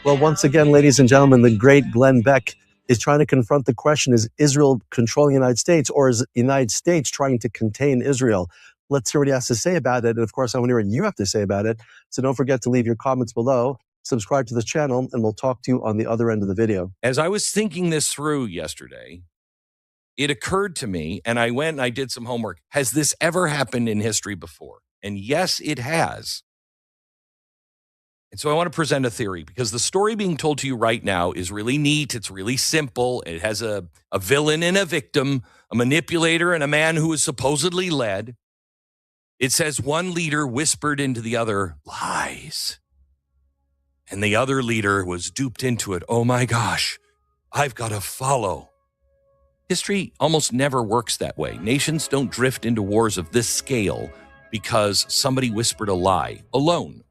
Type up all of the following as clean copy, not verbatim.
Well, once again, ladies and gentlemen, the great Glenn Beck is trying to confront the question, is Israel controlling the United States, or is the United States trying to contain Israel? Let's hear what he has to say about it. And of course, I want to hear what you have to say about it. So don't forget to leave your comments below, subscribe to the channel, and we'll talk to you on the other end of the video. As I was thinking this through yesterday, it occurred to me, and I went and I did some homework. Has this ever happened in history before? And yes, it has. And so I want to present a theory because the story being told to you right now is really neat. It's really simple. It has a villain and a victim, a manipulator and a man who is supposedly led. It says one leader whispered into the other lies. And the other leader was duped into it. Oh my gosh, I've got to follow. History almost never works that way. Nations don't drift into wars of this scale because somebody whispered a lie alone.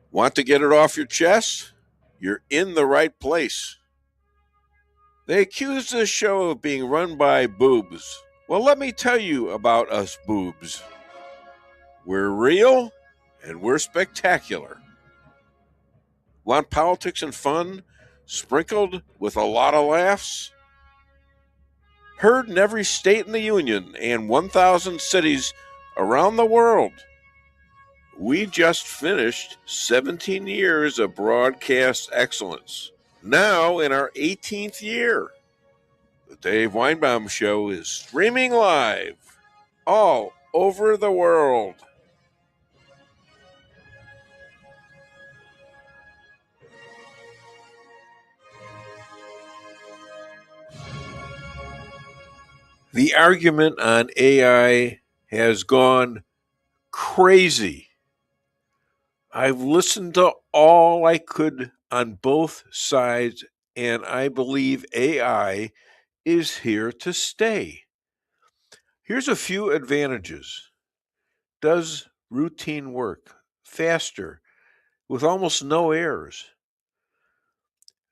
Want to get it off your chest? You're in the right place. They accuse this show of being run by boobs. Well, let me tell you about us boobs. We're real and we're spectacular. Want politics and fun sprinkled with a lot of laughs? Heard in every state in the Union and 1,000 cities around the world. We just finished 17 years of broadcast excellence. Now in our 18th year, the Dave Weinbomb Show is streaming live all over the world. The argument on AI has gone crazy. I've listened to all I could on both sides, and I believe AI is here to stay. Here's a few advantages. Does routine work faster with almost no errors.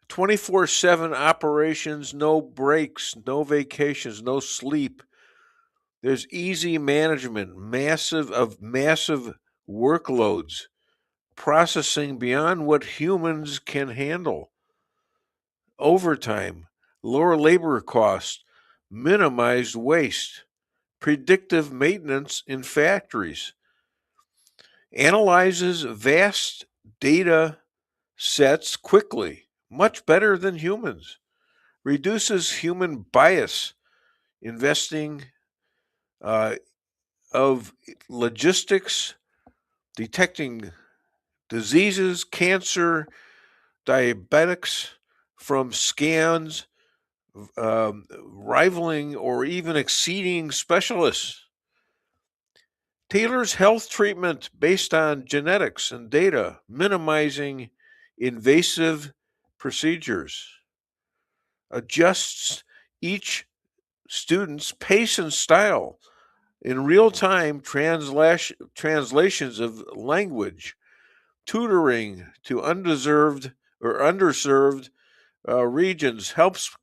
24/7 operations, no breaks, no vacations, no sleep. There's easy management, massive workloads, processing beyond what humans can handle. Overtime, lower labor costs, minimized waste, predictive maintenance in factories. Analyzes vast data sets quickly, much better than humans. Reduces human bias, investing of logistics, detecting diseases, cancer, diabetics from scans, rivaling or even exceeding specialists. Tailors health treatment based on genetics and data, minimizing invasive procedures. Adjusts each student's pace and style in real-time translations of language, tutoring to undeserved or underserved regions, helps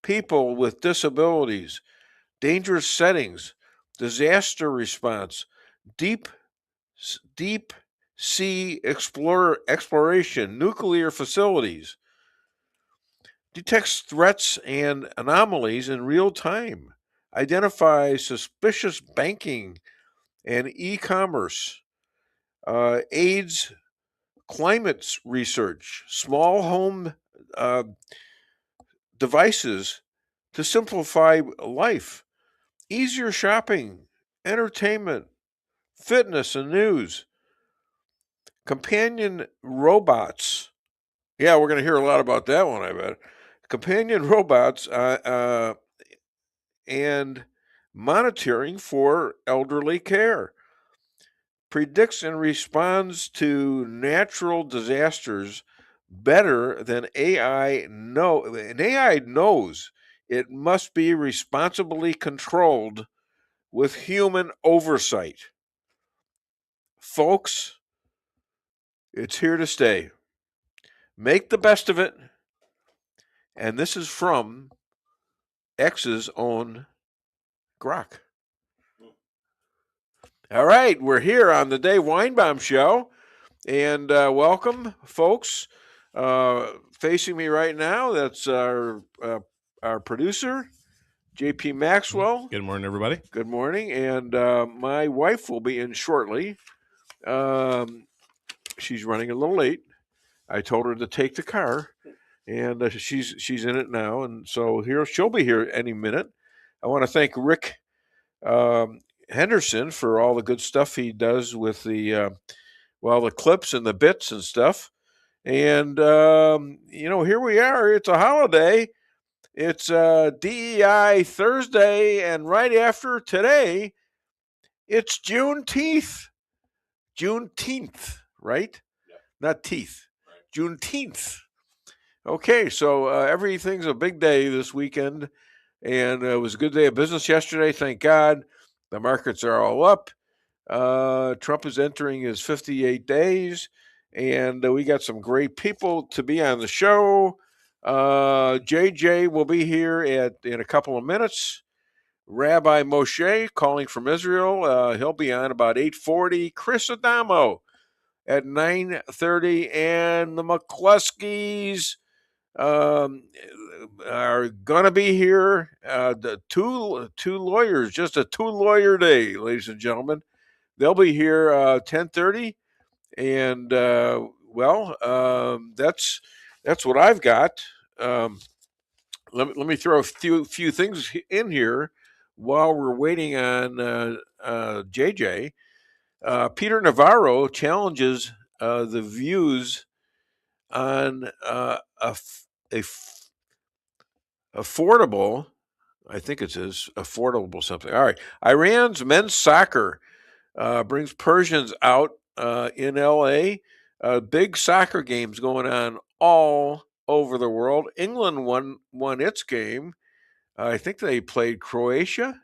people with disabilities, dangerous settings, disaster response, deep sea exploration, nuclear facilities, detects threats and anomalies in real time, identifies suspicious banking and e-commerce, aids climate research, small home devices to simplify life, easier shopping, entertainment, fitness and news, companion robots. Yeah, we're going to hear a lot about that one, I bet. Companion robots and monitoring for elderly care. Predicts and responds to natural disasters better than AI and AI knows it must be responsibly controlled with human oversight. Folks, it's here to stay. Make the best of it. And this is from X's own Grok. All right, we're here on the Dave Weinbomb Show. And welcome, folks. Facing me right now, that's our producer, JP Maxwell. Good morning, everybody. Good morning. And my wife will be in shortly. She's running a little late. I told her to take the car, and she's in it now. And so she'll be here any minute. I want to thank Rick Henderson for all the good stuff he does with the clips and the bits and stuff. And, here we are. It's a holiday. It's DEI Thursday. And right after today, it's Juneteenth. Juneteenth, right? Yeah. Not teeth. Right. Juneteenth. Okay, so everything's a big day this weekend. And it was a good day of business yesterday. Thank God. The markets are all up. Trump is entering his 58 days. And we got some great people to be on the show. JJ will be here in a couple of minutes. Rabbi Moshe calling from Israel. He'll be on about 8:40. Chris Adamo at 9:30. And the McCloskeys are going to be here. The two lawyers, just a two-lawyer day, ladies and gentlemen. They'll be here 10:30. And that's what I've got. Let me throw a few things in here while we're waiting on JJ. Peter Navarro challenges the views on affordable. I think it is affordable something. All right, Iran's men's soccer brings Persians out. In LA, big soccer games going on all over the world. England won its game. I think they played Croatia.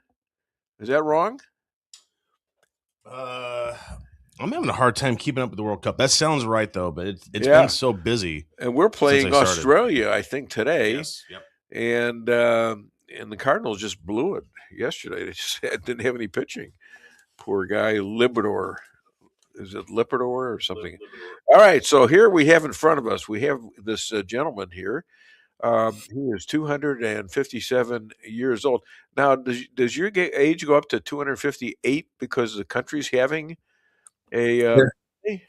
Is that wrong? I'm having a hard time keeping up with the World Cup. That sounds right, though, but it's been so busy. And we're playing Australia, I think, today. Yes. Yep. And the Cardinals just blew it yesterday. They just didn't have any pitching. Poor guy, Libador. Is it Lipitor or something? Lipitor. All right, so here we have in front of us, we have this gentleman here. He is 257 years old. Now, does your age go up to 258 because the country's having a... It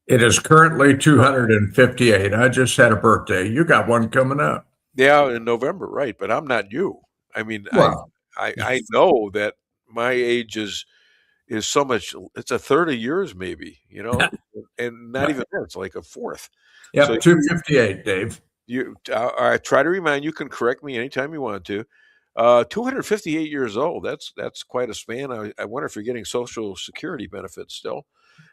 is currently 258. I just had a birthday. You got one coming up. Yeah, in November, right, but I'm not you. I mean, well, I know that my age is so much. It's a third of yours, maybe, and not even that. It's like a fourth. Yeah, so 258, Dave. I try to remind you. Can correct me anytime you want to. 258 years old. That's quite a span. I wonder if you're getting Social Security benefits still.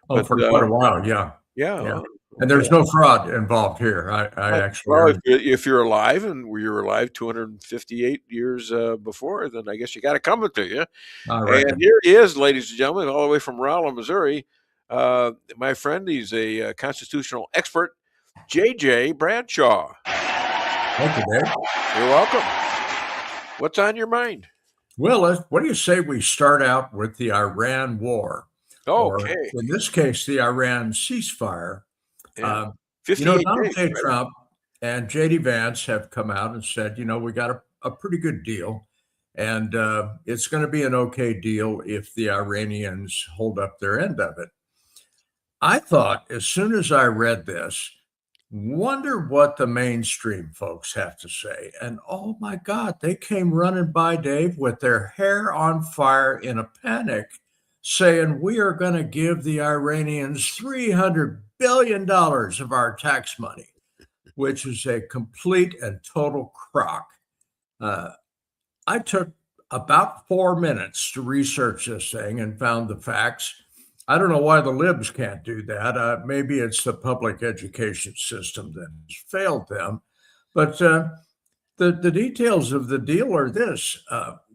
Oh, but, for quite a while, yeah. Yeah. And there's no fraud involved here. I actually. Well, if you're alive and you're alive 258 years before, then I guess you got it coming to you. And here he is, ladies and gentlemen, all the way from Rolla, Missouri. My friend, he's a constitutional expert, JJ Bradshaw. Thank you, Dave. You're welcome. What's on your mind? Well, what do you say we start out with the Iran war? Okay. Or in this case, the Iran ceasefire. Yeah. Donald J. Trump and J.D. Vance have come out and said, we got a pretty good deal. And it's going to be an okay deal if the Iranians hold up their end of it. I thought, as soon as I read this, wonder what the mainstream folks have to say. And oh my God, they came running by, Dave, with their hair on fire in a panic, saying we are going to give the Iranians $300 billion of our tax money, which is a complete and total crock. I took about 4 minutes to research this thing and found the facts. I don't know why the libs can't do that. Maybe it's the public education system that has failed them. But the details of the deal are this.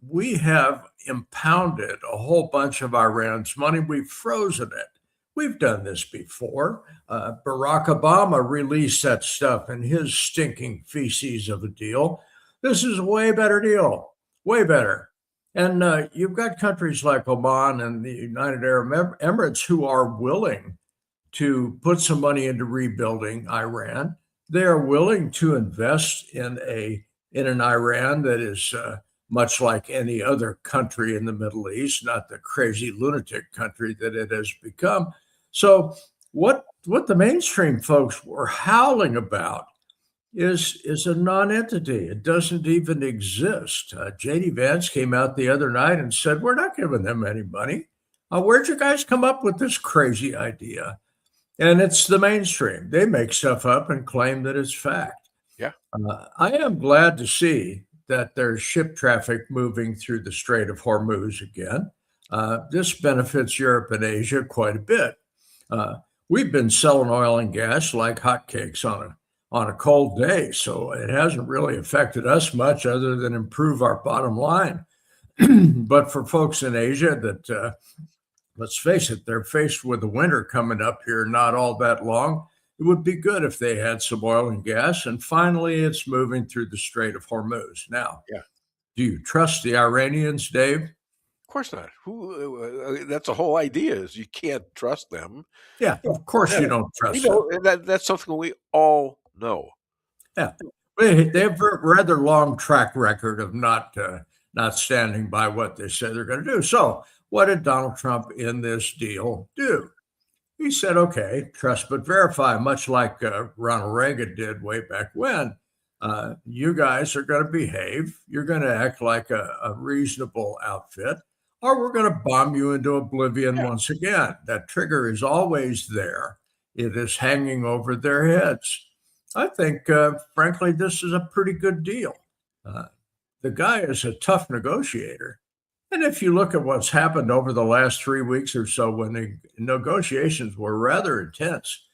We have impounded a whole bunch of Iran's money. We've frozen it. We've done this before. Barack Obama released that stuff in his stinking feces of a deal. This is a way better deal, way better. And you've got countries like Oman and the United Arab Emirates who are willing to put some money into rebuilding Iran. they are willing to invest in an Iran that is much like any other country in the Middle East, not the crazy lunatic country that it has become. So what the mainstream folks were howling about is a non-entity. It doesn't even exist. JD Vance came out the other night and said, we're not giving them any money. Where'd you guys come up with this crazy idea? And it's the mainstream. They make stuff up and claim that it's fact. Yeah. I am glad to see that there's ship traffic moving through the Strait of Hormuz again. This benefits Europe and Asia quite a bit. We've been selling oil and gas like hotcakes on a cold day, so it hasn't really affected us much other than improve our bottom line. But for folks in Asia that, let's face it, they're faced with the winter coming up here not all that long. It would be good if they had some oil and gas. And finally, it's moving through the Strait of Hormuz. Now, do you trust the Iranians, Dave? Of course not. That's the whole idea, is you can't trust them. Yeah, of course you don't trust them. That's something we all know. Yeah, they have a rather long track record of not standing by what they said they're going to do. So what did Donald Trump in this deal do? He said, okay, trust but verify, much like Ronald Reagan did way back when. You guys are going to behave. You're going to act like a reasonable outfit, or we're going to bomb you into oblivion once again. That trigger is always there. It is hanging over their heads. I think, frankly, this is a pretty good deal. The guy is a tough negotiator. And if you look at what's happened over the last 3 weeks or so, when the negotiations were rather intense,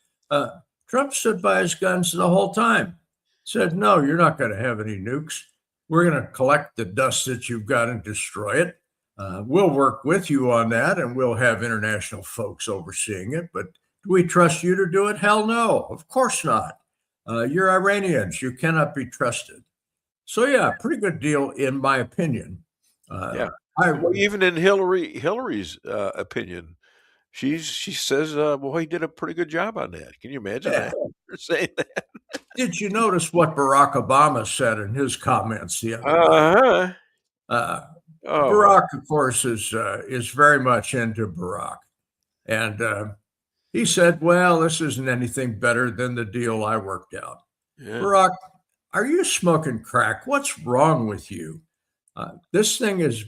Trump stood by his guns the whole time, said, no, you're not going to have any nukes. We're going to collect the dust that you've got and destroy it. We'll work with you on that, and we'll have international folks overseeing it. But do we trust you to do it? Hell no, of course not. You're Iranians. You cannot be trusted. So, yeah, pretty good deal, in my opinion. Even in Hillary's opinion, she says, well, he did a pretty good job on that. Can you imagine that? You're saying that? Did you notice what Barack Obama said in his comments the other day? Barack, of course, is very much into Barack. And he said, well, this isn't anything better than the deal I worked out. Yeah. Barack, are you smoking crack? What's wrong with you? This thing is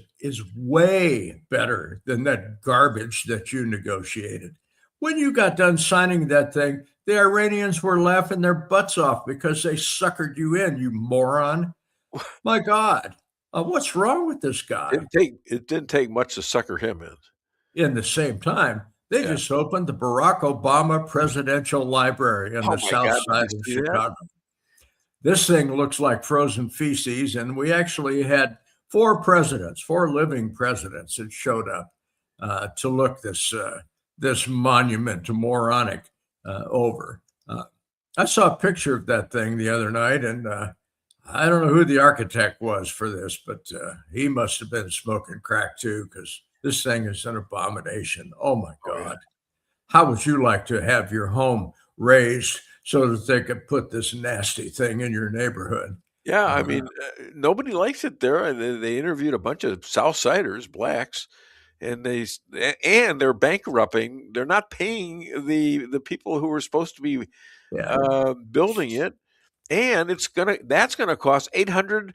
way better than that garbage that you negotiated. When you got done signing that thing, the Iranians were laughing their butts off because they suckered you in, you moron. My God, what's wrong with this guy? It didn't take much to sucker him in. In the same time, they just opened the Barack Obama Presidential Library on the south side of Chicago. This thing looks like frozen feces, and we actually had 4 living presidents that showed up to look this monument to moronic over. I saw a picture of that thing the other night, and I don't know who the architect was for this, but he must have been smoking crack too, because this thing is an abomination. Oh my God. How would you like to have your home raised so that they could put this nasty thing in your neighborhood? Yeah, I mean, nobody likes it there. They interviewed a bunch of Southsiders, blacks, and they're bankrupting. They're not paying the people who were supposed to be building it, and that's gonna cost $800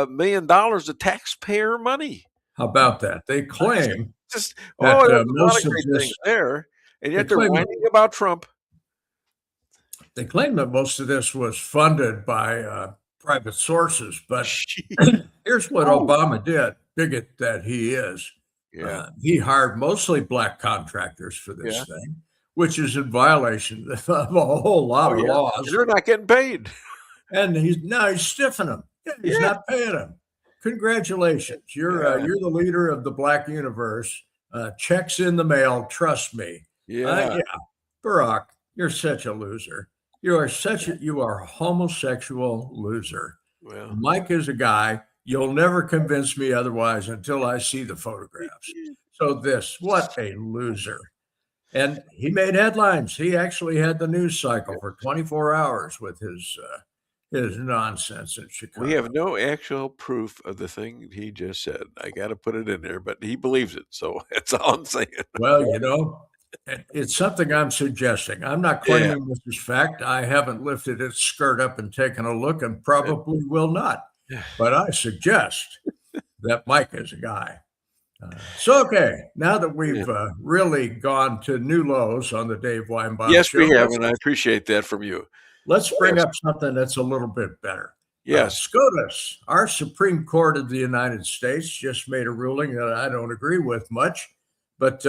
million of taxpayer money. How about that? They claim there's a lot of great things there, and yet they're whining about Trump. They claim that most of this was funded by private sources, but here's what Obama did, bigot that he is. He hired mostly black contractors for this thing, which is in violation of a whole lot of laws. They're not getting paid. And he's stiffing them. He's not paying them. Congratulations. You're the leader of the black universe. Checks in the mail. Trust me. Barack, you're such a loser. You are a homosexual loser. Well, Mike is a guy. You'll never convince me otherwise until I see the photographs. So what a loser. And he made headlines. He actually had the news cycle for 24 hours with his nonsense in Chicago. We have no actual proof of the thing he just said. I got to put it in there, but he believes it. So that's all I'm saying. Well, it's something I'm suggesting. I'm not claiming this is fact. I haven't lifted its skirt up and taken a look and probably will not. But I suggest that Mike is a guy. Okay, now that we've really gone to new lows on the Dave Weinbaum Show. Yes, we have, and I appreciate that from you. Let's bring up something that's a little bit better. Yes. SCOTUS, our Supreme Court of the United States, just made a ruling that I don't agree with much, but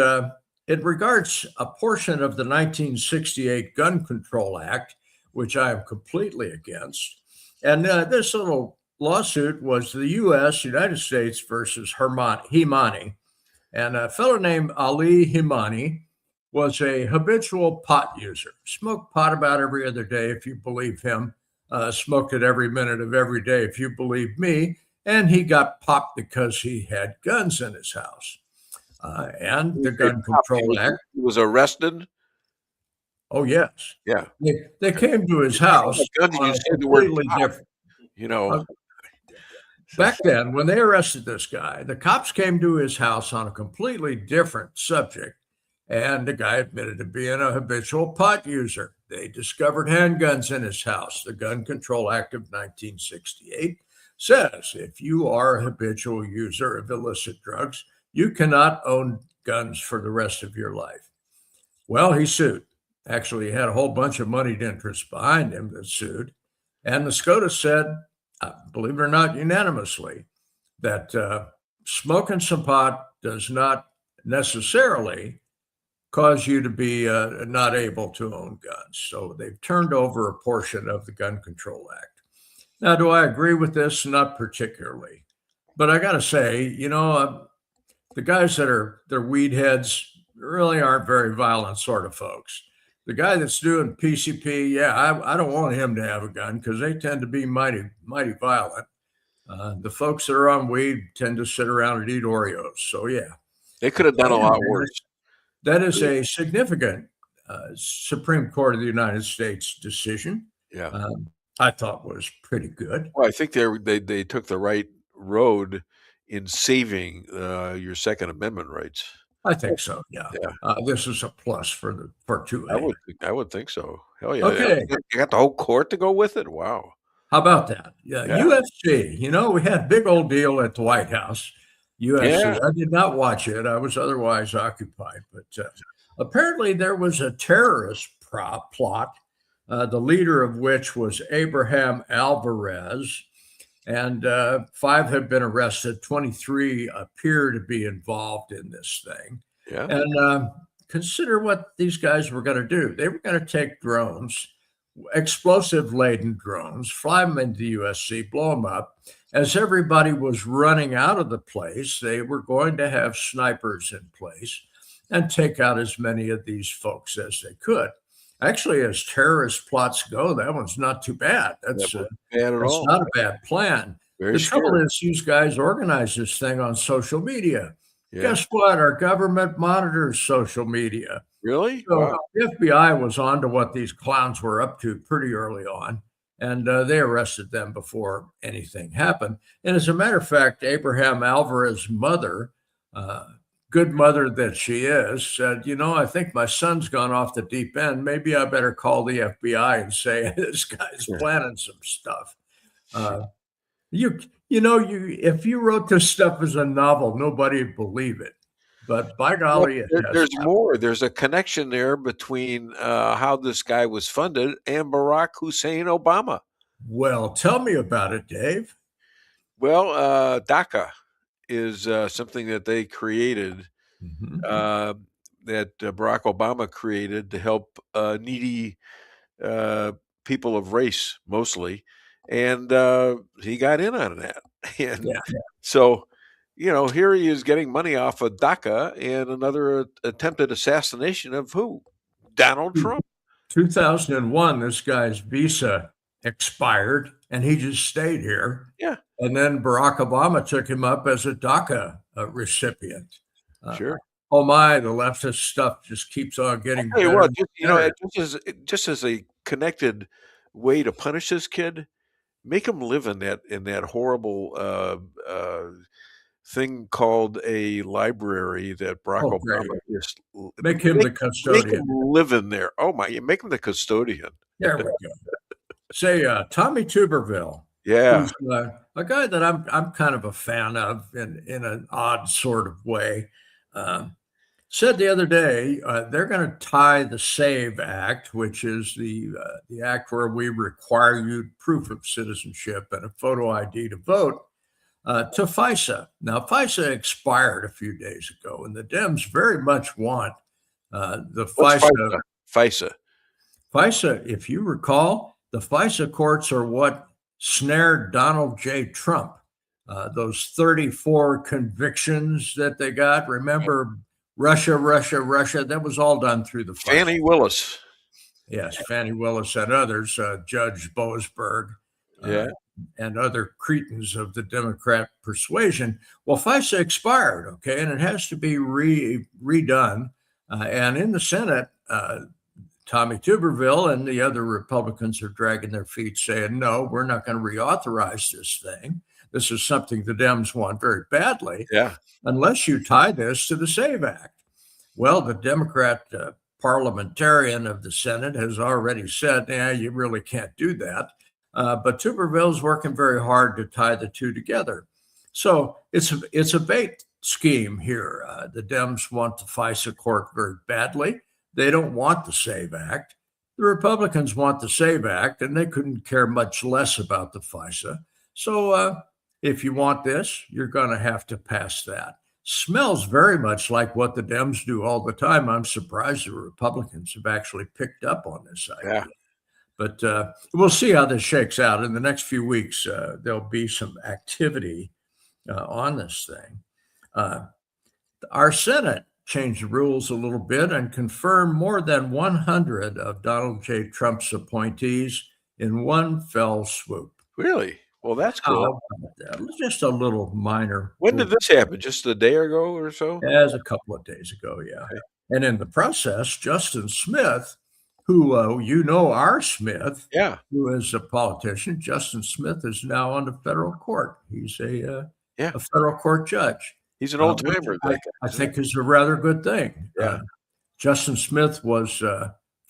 it regards a portion of the 1968 Gun Control Act, which I am completely against. And this little lawsuit was the United States versus Himani. And a fellow named Ali Himani was a habitual pot user, smoked pot about every other day, if you believe him, smoked it every minute of every day, if you believe me, and he got popped because he had guns in his house. And the Gun Control Act. He was arrested? Oh, yes. Yeah. They came to his house. Completely different. Back then, when they arrested this guy, the cops came to his house on a completely different subject. And the guy admitted to being a habitual pot user. They discovered handguns in his house. The Gun Control Act of 1968 says if you are a habitual user of illicit drugs, you cannot own guns for the rest of your life. Well, he sued. Actually, he had a whole bunch of moneyed interests behind him that sued. And the SCOTUS said, believe it or not, unanimously, that smoking some pot does not necessarily cause you to be not able to own guns. So they've turned over a portion of the Gun Control Act. Now, do I agree with this? Not particularly. But I got to say, the guys they're weed heads really aren't very violent sort of folks. The guy that's doing PCP, I don't want him to have a gun because they tend to be mighty violent. The folks that are on weed tend to sit around and eat Oreos. So, yeah. They could have done a lot worse. That is a significant Supreme Court of the United States decision. Yeah. I thought was pretty good. Well, I think they took the right road in saving your Second Amendment rights. I think so. Yeah. This is a plus for 2A. I would think so. Hell yeah. Okay. You got the whole court to go with it. Wow. How about that? Yeah. UFC. We had a big old deal at the White House. UFC. Yeah. I did not watch it. I was otherwise occupied. But apparently there was a terrorist plot, the leader of which was Abraham Alvarez. And 5 have been arrested. 23 appear to be involved in this thing. Yeah. And consider what these guys were going to do. They were going to take drones, explosive-laden drones, fly them into the USC, blow them up. As everybody was running out of the place, they were going to have snipers in place and take out as many of these folks as they could. Actually, as terrorist plots go, that one's not too bad. That's bad at all. Not a bad plan. The trouble is these guys organize this thing on social media. Yeah. Guess what? Our government monitors social media. Really? So wow. The FBI was on to what these clowns were up to pretty early on, and they arrested them before anything happened. And as a matter of fact, Abraham Alvarez's mother, good mother that she is, said, I think my son's gone off the deep end. Maybe I better call the FBI and say this guy's planning some stuff. If you wrote this stuff as a novel, nobody would believe it. But by golly, there's more. There's a connection there between how this guy was funded and Barack Hussein Obama. Well, tell me about it, Dave. Well, DACA is something that they created, that Barack Obama created to help needy people of race, mostly. And he got in on that. And so, here he is getting money off of DACA and another attempted assassination of who? Donald Trump. 2001, this guy's visa expired and he just stayed here. Yeah. And then Barack Obama took him up as a DACA recipient. Sure. Oh my, the leftist stuff just keeps on getting Hey, better. well, and better. just as a connected way to punish this kid, make him live in that horrible thing called a library that Barack Oh, great. Obama just Make him the make custodian. him live in there. Oh my, you make him the custodian. There we go. Say, Tommy Tuberville, Yeah. who's a guy that I'm kind of a fan of in an odd sort of way, said the other day they're going to tie the SAVE Act, which is the act where we require you proof of citizenship and a photo ID to vote, to FISA. Now, FISA expired a few days ago, and the Dems very much want the What's FISA. FISA. FISA, if you recall, the FISA courts are what snared Donald J. Trump. Those 34 convictions that they got. Remember, Russia. That was all done through the FISA. Fannie Willis. Yes, Fannie Willis and others, Judge Boasberg, and other cretins of the Democrat persuasion. Well, FISA expired, okay, and it has to be redone. And in the Senate, Tommy Tuberville and the other Republicans are dragging their feet saying, no, we're not going to reauthorize this thing. This is something the Dems want very badly, unless you tie this to the SAVE Act. Well, the Democrat parliamentarian of the Senate has already said, yeah, you really can't do that. But Tuberville's working very hard to tie the two together. So it's a bait scheme here. The Dems want the FISA court very badly. They don't want the SAVE Act. The Republicans want the SAVE Act, and they couldn't care much less about the FISA. So if you want this, you're going to have to pass that. Smells very much like what the Dems do all the time. I'm surprised the Republicans have actually picked up on this idea. But we'll see how this shakes out. In the next few weeks, there'll be some activity on this thing. Our Senate changed the rules a little bit and confirmed more than 100 of Donald J. Trump's appointees in one fell swoop. Really? Well, that's cool. Just a little minor. When did this happen? Just a day ago or so? Yeah, it was a couple of days ago, yeah. Okay. And in the process, Justin Smith, who our Smith, who is a politician, Justin Smith is now on the federal court. He's a federal court judge. He's an old timer. I think is a rather good thing. Justin Smith was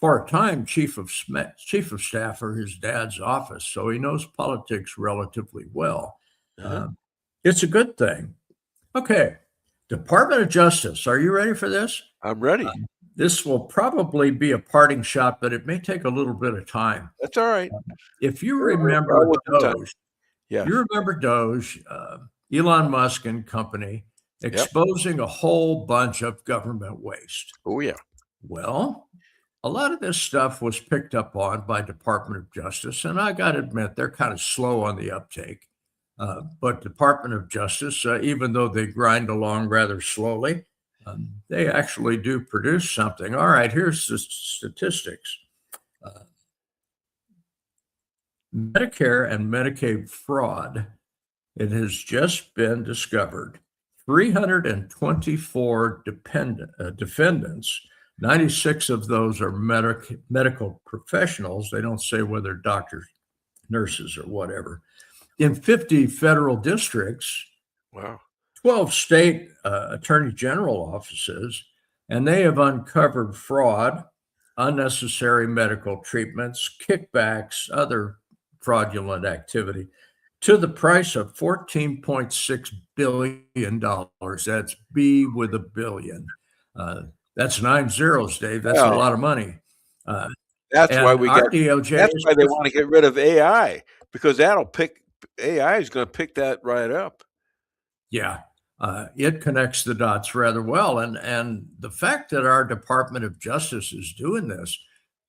for a time chief of staff for his dad's office, so he knows politics relatively well. It's a good thing. Okay, Department of Justice. Are you ready for this? I'm ready. This will probably be a parting shot, but it may take a little bit of time. That's all right. If you remember Doge, you remember Doge, Elon Musk and company exposing a whole bunch of government waste. Oh, yeah. Well, a lot of this stuff was picked up on by Department of Justice, and I got to admit, they're kind of slow on the uptake. But Department of Justice, even though they grind along rather slowly, they actually do produce something. All right, here's the statistics. Medicare and Medicaid fraud, it has just been discovered. 324 defendants, 96 of those are medical professionals. They don't say whether doctors, nurses, or whatever. In 50 federal districts, 12 state attorney general offices, and they have uncovered fraud, unnecessary medical treatments, kickbacks, other fraudulent activity, to the price of $14.6 billion. That's B with a billion. That's 9 zeros, Dave. That's a lot of money. That's why DOJ. That's why they want to get rid of AI, because AI is going to pick that right up. Yeah, it connects the dots rather well. And the fact that our Department of Justice is doing this,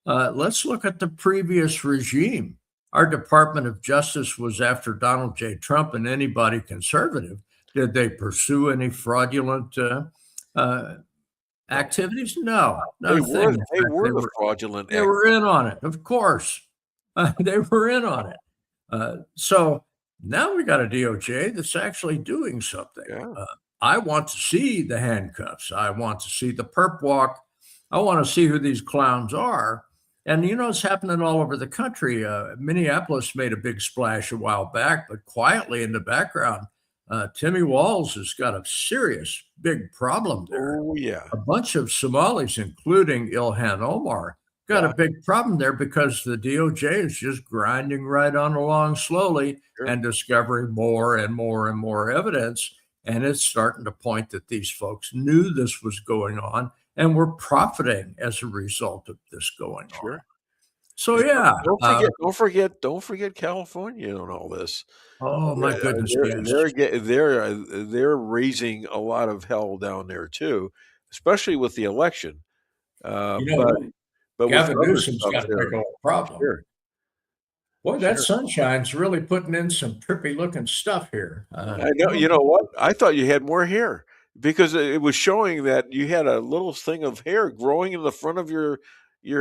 let's look at the previous regime. Our Department of Justice was after Donald J. Trump and anybody conservative. Did they pursue any fraudulent activities? No. They were fraudulent. They were in on it, of course. They were in on it. So now we got a DOJ that's actually doing something. I want to see the handcuffs. I want to see the perp walk. I want to see who these clowns are. And, it's happening all over the country. Minneapolis made a big splash a while back, but quietly in the background, Timmy Walls has got a serious big problem there. Oh, yeah. A bunch of Somalis, including Ilhan Omar, got a big problem there because the DOJ is just grinding right on along slowly and discovering more and more and more evidence. And it's starting to point that these folks knew this was going on and were profiting as a result of this going on. So yeah, don't forget California and all this. Oh my goodness! They're raising a lot of hell down there too, especially with the election. But Gavin Newsom's got a big old problem. Sure. Boy, that sunshine's really putting in some trippy looking stuff here. I know. You know what? I thought you had more hair because it was showing that you had a little thing of hair growing in the front of your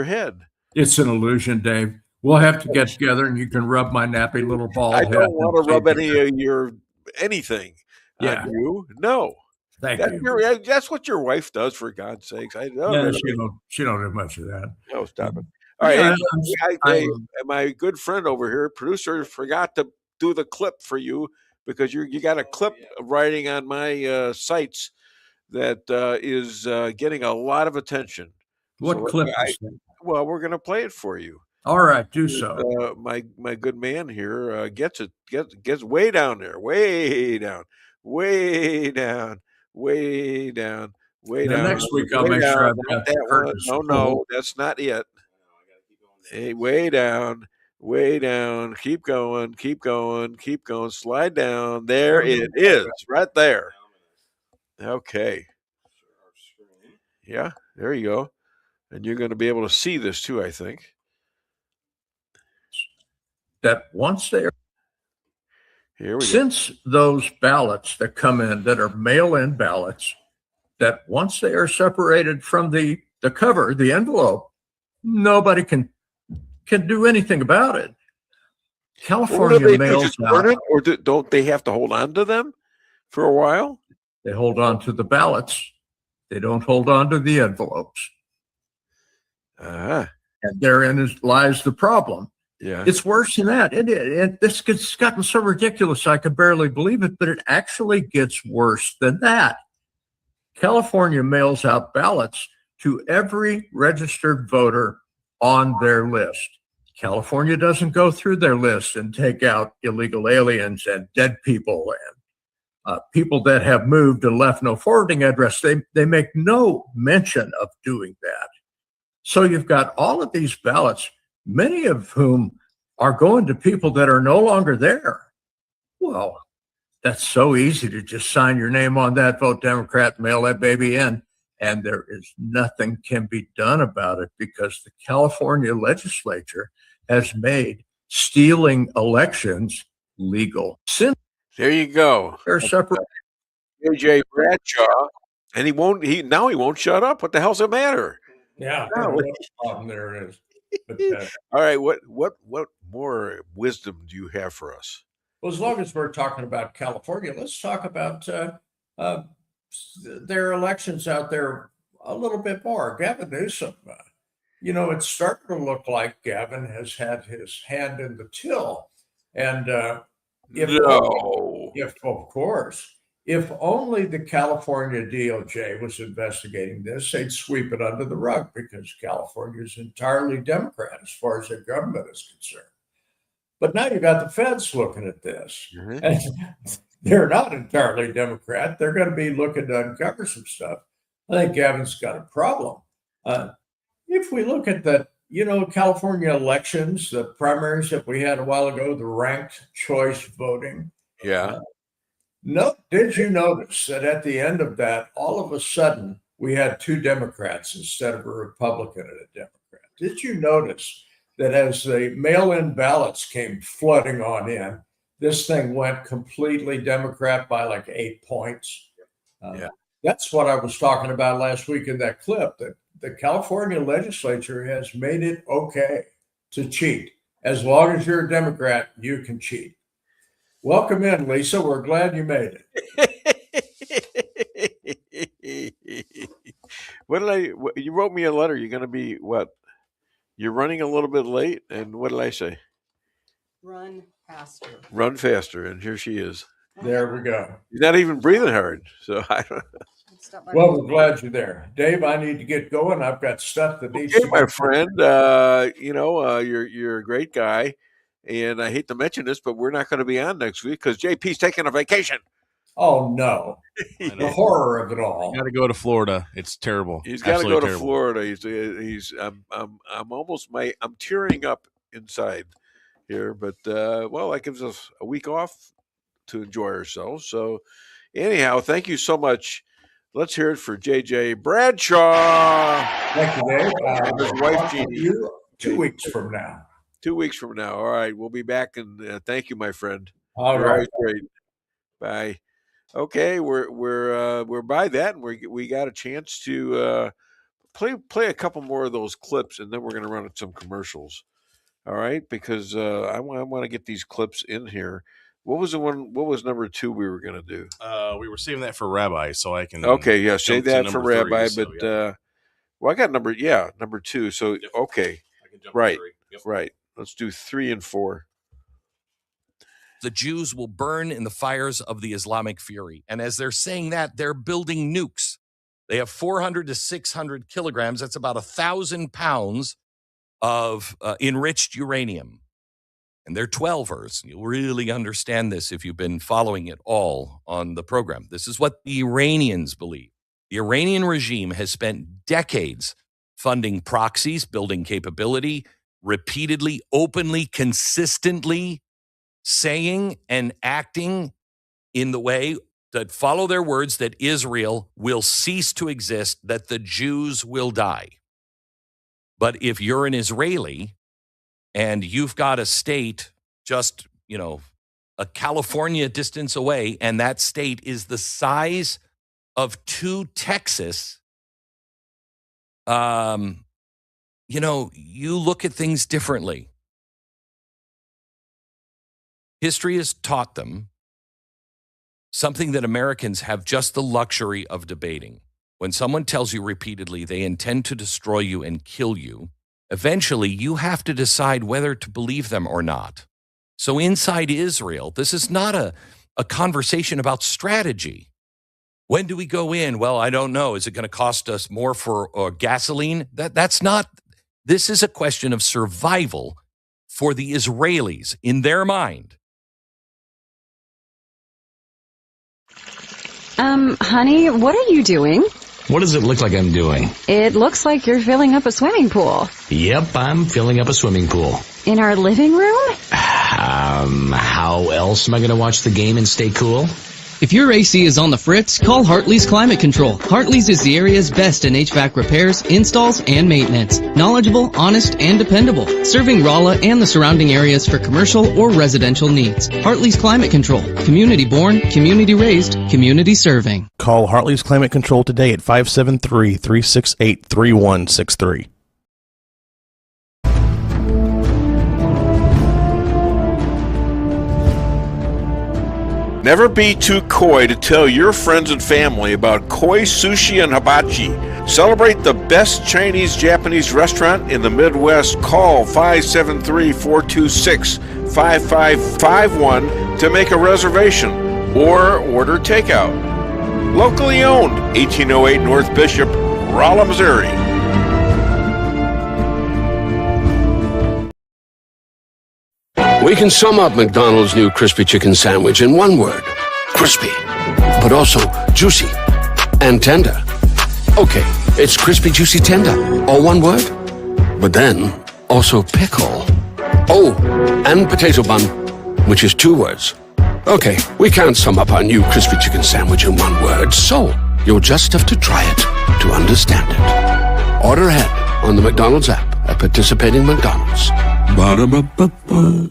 head. It's an illusion, Dave. We'll have to get together and you can rub my nappy little bald head. I don't want to rub any of your anything on you. No. Thank you. That's what your wife does, for God's sakes. She don't do much of that. No, stop it. All right. My good friend over here, producer, forgot to do the clip for you because you got a clip writing on my sites that is getting a lot of attention. What clip is that? Well, we're going to play it for you. All right, do so. My good man here gets way down there, way down, way down, way down, way down. Next week I'll make sure I've got that one. No, that's not it. Hey, way down, keep going, slide down. There it is, right there. Okay. Yeah, there you go. And you're going to be able to see this too, I think. That once they are, here we since those ballots that come in that are mail-in ballots, that once they are separated from the cover, the envelope, nobody can do anything about it. California mails out, or don't they have to hold on to them for a while? They hold on to the ballots. They don't hold on to the envelopes. And therein lies the problem. Yeah, it's worse than that. This gets gotten so ridiculous I could barely believe it, but it actually gets worse than that. California mails out ballots to every registered voter on their list. California doesn't go through their list and take out illegal aliens and dead people and people that have moved and left no forwarding address. They make no mention of doing that. So you've got all of these ballots, many of whom are going to people that are no longer there. Well, that's so easy to just sign your name on that, vote Democrat, mail that baby in, and there is nothing can be done about it because the California legislature has made stealing elections legal. Since there you go. They're separate. JJ Bradshaw, and he won't shut up. What the hell's the matter? Yeah, there it is. But, all right, what more wisdom do you have for us? Well, as long as we're talking about California, let's talk about their elections out there a little bit more. Gavin Newsom, it's starting to look like Gavin has had his hand in the till. And if only the California DOJ was investigating this, they'd sweep it under the rug because California is entirely Democrat as far as their government is concerned. But now you've got the feds looking at this. Mm-hmm. And they're not entirely Democrat. They're going to be looking to uncover some stuff. I think Gavin's got a problem. If we look at the, California elections, the primaries that we had a while ago, the ranked choice voting. Yeah. Did you notice that at the end of that, all of a sudden, we had two Democrats instead of a Republican and a Democrat? Did you notice that as the mail-in ballots came flooding on in, this thing went completely Democrat by like 8 points? That's what I was talking about last week in that clip, that the California legislature has made it okay to cheat. As long as you're a Democrat, you can cheat. Welcome in, Lisa. We're glad you made it. You wrote me a letter. You're going to be what? You're running a little bit late. And what did I say? Run faster. Run faster. And here she is. There we go. You're not even breathing hard. So I don't know. Well, we're glad you're there. Dave, I need to get going. I've got stuff that needs to my friend. You're a great guy. And I hate to mention this, but we're not going to be on next week because JP's taking a vacation. Oh, no. The horror of it all. Got to go to Florida. It's terrible. He's got to go to Florida. I'm tearing up inside here, but that gives us a week off to enjoy ourselves. So anyhow, thank you so much. Let's hear it for JJ Bradshaw. Thank you, Dave. And his wife, Jeannie. 2 weeks from now. 2 weeks from now. All right. We'll be back. And thank you, my friend. All right. Great. Bye. Okay. We're by that. And we got a chance to play a couple more of those clips. And then we're going to run some commercials. All right. Because I want to get these clips in here. What was the one? What was number 2 we were going to do? We were saving that for Rabbi, so I can. Okay, yeah, save that for Rabbi. 3, but I got number 2. So okay, I can jump right, to 3. Yep. right. Let's do 3 and 4. The Jews will burn in the fires of the Islamic fury, and as they're saying that, they're building nukes. They have 400 to 600 kilograms. That's about 1,000 pounds of enriched uranium. And they're 12ers. You'll really understand this if you've been following it all on the program. This is what the Iranians believe. The Iranian regime has spent decades funding proxies, building capability, repeatedly, openly, consistently saying and acting in the way that follow their words that Israel will cease to exist, that the Jews will die. But if you're an Israeli, and you've got a state just, a California distance away, and that state is the size of 2 Texas, you look at things differently. History has taught them something that Americans have just the luxury of debating. When someone tells you repeatedly they intend to destroy you and kill you, eventually, you have to decide whether to believe them or not. So inside Israel, this is not a conversation about strategy. When do we go in? Well, I don't know. Is it going to cost us more for gasoline? That's not. This is a question of survival for the Israelis in their mind. Honey, what are you doing? What does it look like I'm doing? It looks like you're filling up a swimming pool. Yep, I'm filling up a swimming pool. In our living room? How else am I going to watch the game and stay cool? If your AC is on the fritz, call Hartley's Climate Control. Hartley's is the area's best in HVAC repairs, installs, and maintenance. Knowledgeable, honest, and dependable. Serving Rolla and the surrounding areas for commercial or residential needs. Hartley's Climate Control. Community born, community raised, community serving. Call Hartley's Climate Control today at 573-368-3163. Never be too coy to tell your friends and family about koi sushi and hibachi. Celebrate the best Chinese-Japanese restaurant in the Midwest. Call 573-426-5551 to make a reservation or order takeout. Locally owned, 1808 North Bishop, Rolla, Missouri. We can sum up McDonald's new crispy chicken sandwich in one word. Crispy. But also juicy and tender. Okay, it's crispy, juicy, tender. All one word. But then, also pickle. Oh, and potato bun, which is 2 words. Okay, we can't sum up our new crispy chicken sandwich in one word, so you'll just have to try it to understand it. Order ahead on the McDonald's app at participating McDonald's. Ba-da-ba-ba-ba.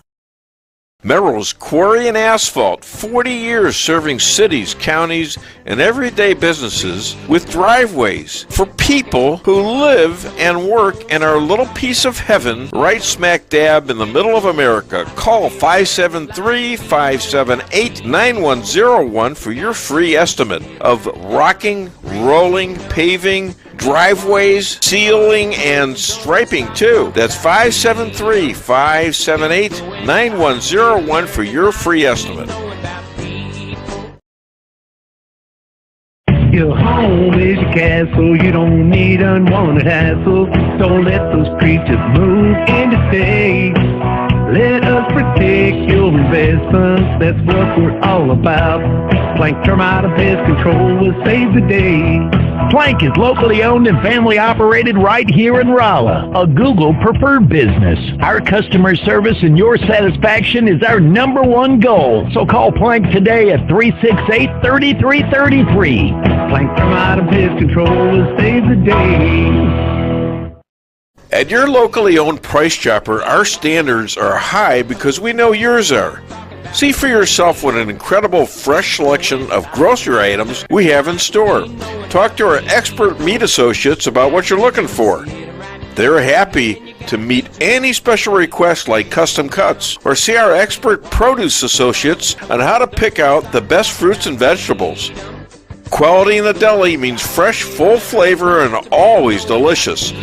Merrill's Quarry and Asphalt, 40 years serving cities, counties, and everyday businesses with driveways for people who live and work in our little piece of heaven right smack dab in the middle of America. Call 573-578-9101 for your free estimate of rocking, rolling, paving, driveways, sealing, and striping too. That's 573-578-9101 for your free estimate. Your home is your castle. You don't need unwanted hassle. Don't let those creatures move in to stay. Let us protect your investments. That's what we're all about. Plank Termite and Pest Control will save the day. Plank is locally owned and family operated right here in Rolla, a Google preferred business. Our customer service and your satisfaction is our number one goal. So call Plank today at 368-3333. Plank Termite and Pest Control will save the day. At your locally owned Price Chopper, our standards are high because we know yours are. See for yourself what an incredible fresh selection of grocery items we have in store. Talk to our expert meat associates about what you're looking for. They're happy to meet any special requests like custom cuts, or see our expert produce associates on how to pick out the best fruits and vegetables. Quality in the deli means fresh, full flavor, and always delicious.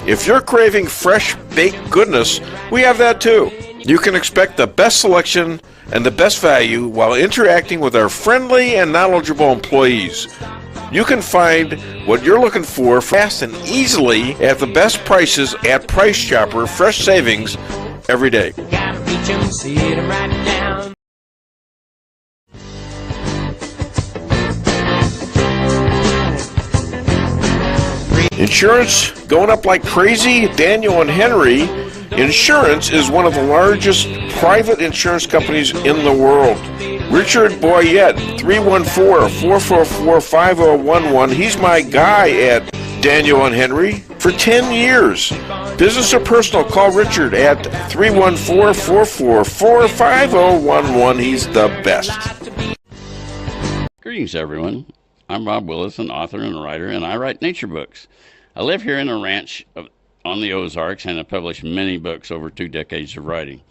If you're craving fresh baked goodness, we have that too. You can expect the best selection and the best value while interacting with our friendly and knowledgeable employees. You can find what you're looking for fast and easily at the best prices at Price Chopper. Fresh savings every day. Insurance going up like crazy? Daniel and Henry Insurance is one of the largest private insurance companies in the world. Richard Boyette, 314-444-5011. He's my guy at Daniel and Henry for 10 years. Business or personal, call Richard at 314-444-5011. He's the best. Greetings, everyone. I'm Rob Willis, an author and writer, and I write nature books. I live here in a ranch on the Ozarks and have published many books over 2 decades of writing.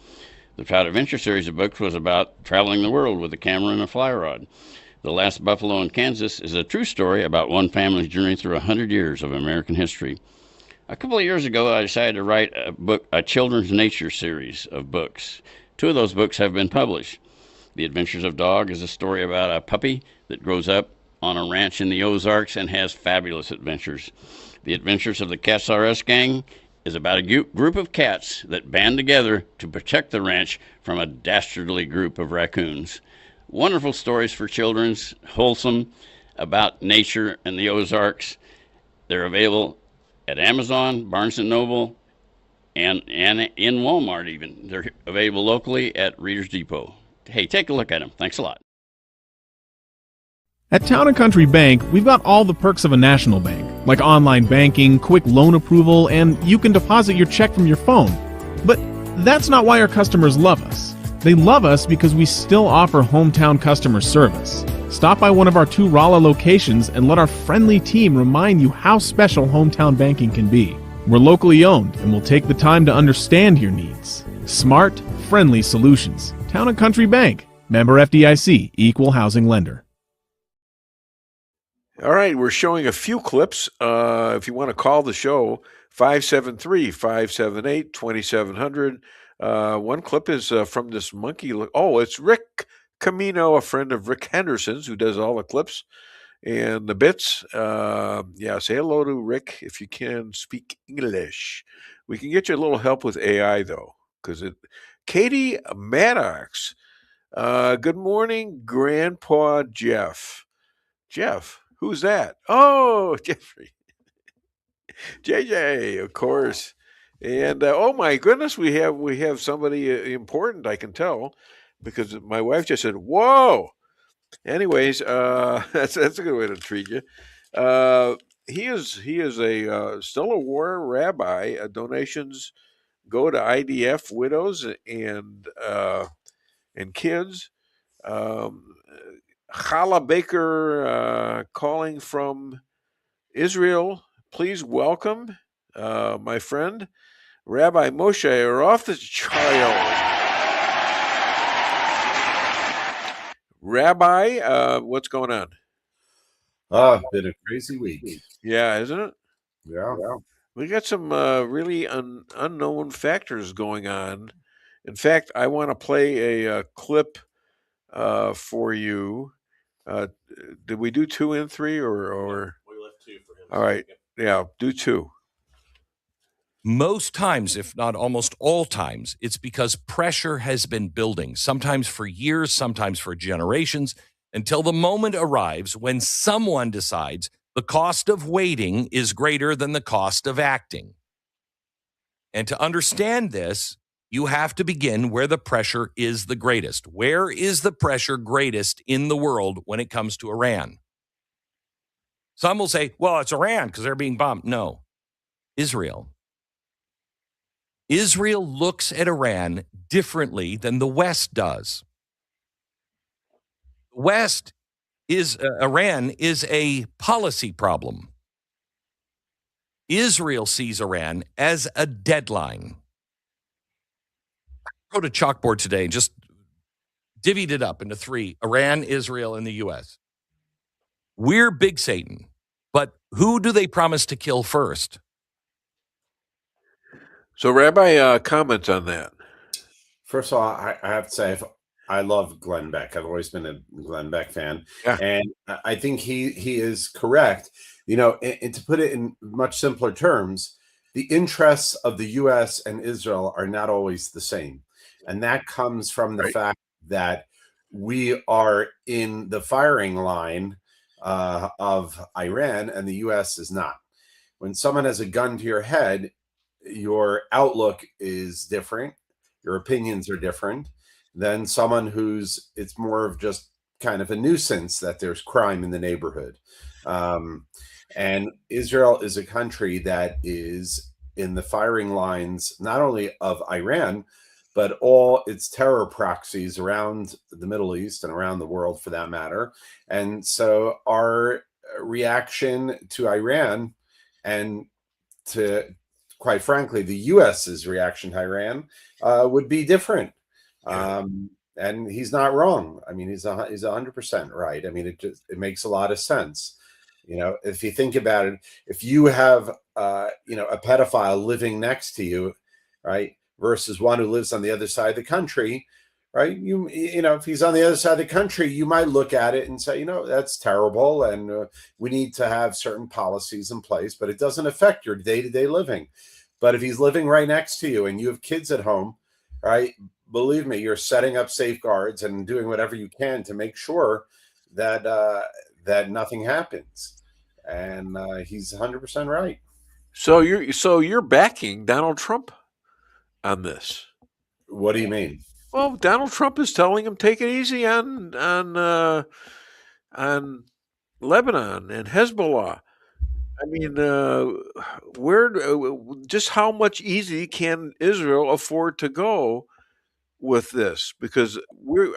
The Trout Adventure series of books was about traveling the world with a camera and a fly rod. The Last Buffalo in Kansas is a true story about one family's journey through 100 years of American history. A couple of years ago, I decided to write a children's nature series of books. 2 of those books have been published. The Adventures of Dog is a story about a puppy that grows up on a ranch in the Ozarks and has fabulous adventures. The Adventures of the Cats R Us Gang is about a group of cats that band together to protect the ranch from a dastardly group of raccoons. Wonderful stories for children, wholesome, about nature and the Ozarks. They're available at Amazon, Barnes & Noble, and in Walmart even. They're available locally at Reader's Depot. Hey, take a look at them. Thanks a lot. At Town & Country Bank, we've got all the perks of a national bank, like online banking, quick loan approval, and you can deposit your check from your phone. But that's not why our customers love us. They love us because we still offer hometown customer service. Stop by one of our 2 Rolla locations and let our friendly team remind you how special hometown banking can be. We're locally owned and will take the time to understand your needs. Smart, friendly solutions. Town & Country Bank. Member FDIC, Equal Housing Lender. All right, we're showing a few clips. If you want to call the show, 573-578-2700. One clip is from this monkey. Oh, it's Rick Camino, a friend of Rick Henderson's, who does all the clips and the bits. Yeah, say hello to Rick if you can speak English. We can get you a little help with AI, though, because Katie Maddox. Good morning, Grandpa Jeff. Jeff. Who's that? Oh, Jeffrey. JJ, of course. And oh my goodness, we have somebody important, I can tell, because my wife just said, "Whoa." Anyways, that's a good way to treat you. He is a still a war rabbi. Donations go to IDF widows and kids. Chala Baker calling from Israel. Please welcome my friend, Rabbi Moshe Rothschild. Rabbi, what's going on? Been a crazy week. Yeah, isn't it? Yeah. We got some really unknown factors going on. In fact, I want to play a clip for you. Did we do 2 and 3 or? We left 2 for him. All right. Yeah, do 2. Most times, if not almost all times, it's because pressure has been building, sometimes for years, sometimes for generations, until the moment arrives when someone decides the cost of waiting is greater than the cost of acting. And to understand this, you have to begin where the pressure is the greatest. Where is the pressure greatest in the world when it comes to Iran? Some will say, well, it's Iran because they're being bombed. No, Israel. Israel looks at Iran differently than the West does. Iran is a policy problem. Israel sees Iran as a deadline. I wrote a chalkboard today and just divvied it up into 3, Iran, Israel, and the U.S. We're big Satan, but who do they promise to kill first? So, Rabbi, comment on that. First of all, I have to say, I love Glenn Beck. I've always been a Glenn Beck fan. Yeah. And I think he is correct. And to put it in much simpler terms, the interests of the U.S. and Israel are not always the same. And that comes from the fact that we are in the firing line of Iran and the U.S. is not. When someone has a gun to your head, your outlook is different. Your opinions are different than someone it's more of just kind of a nuisance that there's crime in the neighborhood. And Israel is a country that is in the firing lines, not only of Iran, but all its terror proxies around the Middle East and around the world for that matter. And so our reaction to Iran and to, quite frankly, the U.S.'s reaction to Iran would be different. And he's not wrong. I mean, he's 100% right. I mean, it makes a lot of sense. If you think about it, if you have, a pedophile living next to you, right, versus one who lives on the other side of the country, right? If he's on the other side of the country, you might look at it and say, that's terrible. And we need to have certain policies in place, but it doesn't affect your day-to-day living. But if he's living right next to you and you have kids at home, right, believe me, you're setting up safeguards and doing whatever you can to make sure that that nothing happens. And he's 100% right. So you're backing Donald Trump on this. What do you mean? Well, Donald Trump is telling him take it easy on Lebanon and Hezbollah. I mean, just how much easy can Israel afford to go with this? Because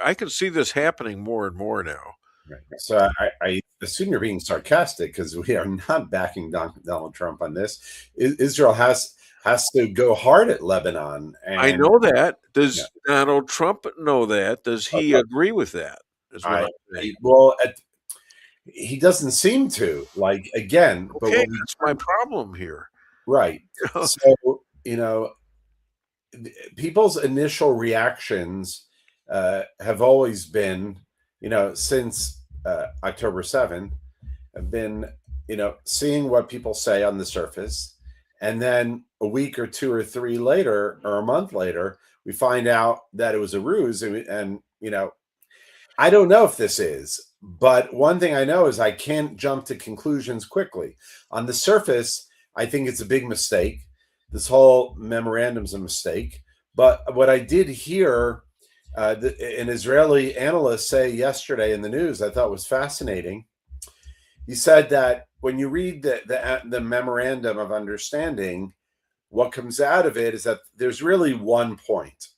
I can see this happening more and more now. Right. So I assume you're being sarcastic because we are not backing Donald Trump on this. Israel has to go hard at Lebanon. And I know that. Does Donald Trump know that? Does he agree with that? Is what I'm saying. Well, he doesn't seem to. Like, again. Okay, that's my problem here. Right. So, people's initial reactions have always been, since October 7, have been, seeing what people say on the surface. And then a week or 2 or 3 later, or a month later, we find out that it was a ruse. And I don't know if this is, but one thing I know is I can't jump to conclusions quickly. On the surface, I think it's a big mistake. This whole memorandum's a mistake. But what I did hear an Israeli analyst say yesterday in the news, I thought was fascinating. He said that when you read the memorandum of understanding, what comes out of it is that there's really one point.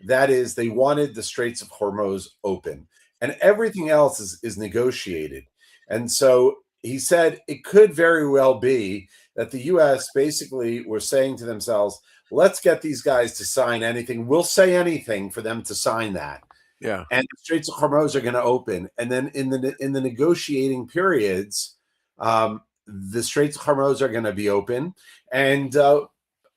That is, they wanted the Straits of Hormuz open, and everything else is negotiated. And so he said it could very well be that the U.S. basically were saying to themselves, let's get these guys to sign anything. We'll say anything for them to sign that. Yeah. And the Straits of Hormuz are going to open. And then in the negotiating periods, the Straits of Hormuz are going to be open, and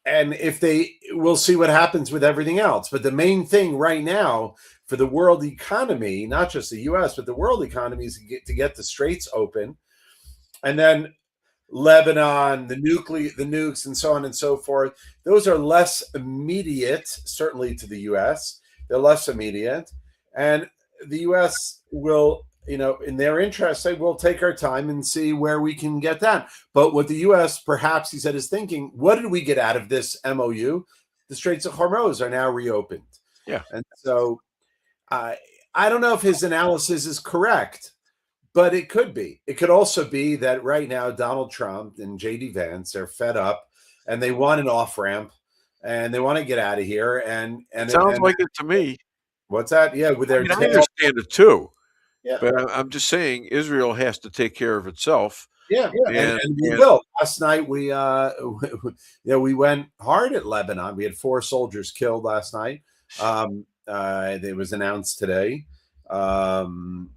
if we'll see what happens with everything else. But the main thing right now for the world economy, not just the U.S., but the world economy, is to get the Straits open, and then Lebanon, the nukes, and so on and so forth. Those are less immediate, certainly to the U.S. They're less immediate, and the U.S. will, in their interest, say we'll take our time and see where we can get that. But what the U.S. perhaps, he said, is thinking, what did we get out of this MOU? The Straits of Hormuz are now reopened. Yeah, and so I don't know if his analysis is correct. But it could be. It could also be that right now Donald Trump and JD Vance are fed up, and they want an off ramp, and they want to get out of here. And it sounds like it to me. What's that? Yeah, with their. I understand it too. Yeah, but I'm just saying Israel has to take care of itself. Yeah, and we will. Last night we went hard at Lebanon. We had 4 soldiers killed last night. It was announced today, and.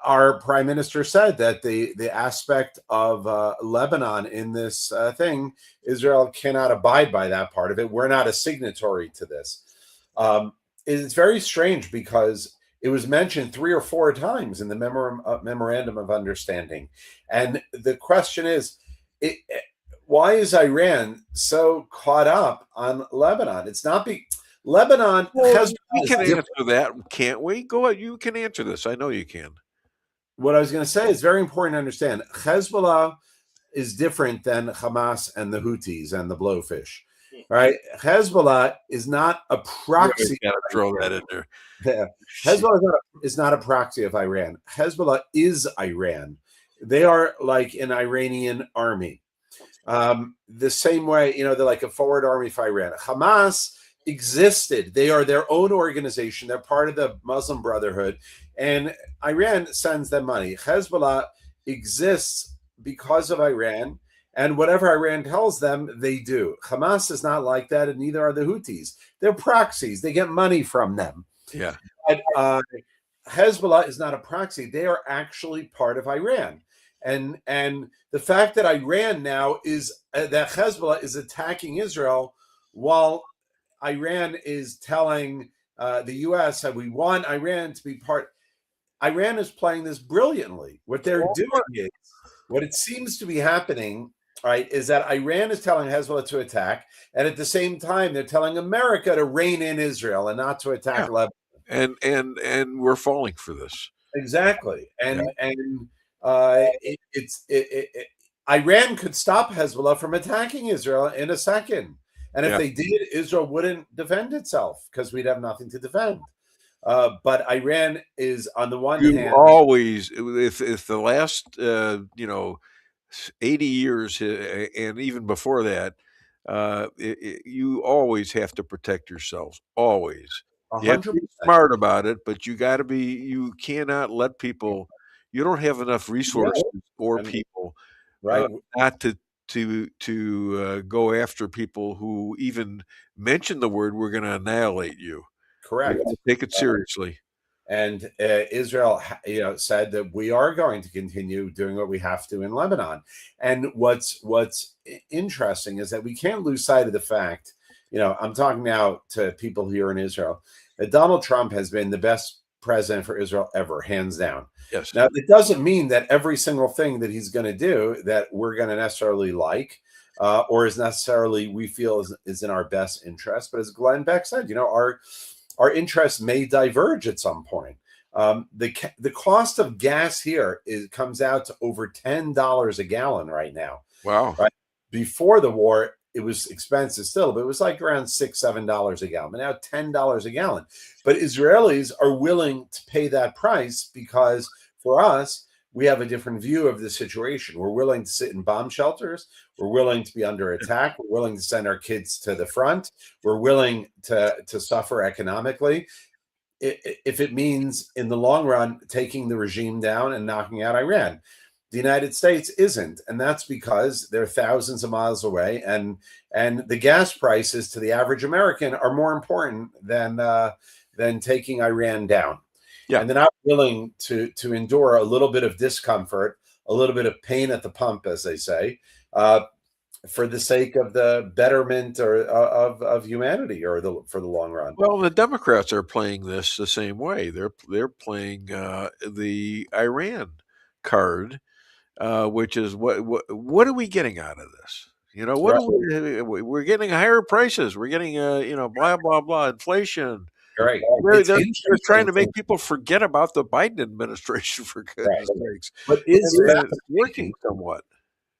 Our prime minister said that the aspect of Lebanon in this thing, Israel cannot abide by that part of it. We're not a signatory to this. It's very strange because it was mentioned 3 or 4 times in the memorandum of understanding. And the question is, why is Iran so caught up on Lebanon? It's not Lebanon has. We can answer that, can't we? Go ahead. You can answer this. I know you can. What I was going to say is very important to understand. Hezbollah is different than Hamas and the Houthis and the Blowfish. Right? Hezbollah is not a proxy. You gotta throw that in there. Yeah. Hezbollah is not a proxy of Iran. Hezbollah is Iran. They are like an Iranian army. The same way, they're like a forward army for Iran. Hamas existed. They are their own organization. They're part of the Muslim Brotherhood, and Iran sends them money. Hezbollah exists because of Iran, and whatever Iran tells them, they do. Hamas is not like that, and neither are the Houthis. They're proxies. They get money from them. Yeah. But, Hezbollah is not a proxy. They are actually part of Iran. And the fact that Iran now that Hezbollah is attacking Israel while Iran is telling the U.S. that we want Iran to be part. Iran is playing this brilliantly. What they're doing is, what it seems to be happening, right, is that Iran is telling Hezbollah to attack, and at the same time, they're telling America to rein in Israel and not to attack Lebanon. And we're falling for this. Exactly. Iran could stop Hezbollah from attacking Israel in a second. And if they did, Israel wouldn't defend itself because we'd have nothing to defend. But Iran is, on the one hand, always, if the last 80 years and even before that, you always have to protect yourselves. Always, 100%. You have to be smart about it, but you cannot let people. You don't have enough resources or people, right? Not to go after people who even mention the word "we're going to annihilate you." Correct. Take it seriously. And Israel, said that we are going to continue doing what we have to in Lebanon. And what's interesting is that we can't lose sight of the fact. I'm talking now to people here in Israel, that Donald Trump has been the best president for Israel ever, hands down. Yes. Now, it doesn't mean that every single thing that he's going to do that we're going to necessarily like, or is necessarily we feel is in our best interest. But as Glenn Beck said, our interests may diverge at some point. The cost of gas here comes out to over $10 a gallon right now. Wow. Right? Before the war, it was expensive still, but it was like around $6-7 a gallon. But now $10 a gallon. But Israelis are willing to pay that price because for us, we have a different view of the situation. We're willing to sit in bomb shelters. We're willing to be under attack. We're willing to send our kids to the front. We're willing to suffer economically if it means in the long run taking the regime down and knocking out Iran. The United States isn't, and that's because they're thousands of miles away, and the gas prices to the average American are more important than taking Iran down. and they're not willing to endure a little bit of discomfort, a little bit of pain at the pump, as they say, for the sake of the betterment or of humanity or for the long run. Well, the Democrats are playing this the same way. They're playing the Iran card, which is what are we getting out of this? You know, we're getting higher prices. We're getting blah blah blah inflation. Right. They're trying to make people forget about the Biden administration, for goodness sakes. But it's working somewhat.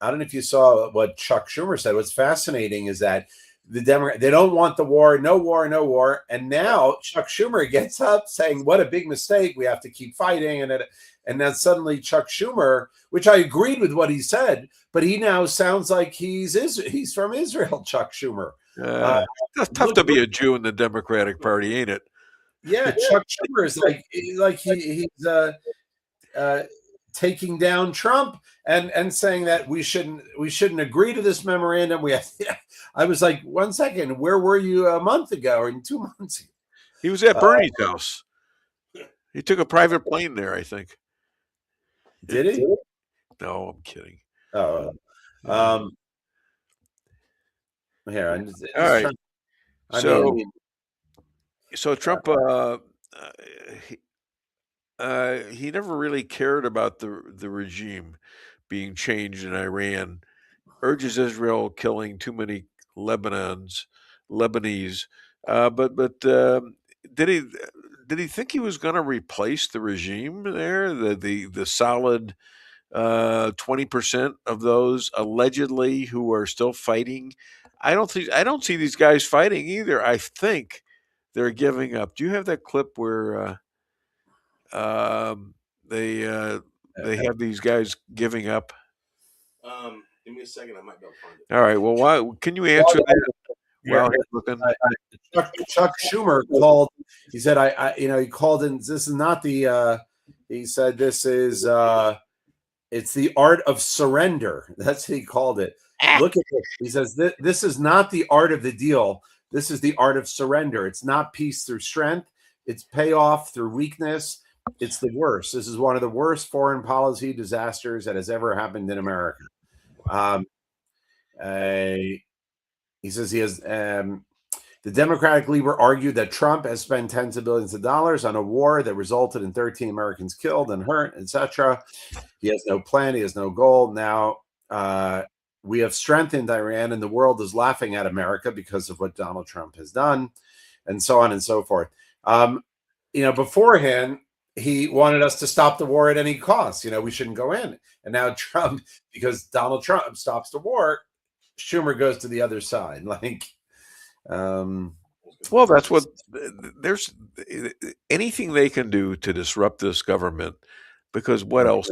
I don't know if you saw what Chuck Schumer said. What's fascinating is that the Democrats, they don't want the war, no war, no war. And now Chuck Schumer gets up saying, what a big mistake. We have to keep fighting. And then suddenly Chuck Schumer, which I agreed with what he said, but he now sounds like he's from Israel, Chuck Schumer. It's tough to be a Jew in the Democratic Party, ain't it? Yeah, Chuck Schumer is like he's taking down Trump and saying that we shouldn't agree to this memorandum. I was like, 1 second, where were you a month ago or 2 months ago? He was at Bernie's house. He took a private plane there, I think. Did he? No, I'm kidding. Oh, here. I'm just all right. So Trump, he never really cared about the regime being changed in Iran. Urges Israel killing too many Lebanese. But did he think he was going to replace the regime there? The solid 20% of those allegedly who are still fighting. I don't see these guys fighting either. I think they're giving up. Do you have that clip where they have these guys giving up? Give me a second. I might be able to find it. All right. Well, why can you answer that? While he's looking? Chuck Schumer called. He said, he called in. This is not the. He said this is. It's the art of surrender. That's what he called it. Look at this. He says this is not the art of the deal. This is the art of surrender. It's not peace through strength. It's payoff through weakness. It's the worst. This is one of the worst foreign policy disasters that has ever happened in America. He says he has. The Democratic leader argued that Trump has spent tens of billions of dollars on a war that resulted in 13 Americans killed and hurt, etc. He has no plan. He has no goal. Now we have strengthened Iran, and the world is laughing at America because of what Donald Trump has done, and so on and so forth. Beforehand, he wanted us to stop the war at any cost. We shouldn't go in. And now Trump, because Donald Trump stops the war, Schumer goes to the other side. Well, that's what there's anything they can do to disrupt this government, because what else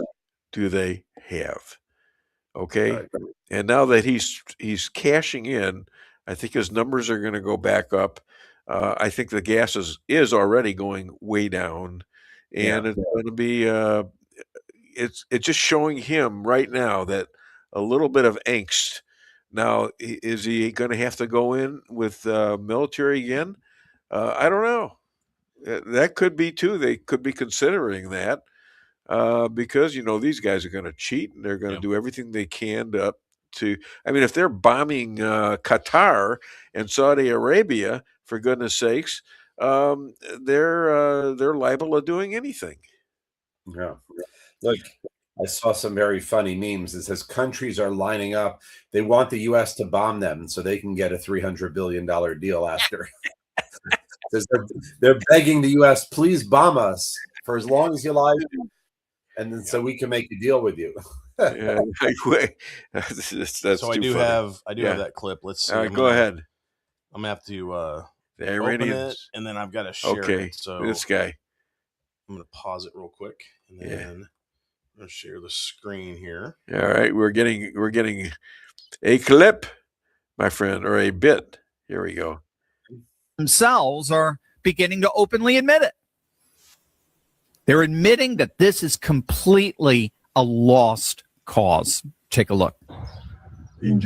do they have? Okay. Right. And now that he's cashing in, I think his numbers are going to go back up. I think the gas is already going way down, and it's going to be it's just showing him right now that a little bit of angst. Now, is he going to have to go in with military again? I don't know. That could be too. They could be considering that because these guys are going to cheat and they're going to do everything they can to. I mean, if they're bombing Qatar and Saudi Arabia, for goodness sakes, they're liable to doing anything. Yeah. Look, I saw some very funny memes. It says countries are lining up. They want the U.S. to bomb them so they can get a $300 billion deal after. They're begging the U.S., please bomb us for as long as you like, and then so we can make a deal with you. That's so I do have that clip. Let's see. Go ahead. I'm gonna have to the Iranians, open it, and then I've got to share it. So this guy, I'm gonna pause it real quick, and then I'm gonna share the screen here. All right, we're getting a clip, my friend, or a bit. Here we go. Themselves are beginning to openly admit it. They're admitting that this is completely a lost cause. Take a look. This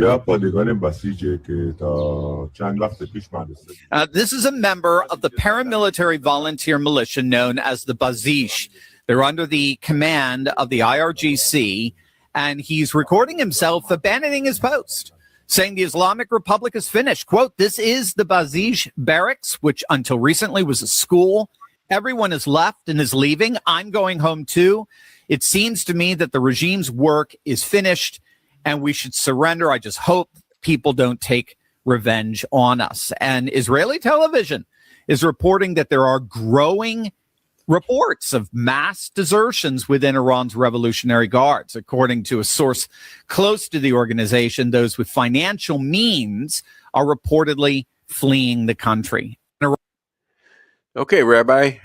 is a member of the paramilitary volunteer militia known as the Bazish. They're under the command of the IRGC, and he's recording himself abandoning his post, saying the Islamic Republic is finished. Quote, "This is the Bazish barracks, which until recently was a school. Everyone is left and is leaving. I'm going home too. It seems to me that the regime's work is finished and we should surrender. I just hope people don't take revenge on us." And Israeli television is reporting that there are growing reports of mass desertions within Iran's Revolutionary Guards. According to a source close to the organization, those with financial means are reportedly fleeing the country. Okay, Rabbi,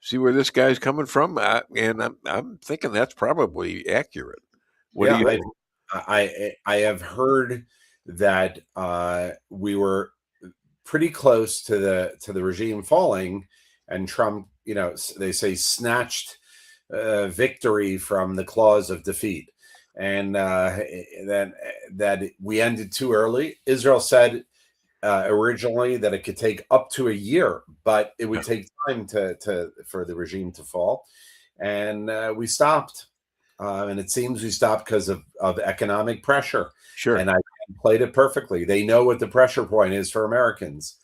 see where this guy's coming from? And I'm thinking that's probably accurate. I have heard that we were pretty close to the regime falling, and Trump, they say snatched victory from the claws of defeat, and that we ended too early. Israel said originally that it could take up to a year, but it would take time for the regime to fall, and we stopped. And it seems we stopped because of economic pressure. Sure. And I played it perfectly. They know what the pressure point is for Americans.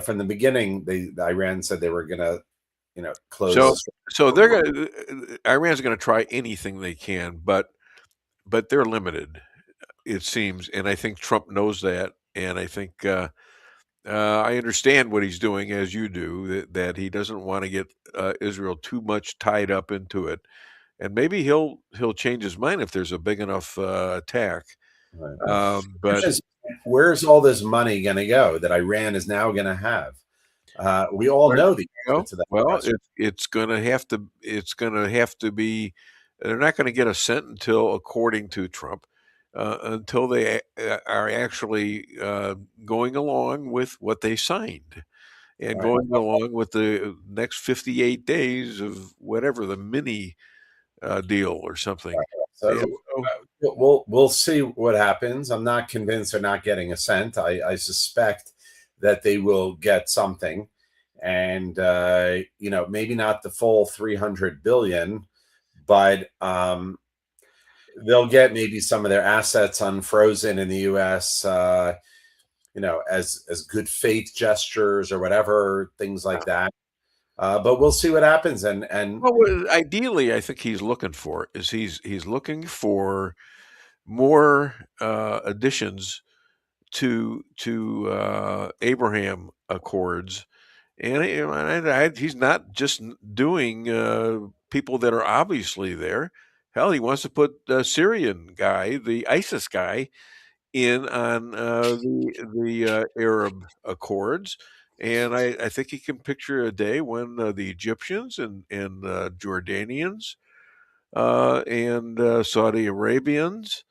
From the beginning, Iran said they were going to, close. So Iran's going to try anything they can, but they're limited, it seems. And I think Trump knows that. And I think I understand what he's doing, as you do, that he doesn't want to get Israel too much tied up into it. And maybe he'll change his mind if there's a big enough attack. Right. But where's all this money going to go that Iran is now going to have? We all know the answer to that. Well, it's going to have to. It's going to have to be. They're not going to get a cent until, according to Trump, until they are actually going along with what they signed. And going along with the next 58 days of whatever the mini deal or something. So we'll see what happens. I'm not convinced they're not getting a cent. I suspect that they will get something, and maybe not the full 300 billion, but they'll get maybe some of their assets unfrozen in the U.S. As good faith gestures or whatever, things like that. But we'll see what happens. And well, ideally, I think he's looking for more additions to Abraham Accords, and he's not just doing people that are obviously there. Hell, he wants to put the Syrian guy, the ISIS guy, in on the Arab Accords. And I think he can picture a day when the Egyptians and Jordanians and Saudi Arabians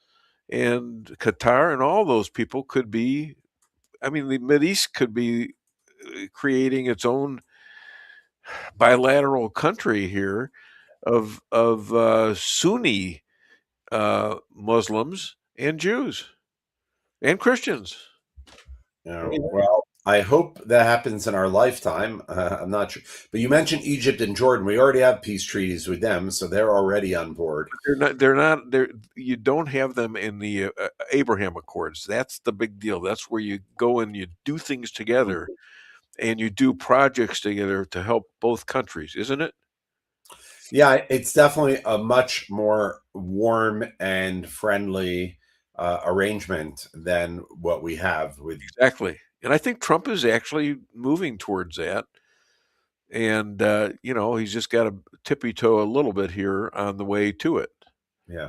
and Qatar and all those people could be, the Mideast could be creating its own bilateral country here of Sunni Muslims and Jews and Christians. Well, I hope that happens in our lifetime. I'm not sure, but you mentioned Egypt and Jordan. We already have peace treaties with them, so they're already on board. They're not. You don't have them in the Abraham Accords. That's the big deal. That's where you go and you do things together, and you do projects together to help both countries, isn't it? Yeah, it's definitely a much more warm and friendly arrangement than what we have with. Exactly. And I think Trump is actually moving towards that. And, he's just got to tippy toe a little bit here on the way to it. Yeah.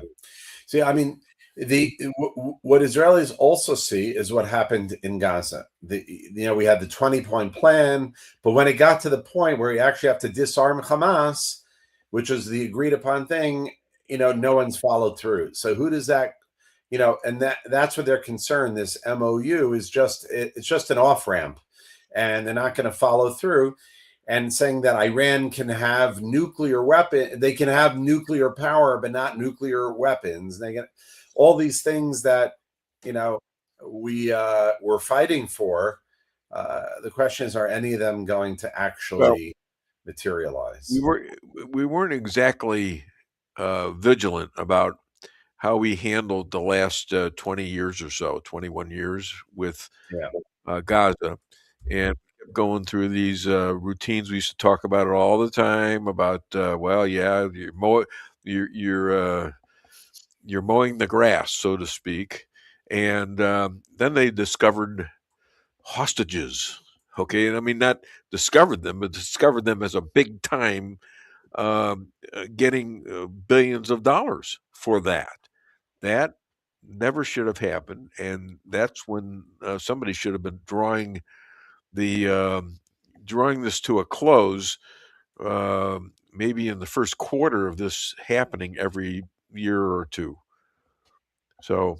See, what Israelis also see is what happened in Gaza. We had the 20-point plan, but when it got to the point where you actually have to disarm Hamas, which was the agreed upon thing, no one's followed through. So who does that? And that's what they're concerned. This MOU is just an off ramp, and they're not going to follow through. and saying that Iran can have nuclear weapon, they can have nuclear power, but not nuclear weapons. They get all these things that, you know, we're fighting for. The question is, are any of them going to actually materialize? We weren't exactly vigilant about how we handled the last 20 years or so, 21 years with Gaza, and going through these routines. We used to talk about it all the time about, you're mowing the grass, so to speak. And then they discovered hostages. Okay. And I mean, not discovered them, but discovered them as a big time getting billions of dollars for that. That never should have happened. And that's when somebody should have been drawing this to a close, maybe in the first quarter of this happening every year or two. So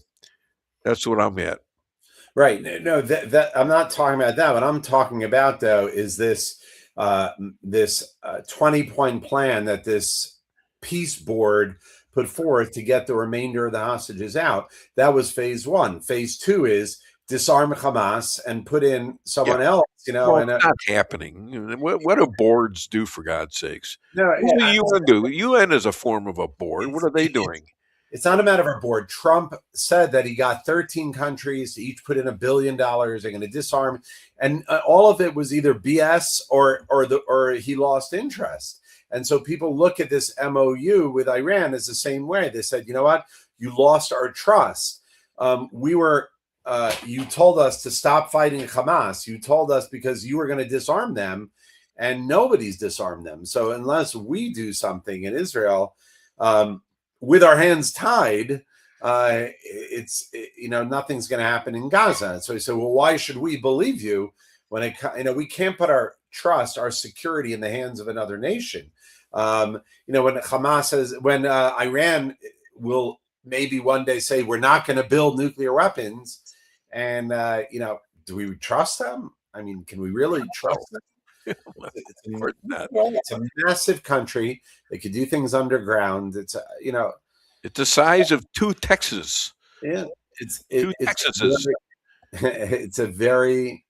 that's what I'm at. Right. No, that I'm not talking about that. What I'm talking about, though, is this 20-point plan that this peace board put forth to get the remainder of the hostages out. That was phase one. Phase two is disarm Hamas and put in someone else. You know, well, it's not happening. What do boards do, for God's sakes? No, what do UN do? UN is a form of a board. What are they doing? It's not a matter of a board. Trump said that he got 13 countries to each put in $1 billion. They're going to disarm, and all of it was either BS or he lost interest. And so people look at this MOU with Iran as the same way. They said, you know what? You lost our trust. You told us to stop fighting Hamas. You told us because you were going to disarm them, and nobody's disarmed them. So unless we do something in Israel, with our hands tied, nothing's going to happen in Gaza. So he said, well, why should we believe you when we can't put our trust, our security in the hands of another nation? When Iran will maybe one day say, we're not going to build nuclear weapons. And, do we trust them? I mean, can we really trust them? It's a massive country. They could do things underground. It's the size of two Texas. Yeah, two Texases. It's a very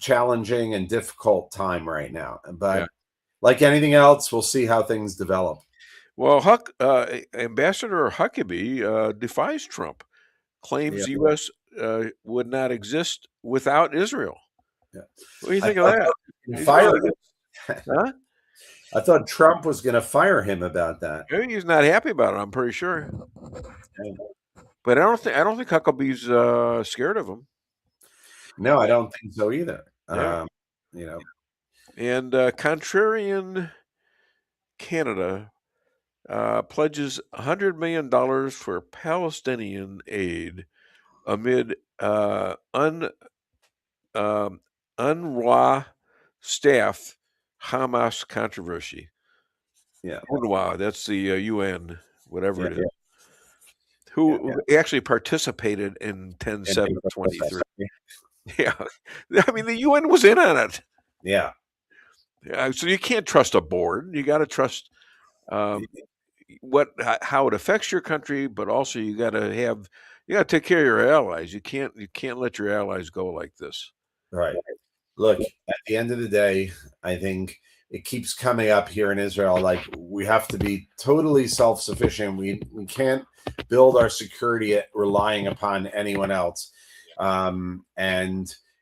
challenging and difficult time right now. But like anything else, we'll see how things develop. Well, Ambassador Huckabee defies Trump, claims the U.S. Would not exist without Israel. Yeah. What do you think of that? Huh? I thought Trump was going to fire him about that. He's not happy about it, I'm pretty sure. But I don't think Huckabee's scared of him. No, I don't think so either. Yeah. And contrarian Canada pledges $100 million for Palestinian aid amid UNRWA staff Hamas controversy. Yeah. UNRWA, that's the UN, whatever it is. Who actually participated in 10/7/23. Yeah. I mean, the UN was in on it. Yeah. So you can't trust a board. You got to trust how it affects your country, but also you got to take care of your allies. You can't let your allies go like this. Right. Look, at the end of the day, I think it keeps coming up here in Israel. Like, we have to be totally self-sufficient. We can't build our security relying upon anyone else. There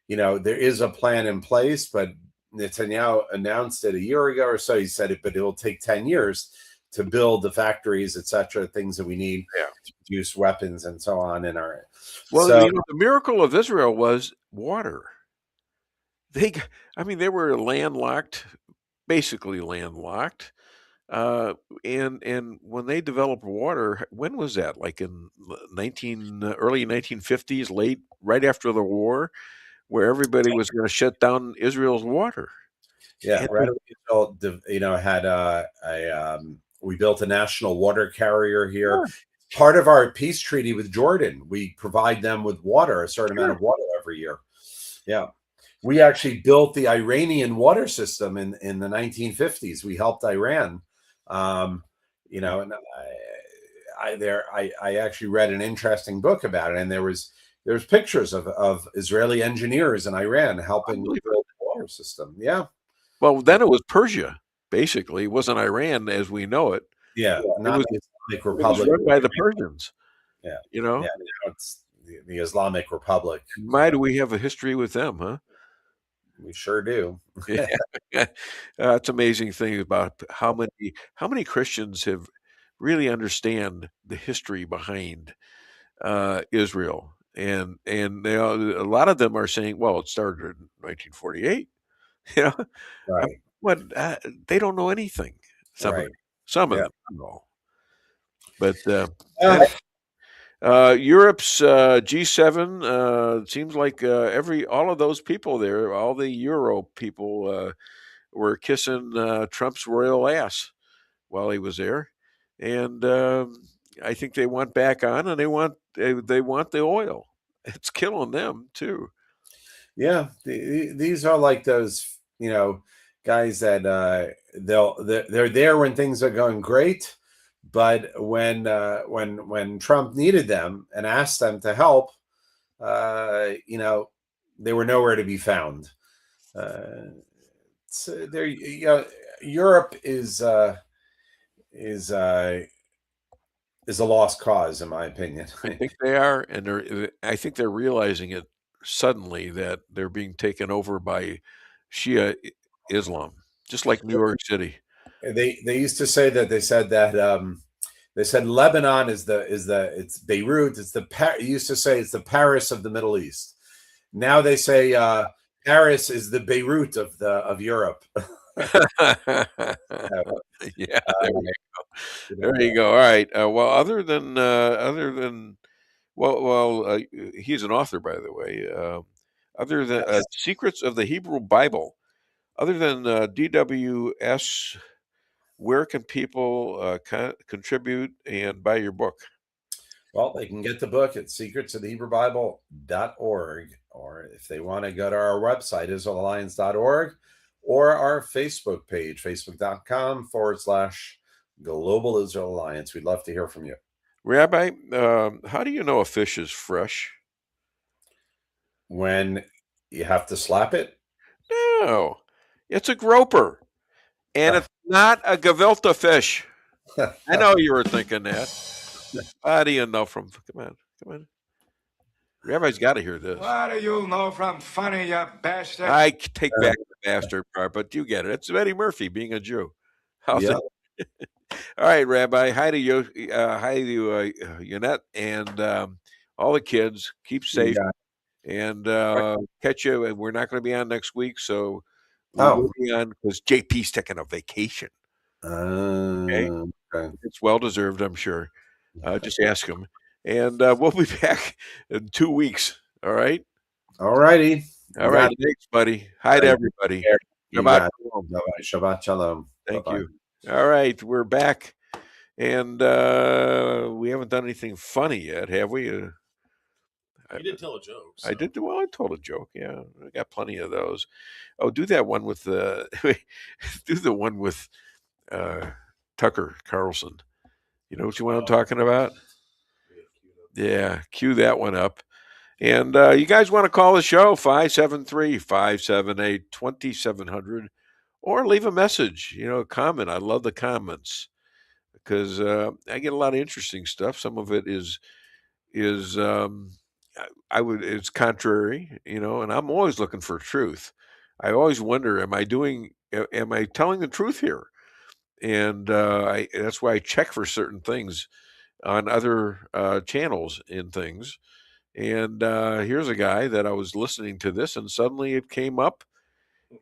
is a plan in place, but Netanyahu announced it a year ago or so. He said it, but it will take 10 years to build the factories, etc., things that we need to produce weapons and so on. The miracle of Israel was water. They were landlocked, basically landlocked. And when they developed water, when was that? Like in early 1950s, right after the war, where everybody was going to shut down Israel's water. Yeah, we built a national water carrier here. Sure. Part of our peace treaty with Jordan, we provide them with water, a certain amount of water every year. Yeah. We actually built the Iranian water system in the 1950s. We helped Iran. You know, and I actually read an interesting book about it, and there's pictures of Israeli engineers in Iran helping build the water system. Yeah. Well, then it was Persia. Basically, it wasn't Iran as we know it. Yeah, not the Islamic Republic. It was run by the Persians. Yeah, you know. Yeah, now it's the Islamic Republic. My, do we have a history with them, huh? We sure do. Yeah. It's an amazing thing about how many Christians have really understand the history behind Israel, and they a lot of them are saying, well, it started in 1948. You know, right? But they don't know anything. Some of them know. But Europe's G7 seems like all of those people there, all the Euro people, were kissing Trump's royal ass while he was there, and I think they want back on, and they want the oil. It's killing them too. Yeah, these are like those, you know, guys that they're there when things are going great, but when Trump needed them and asked them to help, you know, they were nowhere to be found. So there, you know, Europe is a lost cause, in my opinion. I think they are, and I think they're realizing it suddenly that they're being taken over by Shia Islam, just like New York City. They used to say that they said Lebanon is it's Beirut, used to say it's the Paris of the Middle East. Now they say Paris is the Beirut of Europe. Yeah, there you go. There you go. All right. Well, other than he's an author, by the way. Other than Secrets of the Hebrew Bible, other than DWS, where can people contribute and buy your book? Well, they can get the book at secretsofthehebrew.org, or if they want to go to our website, israelalliance.org, or our Facebook page, facebook.com/Global Israel Alliance. We'd love to hear from you. Rabbi, how do you know a fish is fresh? When you have to slap it? No, it's a groper, and it's not a gefilte fish. I know you were thinking that. How do you know from? Come on. Rabbi's got to hear this. What do you know from funny, you bastard? I take back the bastard part, but you get it. It's Eddie Murphy being a Jew. How's it? All right, Rabbi. Hi to you, Yannette, and all the kids. Keep safe, and catch you. And we're not going to be on next week, so we'll be on because JP's taking a vacation. Okay, it's well deserved, I'm sure. Just ask him, and we'll be back in 2 weeks. All right. All righty. All right. Thanks, buddy. Hi to everybody. Shabbat shalom. Shabbat shalom. Thank you. All right, we're back, and we haven't done anything funny yet, have we? You did tell a joke. So. I did. Well, I told a joke. Yeah, I got plenty of those. Oh, do that one with do the one with Tucker Carlson. You know what you want I'm talking about? Yeah, cue that one up. And you guys want to call the show, 573-578-2700, or leave a message, a comment. I love the comments because I get a lot of interesting stuff. Some of it is it's contrary, and I'm always looking for truth. I always wonder, am I telling the truth here? And that's why I check for certain things on other channels and things. And here's a guy that I was listening to this, and suddenly it came up,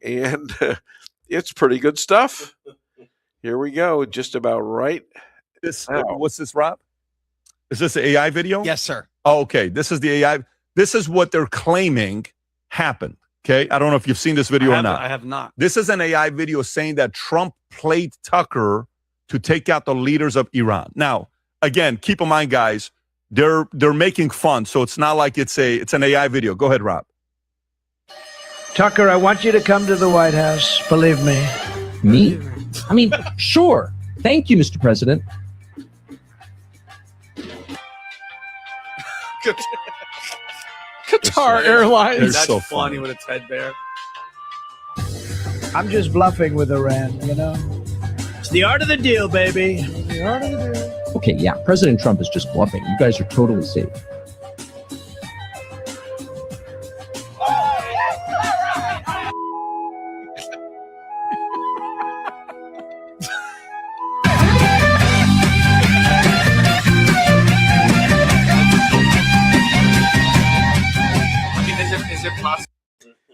and it's pretty good stuff. Here we go, just about right. What's this, Rob? Is this an AI video? Yes, sir. Oh, okay. This is the AI. This is what they're claiming happened. Okay. I don't know if you've seen this video or not. I have not. This is an AI video saying that Trump played Tucker to take out the leaders of Iran. Now, again, keep in mind, guys, they're making fun, so it's not like it's an AI video. Go ahead, Rob. Tucker, I want you to come to the White House. Believe me. Me? I mean, sure. Thank you, Mr. President. Qatar Airlines. That's so funny with a Ted Bear. I'm just bluffing with Iran, you know? It's the art of the deal, baby. The art of the deal. Okay, yeah, President Trump is just bluffing. You guys are totally safe. Is it possible?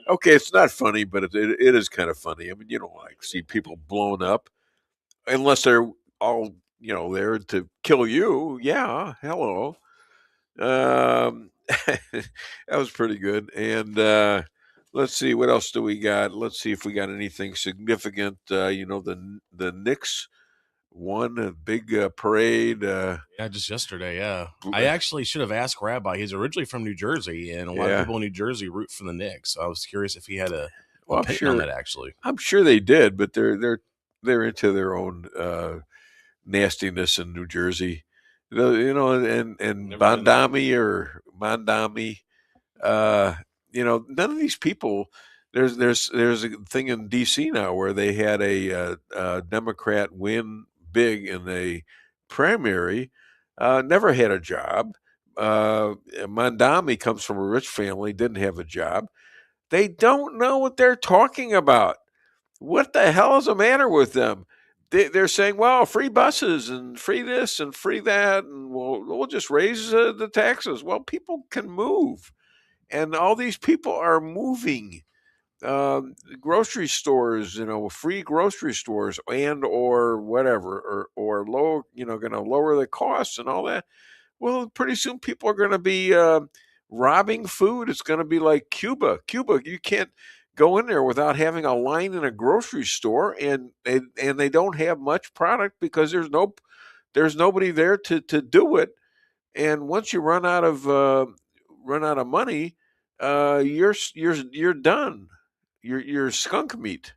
Okay, it's not funny, but it is kind of funny. I mean, you don't like see people blown up unless they're all there to kill you. Yeah, hello. That was pretty good. And let's see, what else do we got? Let's see if we got anything significant. The Knicks won a big parade. Yeah, just yesterday. Yeah, I actually should have asked Rabbi. He's originally from New Jersey, and a lot of people in New Jersey root for the Knicks. I was curious if he had a opinion on that. Actually, I'm sure they did, but they're into their own nastiness in New Jersey. And Mondami. None of these people. There's a thing in D.C. now where they had a Democrat win big in the primary, never had a job. Mondami comes from a rich family, didn't have a job. They don't know what they're talking about. What the hell is the matter with them? They're saying, well, free buses and free this and free that, and we'll just raise the taxes. Well, people can move, and all these people are moving. Grocery stores, free grocery stores and or whatever, or low, going to lower the costs and all that. Well, pretty soon people are going to be robbing food. It's going to be like Cuba. You can't go in there without having a line in a grocery store, and they don't have much product because there's nobody there to do it. And once you run out of money, you're done. You're skunk meat.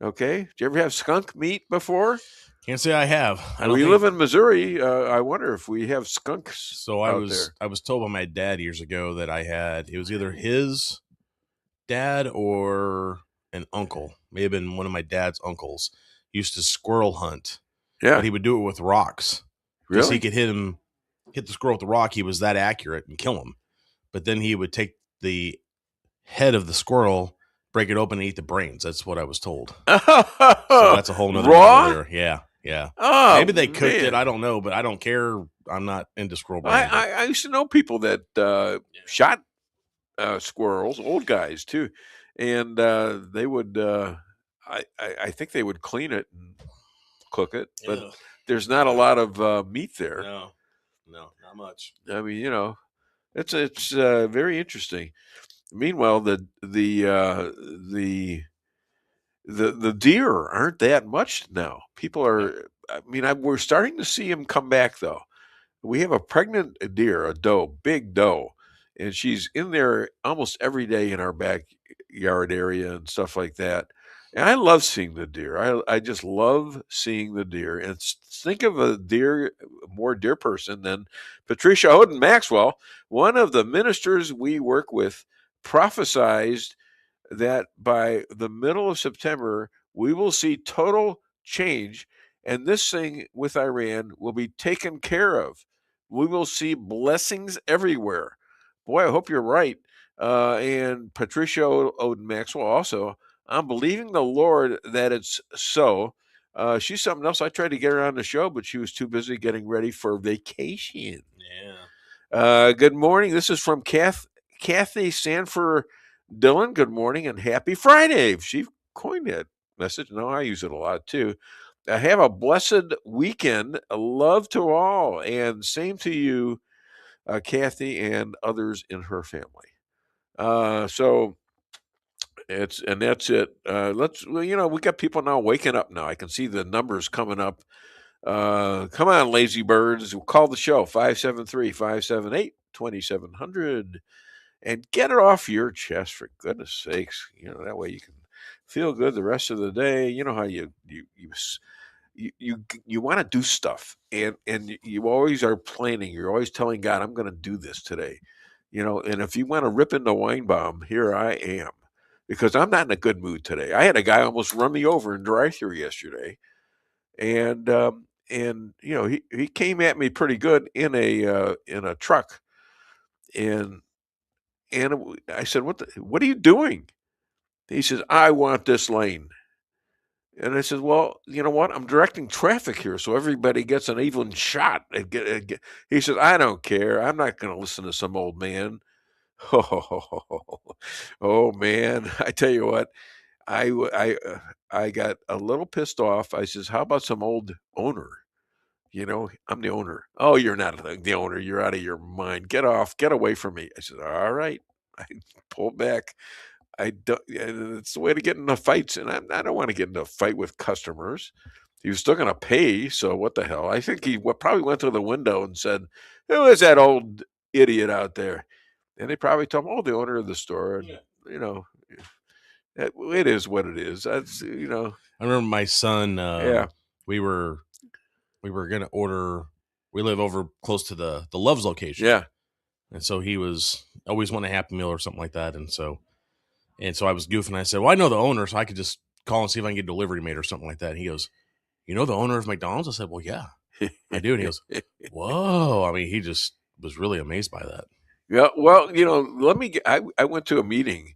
Okay. Did you ever have skunk meat before? Can't say I have. We live in Missouri. I wonder if we have skunks. So I was told by my dad years ago that it was either his dad or an uncle, may have been one of my dad's uncles, used to squirrel hunt. Yeah. But he would do it with rocks. Really? Because he could hit the squirrel with the rock. He was that accurate and kill him. But then he would take the head of the squirrel, break it open, and eat the brains. That's what I was told. So that's a whole nother raw. Yeah. Oh, maybe they cooked it. I don't know, but I don't care. I'm not into squirrel brains. I used to know people that shot squirrels, old guys too, and they would. I think they would clean it and cook it, but there's not a lot of meat there. No, not much. I mean, it's very interesting. Meanwhile, the deer aren't that much now. People are. I mean, we're starting to see them come back though. We have a pregnant deer, a doe, big doe, and she's in there almost every day in our backyard area and stuff like that. And I love seeing the deer. I just love seeing the deer. And think of a more deer person than Patricia Oden Maxwell, one of the ministers we work with, prophesized that by the middle of September, we will see total change, and this thing with Iran will be taken care of. We will see blessings everywhere. Boy, I hope you're right. And Patricia Oden Maxwell also, I'm believing the Lord that it's so. She's something else. I tried to get her on the show, but she was too busy getting ready for vacation. Yeah. Good morning. This is from Kathy Sanford Dillon. Good morning and happy Friday. She coined that message. No, I use it a lot too. Have a blessed weekend. Love to all, and same to you, Kathy, and others in her family. So that's it. We got people now waking up now. I can see the numbers coming up. Come on, lazy birds. Call the show 573-578-2700. and get it off your chest, for goodness sakes. That way you can feel good the rest of the day. You know how you want to do stuff, and you always are planning. You're always telling God, I'm going to do this today. And if you want to rip into Weinbaum, here I am, because I'm not in a good mood today. I had a guy almost run me over in drive-thru yesterday, and he came at me pretty good in a truck, and I said, what are you doing? He says, I want this lane. And I said, well, you know what? I'm directing traffic here, so everybody gets an even shot. He says, I don't care. I'm not going to listen to some old man. Oh, man. I tell you what, I got a little pissed off. I says, how about some old owner? I'm the owner. Oh, you're not the owner. You're out of your mind. Get away from me. I said, all right. I pulled back. I don't. It's the way to get into fights, and I don't want to get into a fight with customers. He was still going to pay, so what the hell? I think he probably went to the window and said, "Who is that old idiot out there?" And they probably told him, "Oh, the owner of the store." And, it is what it is. That's I remember my son. Yeah. We were going to order. We live over close to the Love's location. Yeah. And so he was always want a Happy Meal or something like that, and so I was goofing. I said, well, I know the owner, so I could just call and see if I can get delivery made or something like that. And he goes, you know the owner of McDonald's? I said, well, yeah, I do. And he goes, whoa. I mean, he just was really amazed by that. Yeah. Well, I went to a meeting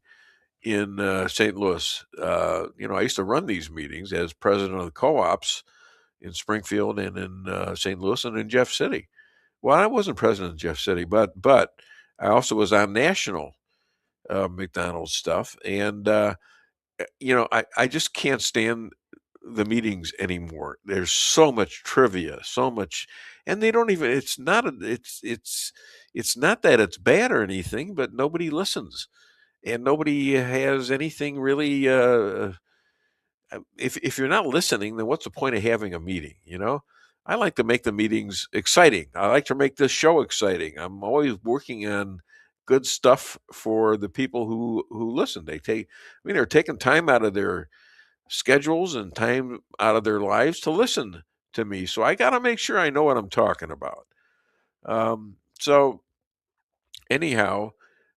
in St. Louis. I used to run these meetings as president of the co-ops in Springfield and in St. Louis and in Jeff City. Well, I wasn't president of Jeff City, but I also was on national McDonald's stuff. And, I just can't stand the meetings anymore. There's so much trivia, so much, and they don't even, it's not that it's bad or anything, but nobody listens and nobody has anything really, if you're not listening, then what's the point of having a meeting? I like to make the meetings exciting. I like to make this show exciting. I'm always working on good stuff for the people who listen. They're taking time out of their schedules and time out of their lives to listen to me. So I got to make sure I know what I'm talking about. So anyhow,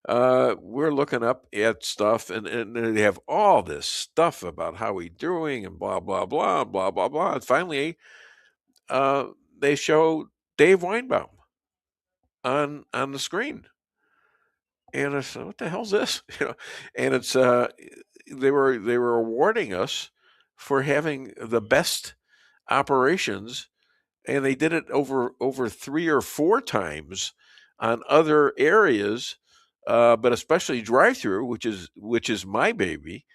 we're looking up at stuff, and they have all this stuff about how we doing and blah, blah, blah, blah, blah, blah. And finally, they show Dave Weinbaum on the screen. And I said, what the hell's this? And it's they were awarding us for having the best operations, and they did it over 3 or 4 times on other areas, but especially drive-through, which is my baby.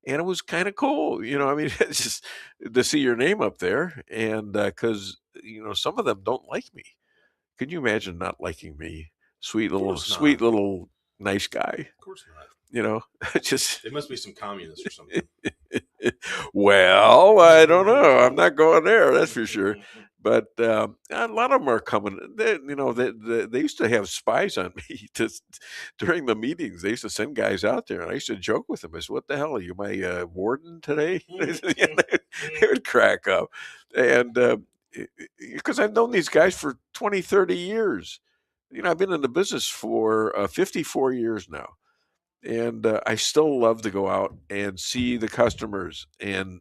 And it was kind of cool, it's just to see your name up there, and because some of them don't like me. Can you imagine not liking me? Sweet little nice guy. Of course not. Just they must be some communists or something. Well, I don't know. I'm not going there. That's for sure. But a lot of them are coming. They used to have spies on me during the meetings. They used to send guys out there, and I used to joke with them. I said, "What the hell are you, my warden today?" They would crack up, and because I've known these guys for 20, 30 years. I've been in the business for 54 years now, and I still love to go out and see the customers and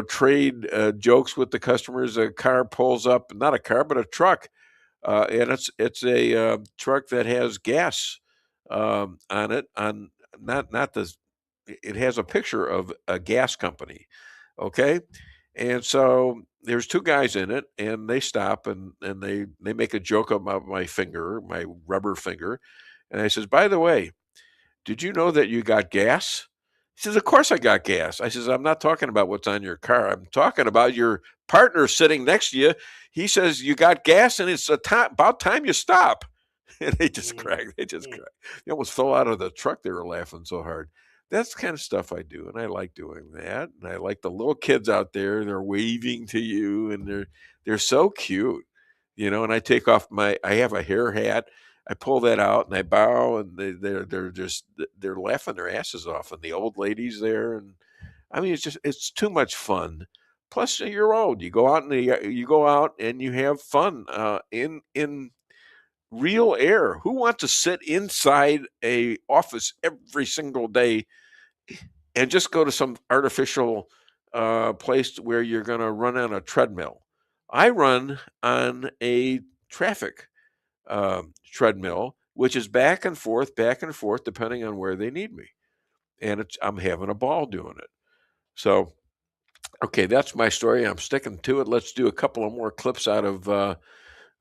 trade jokes with the customers. A car pulls up, not a car, but a truck, and it's a truck that has gas on it. It has a picture of a gas company, okay, and so there's 2 guys in it, and they stop and they make a joke about my finger, my rubber finger, and I says, by the way, did you know that you got gas? He says, of course I got gas. I says, I'm not talking about what's on your car. I'm talking about your partner sitting next to you. He says, you got gas, and it's about time you stop. And they just cracked. They almost fell out of the truck. They were laughing so hard. That's the kind of stuff I do, and I like doing that. And I like the little kids out there. They're waving to you, and they're so cute, And I take off I have a hair hat. I pull that out and I bow, and they're laughing their asses off, and the old ladies there, and I mean it's too much fun. Plus, you're old. You go out and you have fun in real air. Who wants to sit inside a office every single day and just go to some artificial place where you're going to run on a treadmill? I run on a traffic treadmill, which is back and forth, depending on where they need me. And I'm having a ball doing it. So, okay, that's my story. I'm sticking to it. Let's do a couple of more clips out of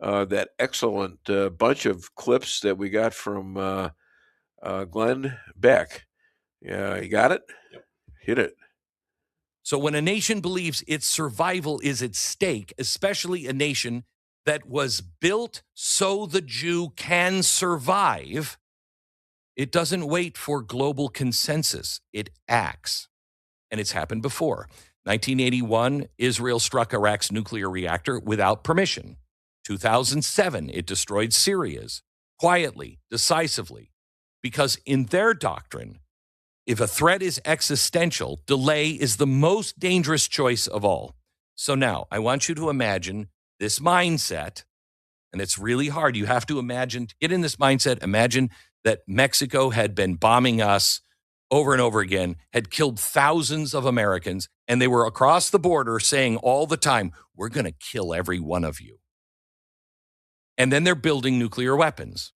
that excellent bunch of clips that we got from Glenn Beck. Yeah, you got it? Yep. Hit it. So when a nation believes its survival is at stake, especially a nation that was built so the Jew can survive, it doesn't wait for global consensus. It acts. And it's happened before. 1981, Israel struck Iraq's nuclear reactor without permission. 2007, it destroyed Syria's quietly, decisively, because in their doctrine, if a threat is existential, delay is the most dangerous choice of all. So now I want you to imagine this mindset, and it's really hard. You have to imagine, get in this mindset, imagine that Mexico had been bombing us over and over again, had killed thousands of Americans, and they were across the border saying all the time, we're going to kill every one of you. And then they're building nuclear weapons.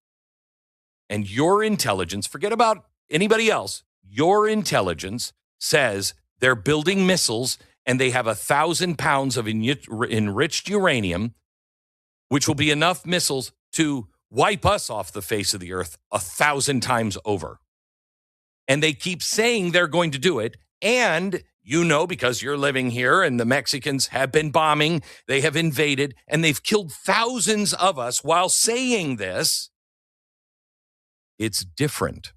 And your intelligence, forget about anybody else, your intelligence says they're building missiles and they have 1,000 pounds of enriched uranium, which will be enough missiles to wipe us off the face of the earth 1,000 times over. And they keep saying they're going to do it. And you know, because you're living here and the Mexicans have been bombing, they have invaded, and they've killed thousands of us while saying this. It's different.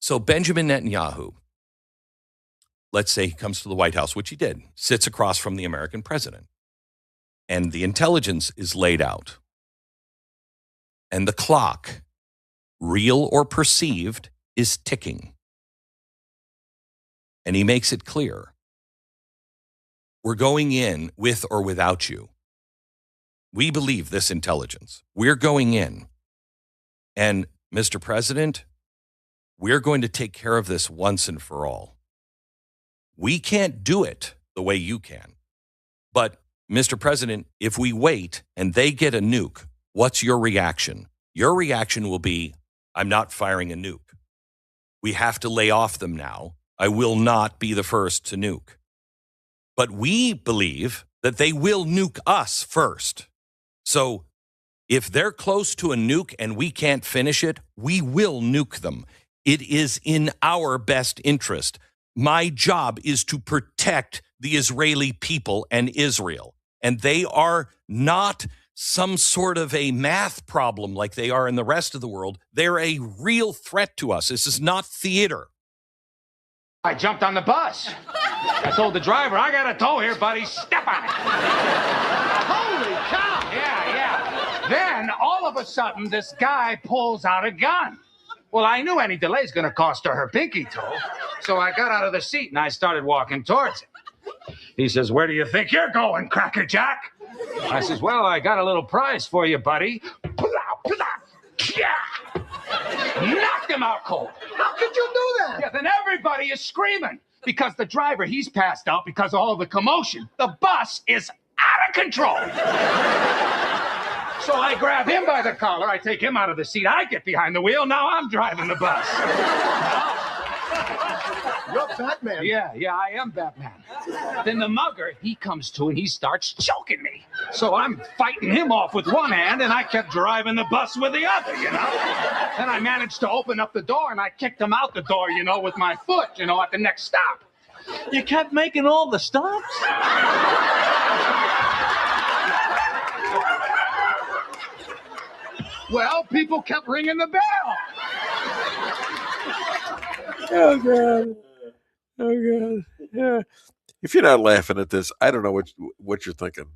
So Benjamin Netanyahu, let's say he comes to the White House, which he did, sits across from the American president, and the intelligence is laid out. And the clock, real or perceived, is ticking. And he makes it clear. We're going in with or without you. We believe this intelligence. We're going in. And Mr. President, we're going to take care of this once and for all. We can't do it the way you can. But, Mr. President, if we wait and they get a nuke, what's your reaction? Your reaction will be, I'm not firing a nuke. We have to lay off them now. I will not be the first to nuke. But we believe that they will nuke us first. So if they're close to a nuke and we can't finish it, we will nuke them. It is in our best interest. My job is to protect the Israeli people and Israel. And they are not some sort of a math problem like they are in the rest of the world. They're a real threat to us. This is not theater. I jumped on the bus. I told the driver, I got a tow here, buddy. Step on it. Holy cow. Yeah. Then, all of a sudden, this guy pulls out a gun. Well, I knew any delay is going to cost her pinky toe. So I got out of the seat and I started walking towards him. He says, where do you think you're going, Cracker Jack? I says, well, I got a little prize for you, buddy. Knocked him out cold. How could you do that? Yeah, then everybody is screaming because the driver, he's passed out because of all the commotion. The bus is out of control. So I grab him by the collar. I take him out of the seat. I get behind the wheel. Now I'm driving the bus. You're Batman. Yeah, I am Batman. Then the mugger, he comes to and he starts choking me. So I'm fighting him off with one hand and I kept driving the bus with the other, you know. Then I managed to open up the door and I kicked him out the door, you know, with my foot, you know, at the next stop. You kept making all the stops? Well, people kept ringing the bell. Oh, God. Yeah. If you're not laughing at this, I don't know what you're thinking.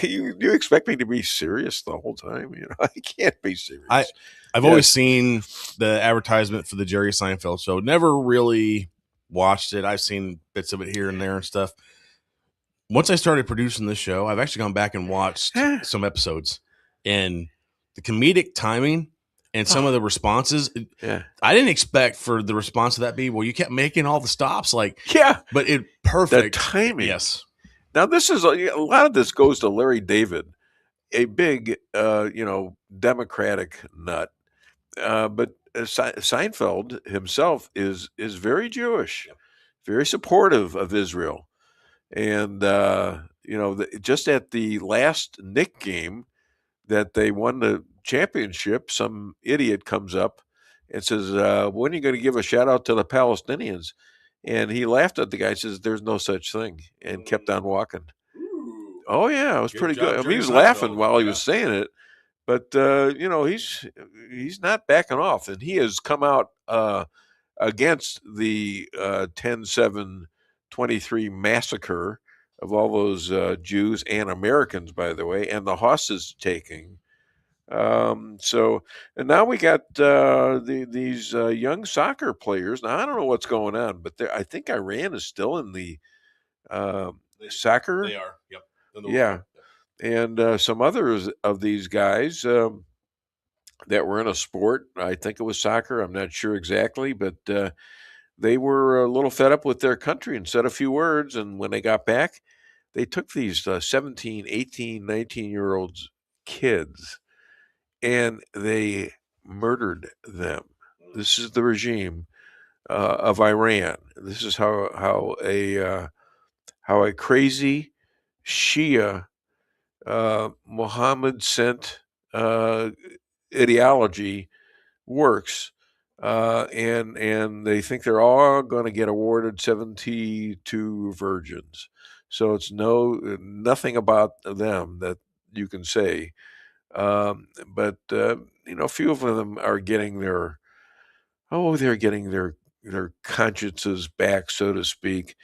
You expect me to be serious the whole time? I can't be serious. I've always seen the advertisement for the Jerry Seinfeld show. Never really watched it. I've seen bits of it here and there and stuff. Once I started producing this show, I've actually gone back and watched some episodes, and the comedic timing and some of the responses. I didn't expect for the response to that be, well, you kept making all the stops. But it perfect. The timing. Yes. Now this is a lot of this goes to Larry David, a big, Democratic nut. But Seinfeld himself is very Jewish, very supportive of Israel. And, just at the last Knick game that they won the championship, some idiot comes up and says, when are you going to give a shout out to the Palestinians? And he laughed at the guy and says, there's no such thing, and kept on walking. Oh, yeah, it was pretty good. I mean, he was laughing while he was saying it. But, he's not backing off. And he has come out against the 10/7/23 massacre of all those Jews and Americans, by the way, and the hostage taking. And now we got these young soccer players. Now, I don't know what's going on, but I think Iran is still in the soccer. They are. Yep. Yeah. And some others of these guys that were in a sport, I think it was soccer, I'm not sure exactly, but they were a little fed up with their country and said a few words. And when they got back, they took these 17, 18, 19-year-olds kids and they murdered them. This is the regime of Iran. This is how a crazy Shia Mohammed sent ideology works, and they think they're all going to get awarded 72 virgins. So it's nothing about them that you can say, but a few of them are getting their consciences back, so to speak.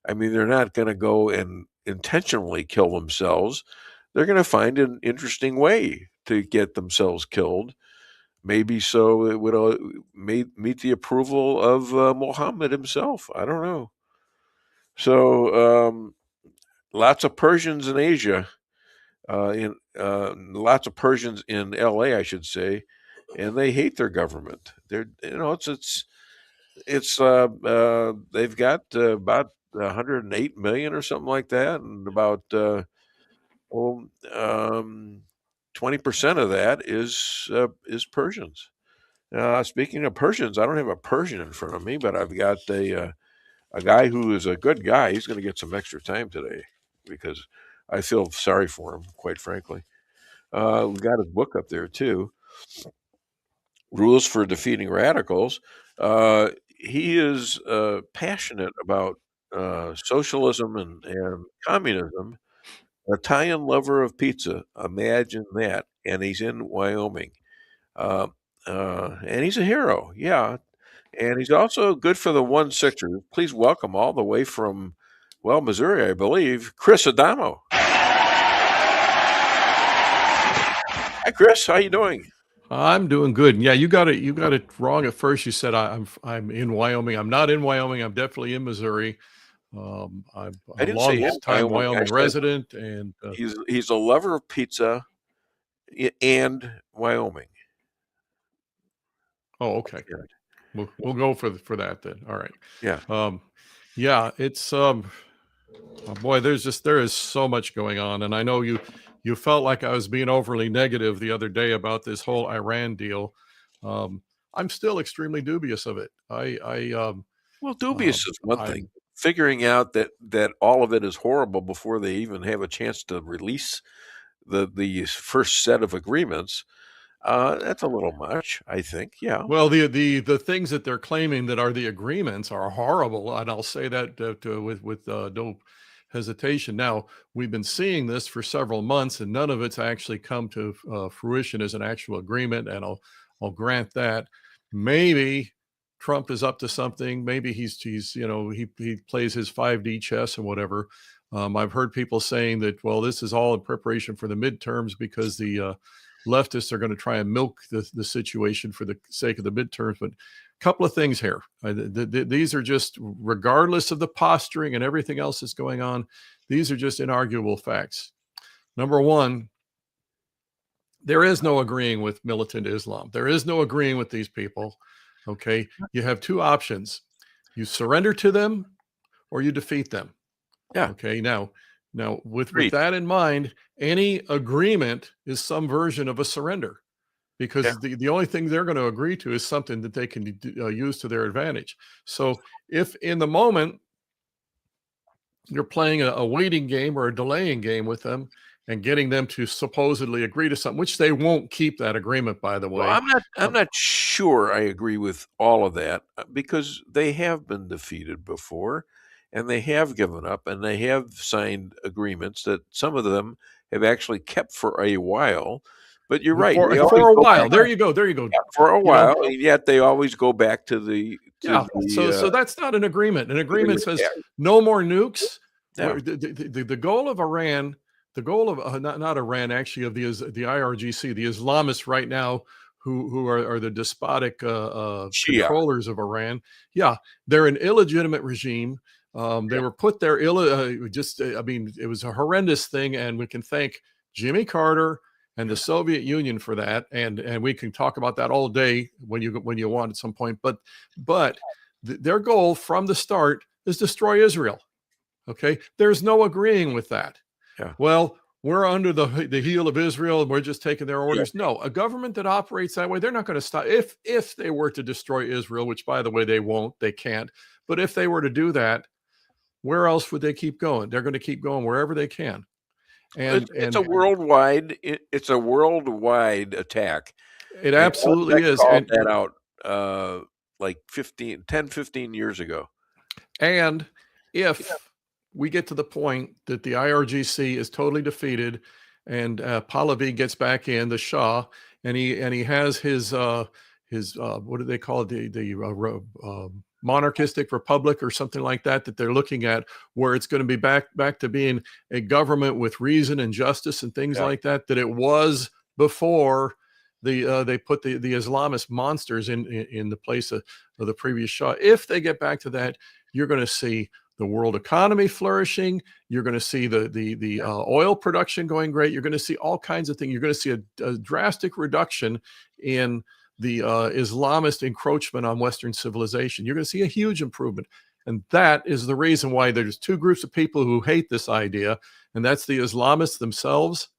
I mean, they're not going to go and intentionally kill themselves. They're going to find an interesting way to get themselves killed. Maybe so it would meet the approval of Muhammad himself. I don't know. So lots of Persians in Asia, lots of Persians in LA, I should say, and they hate their government. They've got about 108 million or something like that, and about 20% of that is Persians. Speaking of Persians, I don't have a Persian in front of me, but I've got a guy who is a good guy. He's going to get some extra time today because I feel sorry for him, quite frankly. We've got his book up there too, Rules for Defeating Radicals. He is passionate about socialism and communism. Italian lover of pizza. Imagine that. And he's in Wyoming. And he's a hero. Yeah. And he's also good for the 1-6ers. Please welcome all the way from, Missouri, I believe, Chris Adamo. Hi, Chris. How you doing? I'm doing good. Yeah, you got it wrong at first. You said I'm in Wyoming. I'm not in Wyoming. I'm definitely in Missouri. I'm a long-time Wyoming resident, and he's a lover of pizza and Wyoming. Oh, okay. We'll go for that then. All right. Yeah. Yeah. It's oh boy, there is so much going on, and I know you felt like I was being overly negative the other day about this whole Iran deal. I'm still extremely dubious of it. Dubious is one thing. Figuring out that all of it is horrible before they even have a chance to release the first set of agreements, that's a little much, I think. Yeah. Well, the things that they're claiming that are the agreements are horrible, and I'll say that with no hesitation. Now, we've been seeing this for several months, and none of it's actually come to fruition as an actual agreement, and I'll grant that. Maybe Trump is up to something. Maybe he's he plays his 5D chess and whatever. I've heard people saying that, well, this is all in preparation for the midterms because the leftists are going to try and milk the situation for the sake of the midterms. But a couple of things here. These are just, regardless of the posturing and everything else that's going on, these are just inarguable facts. Number one, there is no agreeing with militant Islam. There is no agreeing with these people. Okay. You have two options. You surrender to them or you defeat them. Yeah. Okay. Now with that in mind, any agreement is some version of a surrender, because the only thing they're going to agree to is something that they can use to their advantage. So if in the moment you're playing a waiting game or a delaying game with them and getting them to supposedly agree to something, which they won't keep that agreement, by the way. Well, I'm not sure I agree with all of that, because they have been defeated before and they have given up and they have signed agreements that some of them have actually kept for a while. But you're right. For a while. There you go. Yeah, for a while, and yet they always go back to the... So that's not an agreement. An agreement says no more nukes. Yeah. The goal of Iran... The goal of not Iran, actually, of the IRGC, the Islamists right now, who are the despotic controllers of Iran. Yeah, they're an illegitimate regime. They were put there it was a horrendous thing, and we can thank Jimmy Carter and the Soviet Union for that, and we can talk about that all day when you want at some point. But their goal from the start is destroy Israel. Okay, there's no agreeing with that. Yeah. Well, we're under the heel of Israel and we're just taking their orders. Yeah. No, a government that operates that way, they're not going to stop. If they were to destroy Israel, which, by the way, they won't, they can't. But if they were to do that, where else would they keep going? They're going to keep going wherever they can. And it's a worldwide. It's a worldwide attack. It absolutely is. Called that out like 10, 15 years ago. And if we get to the point that the IRGC is totally defeated and Pahlavi gets back in, the Shah, and he has his what do they call it, the monarchistic republic or something like that they're looking at, where it's going to be back to being a government with reason and justice and things like that it was before they put the Islamist monsters in the place of the previous Shah. If they get back to that, you're going to see the world economy flourishing. You're going to see the oil production going great. You're going to see all kinds of things. You're going to see a drastic reduction in the Islamist encroachment on Western civilization. You're going to see a huge improvement. And that is the reason why there's two groups of people who hate this idea. And that's the Islamists themselves.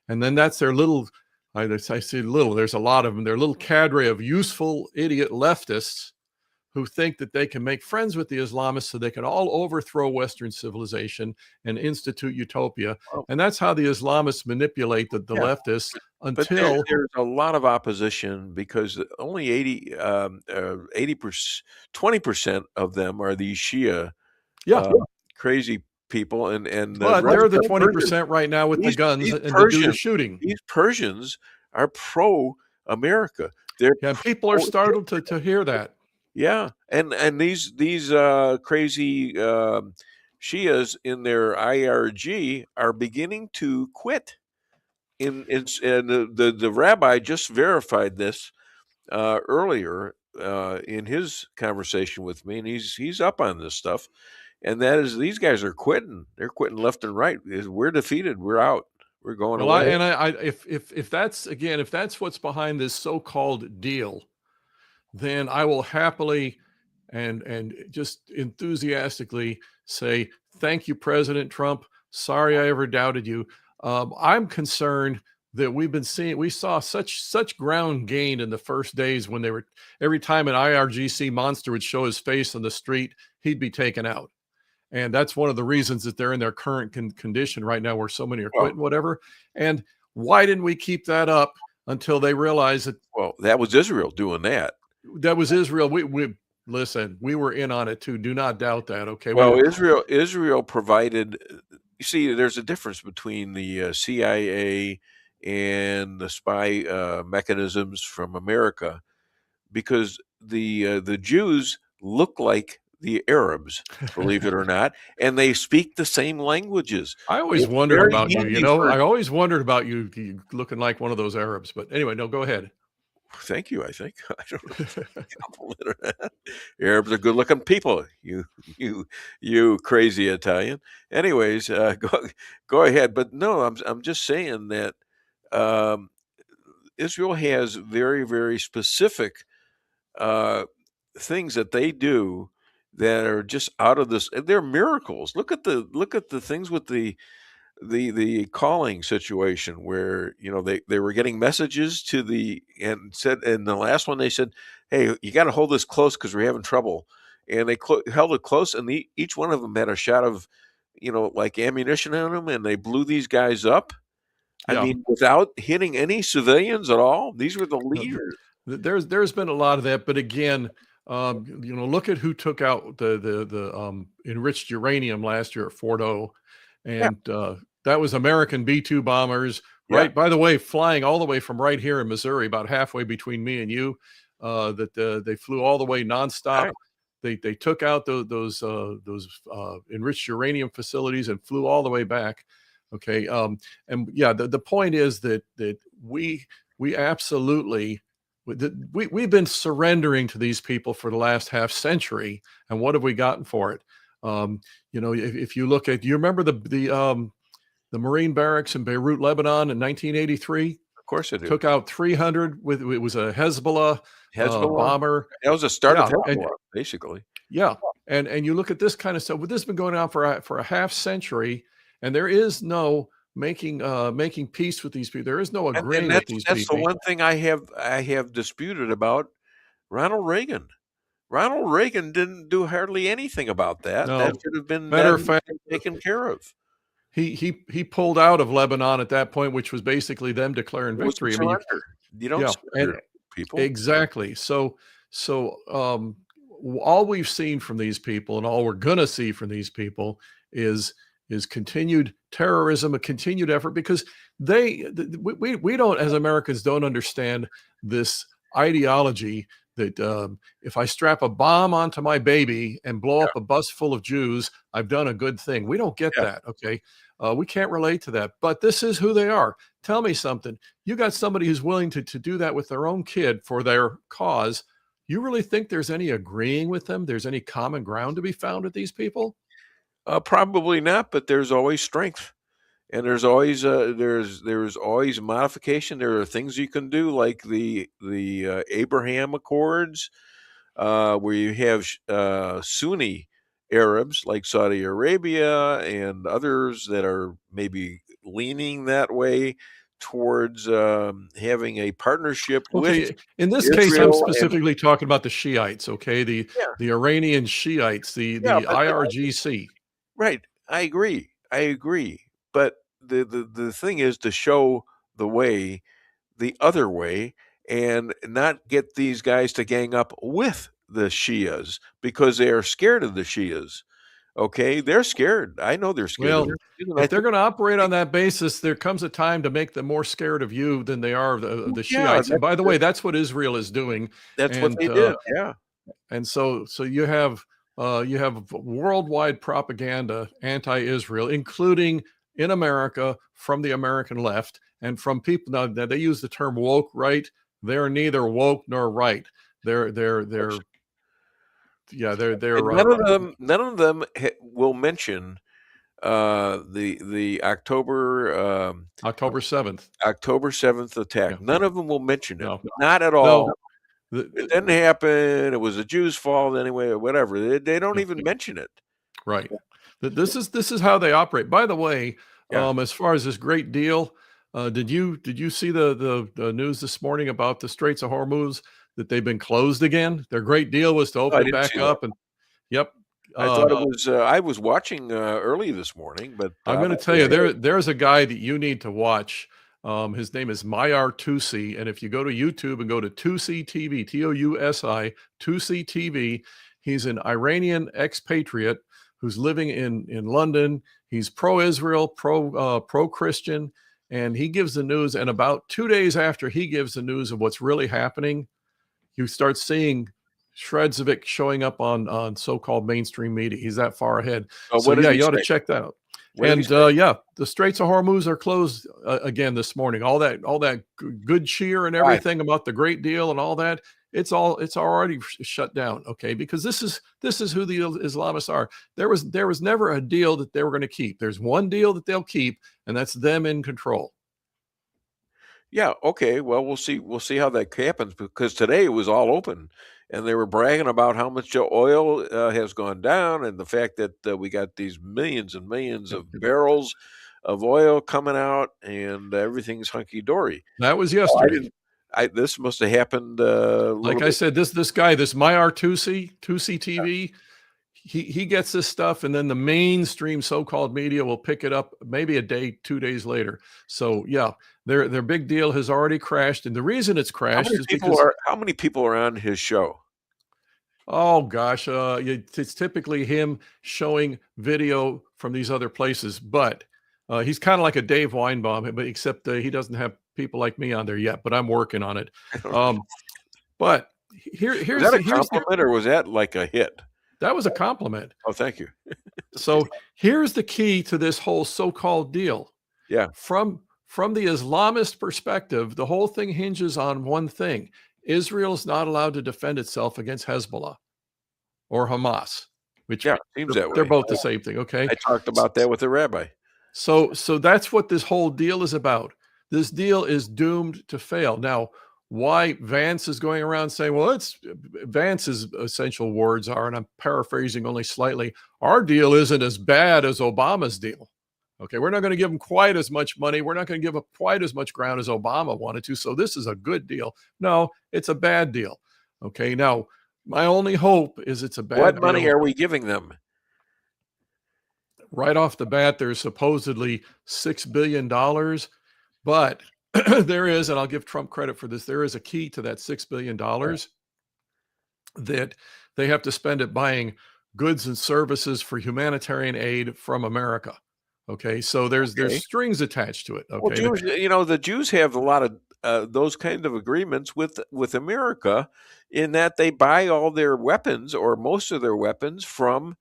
And then that's their little, I say little, there's a lot of them, their little cadre of useful idiot leftists who think that they can make friends with the Islamists so they can all overthrow Western civilization and institute utopia. And that's how the Islamists manipulate the leftists until... But there's a lot of opposition, because only 20% of them are these Shia crazy people. But they're the 20% right now with the guns and to do the shooting. These Persians are pro-America. People are startled to hear that. Yeah, and these crazy Shias in their IRG are beginning to quit. And the rabbi just verified this earlier in his conversation with me, and he's up on this stuff. And that is, these guys are quitting. They're quitting left and right. We're defeated. We're out. We're going away. If that's what's behind this so-called deal, then I will happily and just enthusiastically say, thank you, President Trump. Sorry I ever doubted you. I'm concerned that we saw such ground gained in the first days when every time an IRGC monster would show his face on the street, he'd be taken out. And that's one of the reasons that they're in their current condition right now, where so many are quitting, whatever. And why didn't we keep that up until they realized that? Well, that was Israel doing that. That was Israel. We listen, we were in on it too. Do not doubt that. Okay. Well, Israel provided, you see, there's a difference between the CIA and the spy mechanisms from America, because the Jews look like the Arabs, believe it or not, and they speak the same languages. I always It's wondered very about you. handy You know, for- I always wondered about you looking like one of those Arabs. But anyway, no, go ahead. Thank you. I think I don't know if it's a compliment or not. Arabs are good-looking people. You crazy Italian. Anyways, go ahead. But no, I'm just saying that Israel has very, very specific things that they do that are just out of this. They're miracles. Look at the things with the calling situation where they were getting messages to and said, in the last one they said, hey, you got to hold this close because we're having trouble, and they held it close, and each one of them had a shot of like ammunition in them, and they blew these guys up. Yeah. I mean, without hitting any civilians at all. These were the leaders. There's been a lot of that, but again, look at who took out the enriched uranium last year at Fort O, and that was American B-2 bombers. Right. Yeah. By the way, flying all the way from right here in Missouri, about halfway between me and you, they flew all the way nonstop. Right. They took out those enriched uranium facilities and flew all the way back. Okay. And yeah, the point is that we absolutely, we've been surrendering to these people for the last half century. And what have we gotten for it? If you look at, do you remember the Marine barracks in Beirut, Lebanon in 1983? Of course I do. Took out 300 it was a Hezbollah bomber. That was a start of Yeah, Hezbollah, basically. Yeah. And you look at this kind of stuff. Well, this has been going on for a half century, and there is no making peace with these people. There is no agreeing with these people. That's the one thing I have disputed about Ronald Reagan. Ronald Reagan didn't do hardly anything about that. No. That should have been Matter of fact, taken care of. He pulled out of Lebanon at that point, which was basically them declaring victory. I mean, you don't surrender people. Exactly. So all we've seen from these people, and all we're gonna see from these people, is continued terrorism, a continued effort, because we don't, as Americans, don't understand this ideology that if I strap a bomb onto my baby and blow up a bus full of Jews, I've done a good thing. We don't get that. Okay. We can't relate to that, but this is who they are. Tell me something. You got somebody who's willing to do that with their own kid for their cause. You really think there's any agreeing with them? There's any common ground to be found with these people? Probably not, but there's always strength, and there's always modification. There are things you can do, like the Abraham Accords, where you have Sunni Arabs like Saudi Arabia and others that are maybe leaning that way towards having a partnership with. In this case, I'm specifically talking about the Shiites. Okay, the Iranian Shiites, the IRGC. Right, I agree. But the thing is to show the other way, and not get these guys to gang up with the Shias because they are scared of the Shias. Okay, they're scared. I know they're scared. Well, if they're going to operate on that basis, there comes a time to make them more scared of you than they are of the Shiites. And by the way, that's what Israel is doing. That's what they did. Yeah. And so you have worldwide propaganda anti-Israel, including in America from the American left and from people. Now they use the term woke, right? They're neither woke nor right. They're none of them will mention the October 7th attack. Yeah. None of them will mention it. No. Not at all. No. It didn't happen. It was a Jew's fault anyway, or whatever. They don't even mention it. Right. This is how they operate. By the way, as far as this great deal, did you see the news this morning about the Straits of Hormuz, that they've been closed again? Their great deal was to open it back up, and I thought it was. I was watching early this morning, but I'm going to tell you, there's a guy that you need to watch. His name is Mayar Tusi, and if you go to YouTube and go to Tusi TV, Tousi, Tusi TV, he's an Iranian expatriate who's living in London. He's pro-Israel, pro-Christian, and he gives the news. And about 2 days after he gives the news of what's really happening, you start seeing shreds of it showing up on so-called mainstream media. He's that far ahead. So what did yeah, he you ought to say? check that out. What did he And say? yeah, the Straits of Hormuz are closed again this morning. All that good cheer and everything about the great deal and all that, it's already shut down. Okay, because this is who the Islamists are. There was never a deal that they were going to keep. There's one deal that they'll keep, and that's them in control. Yeah. Okay. Well, we'll see. We'll see how that happens, because today it was all open, and they were bragging about how much oil has gone down, and the fact that we got these millions and millions of barrels of oil coming out, and everything's hunky dory. That was yesterday. This must have happened. Like I said, this guy, this Myar Tusi TV, he gets this stuff, and then the mainstream so-called media will pick it up maybe a day, 2 days later. So yeah, their big deal has already crashed, and the reason it's crashed is because how many people are on his show? Oh gosh, it's typically him showing video from these other places, but he's kind of like a Dave Weinbaum, but except he doesn't have people like me on there yet. But I'm working on it. But here's was that a compliment, or was that like a hit? That was a compliment. Oh, thank you. So here's the key to this whole so-called deal. Yeah. From the Islamist perspective, the whole thing hinges on one thing. Israel is not allowed to defend itself against Hezbollah or Hamas, which seems that way. They're both the same thing. Okay. I talked about that with the rabbi. So that's what this whole deal is about. This deal is doomed to fail. Now, why Vance is going around saying, well, Vance's essential words are, and I'm paraphrasing only slightly, our deal isn't as bad as Obama's deal. Okay, we're not going to give them quite as much money. We're not going to give up quite as much ground as Obama wanted to. So this is a good deal. No, it's a bad deal. Okay, now my only hope is it's a bad deal. What money are we giving them? Right off the bat, there's supposedly $6 billion, but there is, and I'll give Trump credit for this, there is a key to that $6 billion that they have to spend it buying goods and services for humanitarian aid from America. Okay, so there's strings attached to it. Okay, well, the Jews have a lot of those kind of agreements with America, in that they buy all their weapons, or most of their weapons, from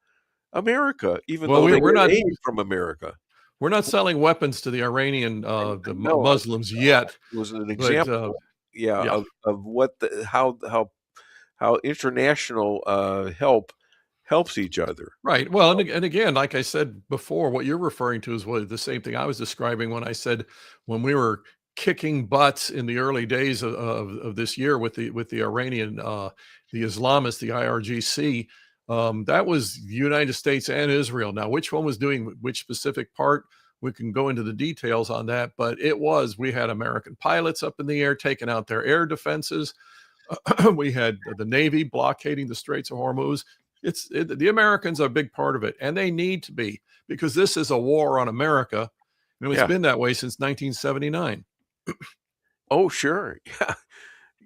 America, even though we're not aid from America. We're not selling weapons to the Iranian Muslims yet. It was an example, of what how international help helps each other. Right. Well, and again, like I said before, what you're referring to is the same thing I was describing when I said, when we were kicking butts in the early days of this year with the Iranian, the Islamists, the IRGC, that was the United States and Israel. Now, which one was doing which specific part? We can go into the details on that, but we had American pilots up in the air taking out their air defenses. We had the Navy blockading the Straits of Hormuz. The Americans are a big part of it, and they need to be, because this is a war on America. It's been that way since 1979. Oh, sure.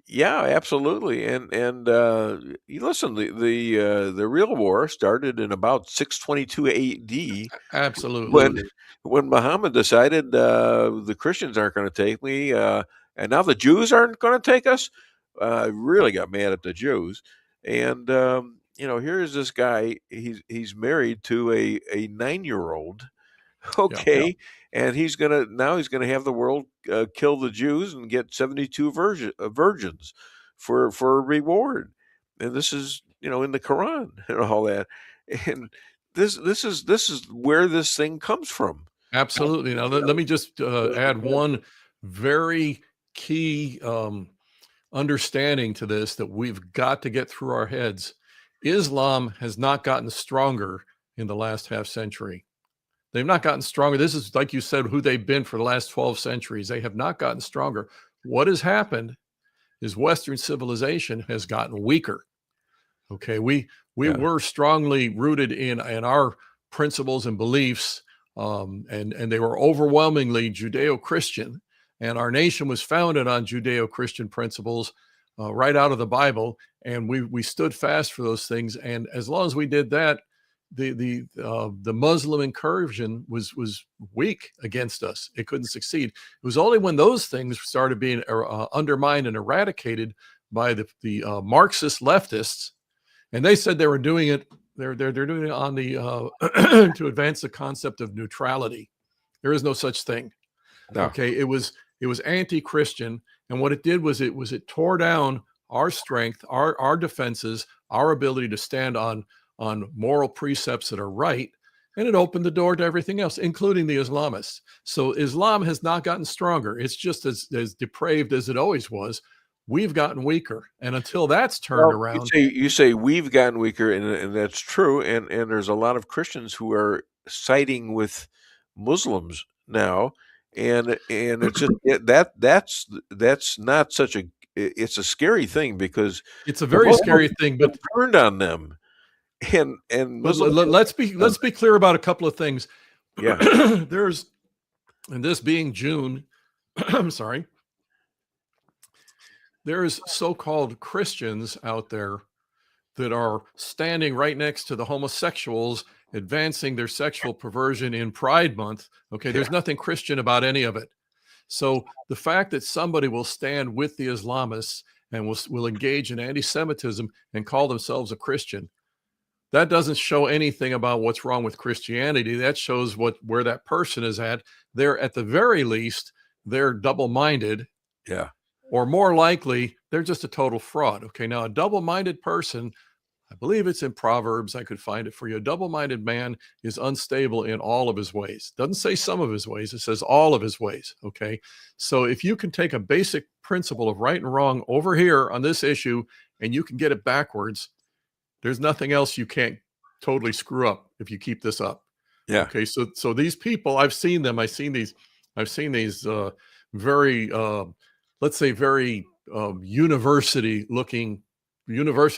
Yeah, absolutely. And you listen, the real war started in about 622 AD. Absolutely. When Muhammad decided the Christians aren't going to take me, and now the Jews aren't going to take us, really got mad at the Jews. And here's this guy. He's married to a 9-year-old. Okay. And he's gonna have the world kill the Jews and get 72 virgins for a reward. And this is in the Quran and all that. And this is where this thing comes from. Absolutely. Now let me just add one very key understanding to this that we've got to get through our heads. Islam has not gotten stronger in the last half century. They've not gotten stronger. This is, like you said, who they've been for the last 12 centuries. They have not gotten stronger. What has happened is Western civilization has gotten weaker. Okay, we were strongly rooted in our principles and beliefs, and they were overwhelmingly Judeo-Christian. And our nation was founded on Judeo-Christian principles right out of the Bible. And we stood fast for those things. And as long as we did that, the Muslim incursion was weak against us. It couldn't succeed. It was only when those things started being undermined and eradicated by the Marxist leftists, and they said they were doing it. They're doing it on the to advance the concept of neutrality. There is no such thing. No. Okay, it was anti-Christian, and what it did was it tore down our strength, our defenses, our ability to stand on moral precepts that are right, and it opened the door to everything else, including the Islamists. So Islam has not gotten stronger. It's just as depraved as it always was. We've gotten weaker, and until that's turned around, you say we've gotten weaker, and that's true. And there's a lot of Christians who are siding with Muslims now, and it's just that's not such a. It's a scary thing because it's a very scary thing, but turned on them. And let's be clear about a couple of things. Yeah, there's, and this being June, I'm sorry. There's so-called Christians out there that are standing right next to the homosexuals, advancing their sexual perversion in Pride Month. Okay, there's nothing Christian about any of it. So the fact that somebody will stand with the Islamists and will engage in anti-Semitism and call themselves a Christian, that doesn't show anything about what's wrong with Christianity. That shows where that person is at. They're, at the very least, they're double-minded. Yeah. Or more likely, they're just a total fraud. Okay, now a double-minded person, I believe it's in Proverbs, I could find it for you. A double-minded man is unstable in all of his ways. Doesn't say some of his ways, it says all of his ways, okay? So if you can take a basic principle of right and wrong over here on this issue, and you can get it backwards, there's nothing else you can't totally screw up if you keep this up. Yeah. Okay, so these people, I've seen them, I've seen these very, let's say very university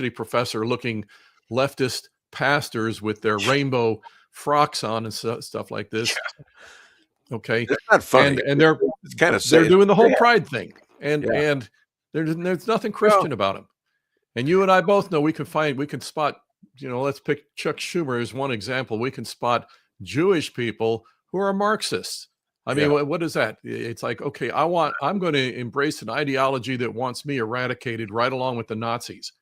professor looking leftist pastors with their rainbow frocks on and stuff like this. Yeah. Okay. It's not funny. And they're kind of they're doing the whole pride thing. And there's nothing Christian about them. And you and I both know we can spot, let's pick Chuck Schumer as one example. We can spot Jewish people who are Marxists. I mean, what is that? It's like, okay, I'm going to embrace an ideology that wants me eradicated right along with the Nazis.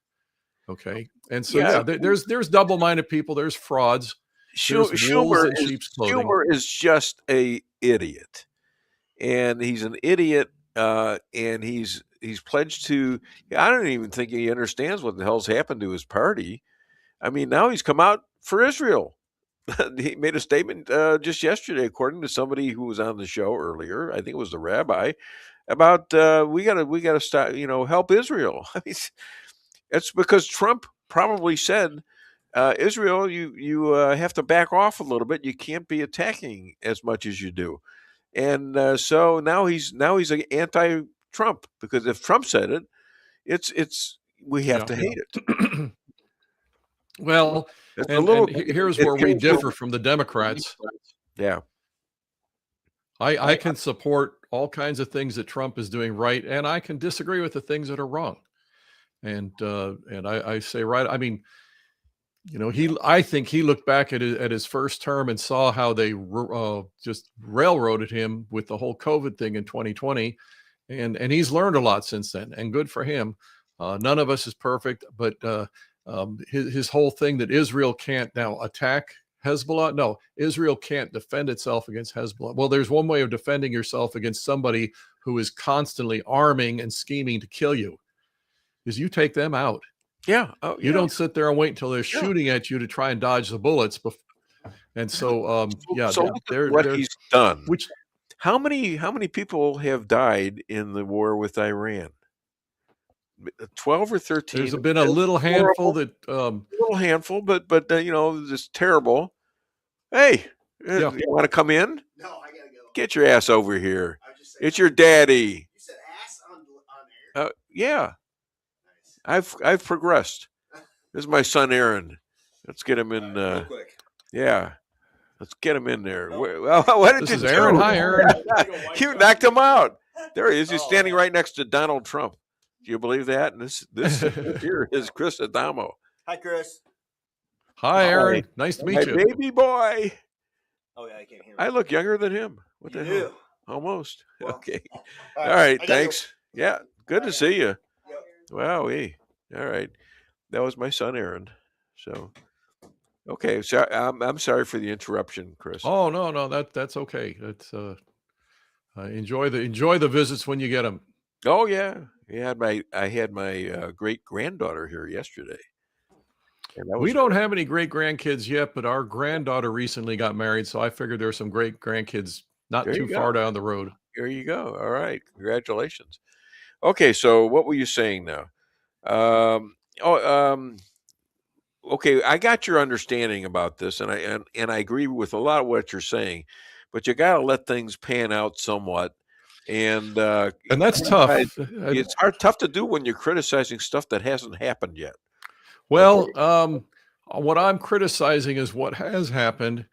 Okay. And so, there's double-minded people. There's frauds. Schumer is just a idiot. And he's an idiot. And he's pledged to, I don't even think he understands what the hell's happened to his party. I mean, now he's come out for Israel. He made a statement just yesterday, according to somebody who was on the show earlier. I think it was the rabbi, about we gotta stop, help Israel. I mean, it's because Trump probably said, Israel, you have to back off a little bit. You can't be attacking as much as you do, and so now he's an anti-Trump, because if Trump said it, it's we have to hate it. Well. And here's where we differ from the Democrats. Yeah. I can support all kinds of things that Trump is doing right, and I can disagree with the things that are wrong. And I say right. I mean, I think he looked back at his first term and saw how they just railroaded him with the whole COVID thing in 2020, and he's learned a lot since then, and good for him. None of us is perfect, but his whole thing that Israel can't now attack Hezbollah. No, Israel can't defend itself against Hezbollah. Well, there's one way of defending yourself against somebody who is constantly arming and scheming to kill you, is you take them out. Yeah. You don't sit there and wait until they're shooting at you to try and dodge the bullets. And so, what he's done. How many people have died in the war with Iran? 12 or 13. There's been a little handful that but this terrible. Hey, you want to come in? No, I gotta go. Get your ass over here. It's your daddy. You said ass on air? Yeah. Nice. I've progressed. This is my son Aaron. Let's get him in. Real quick. Yeah. Let's get him in there. No. What did this you is do? Aaron. Hi, Aaron. You knocked him out. There he is. He's standing right next to Donald Trump. Do you believe that? And this here is Chris Adamo. Hi, Chris. Hi, Aaron. Nice to meet you. Baby boy. Oh, yeah, I can't hear him. I look younger than him. What the hell? Almost. Well, okay. All right. Thanks. Yeah. Good to see you. Wow, all right. That was my son, Aaron. So, okay. So I'm sorry for the interruption, Chris. Oh no, that's okay. That's enjoy the visits when you get them. Oh yeah, I had my great granddaughter here yesterday. And that We was don't have any great grandkids yet, but our granddaughter recently got married, so I figured there's some great grandkids not There too you far go. down the road. There you go. All right, congratulations. Okay, so what were you saying now? Um, oh, okay, I got your understanding about this, and I agree with a lot of what you're saying, but you got to let things pan out somewhat, and that's tough. It's tough to do when you're criticizing stuff that hasn't happened yet. Well, what I'm criticizing is what has happened,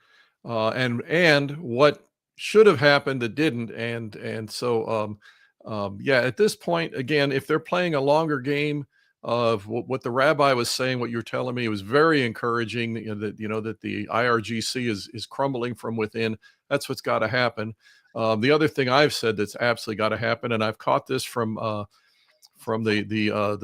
and what should have happened that didn't, and so yeah. At this point, again, if they're playing a longer game of what the rabbi was saying, what you're telling me was very encouraging. That the IRGC is crumbling from within. That's what's got to happen. The other thing I've said that's absolutely got to happen, and I've caught this from the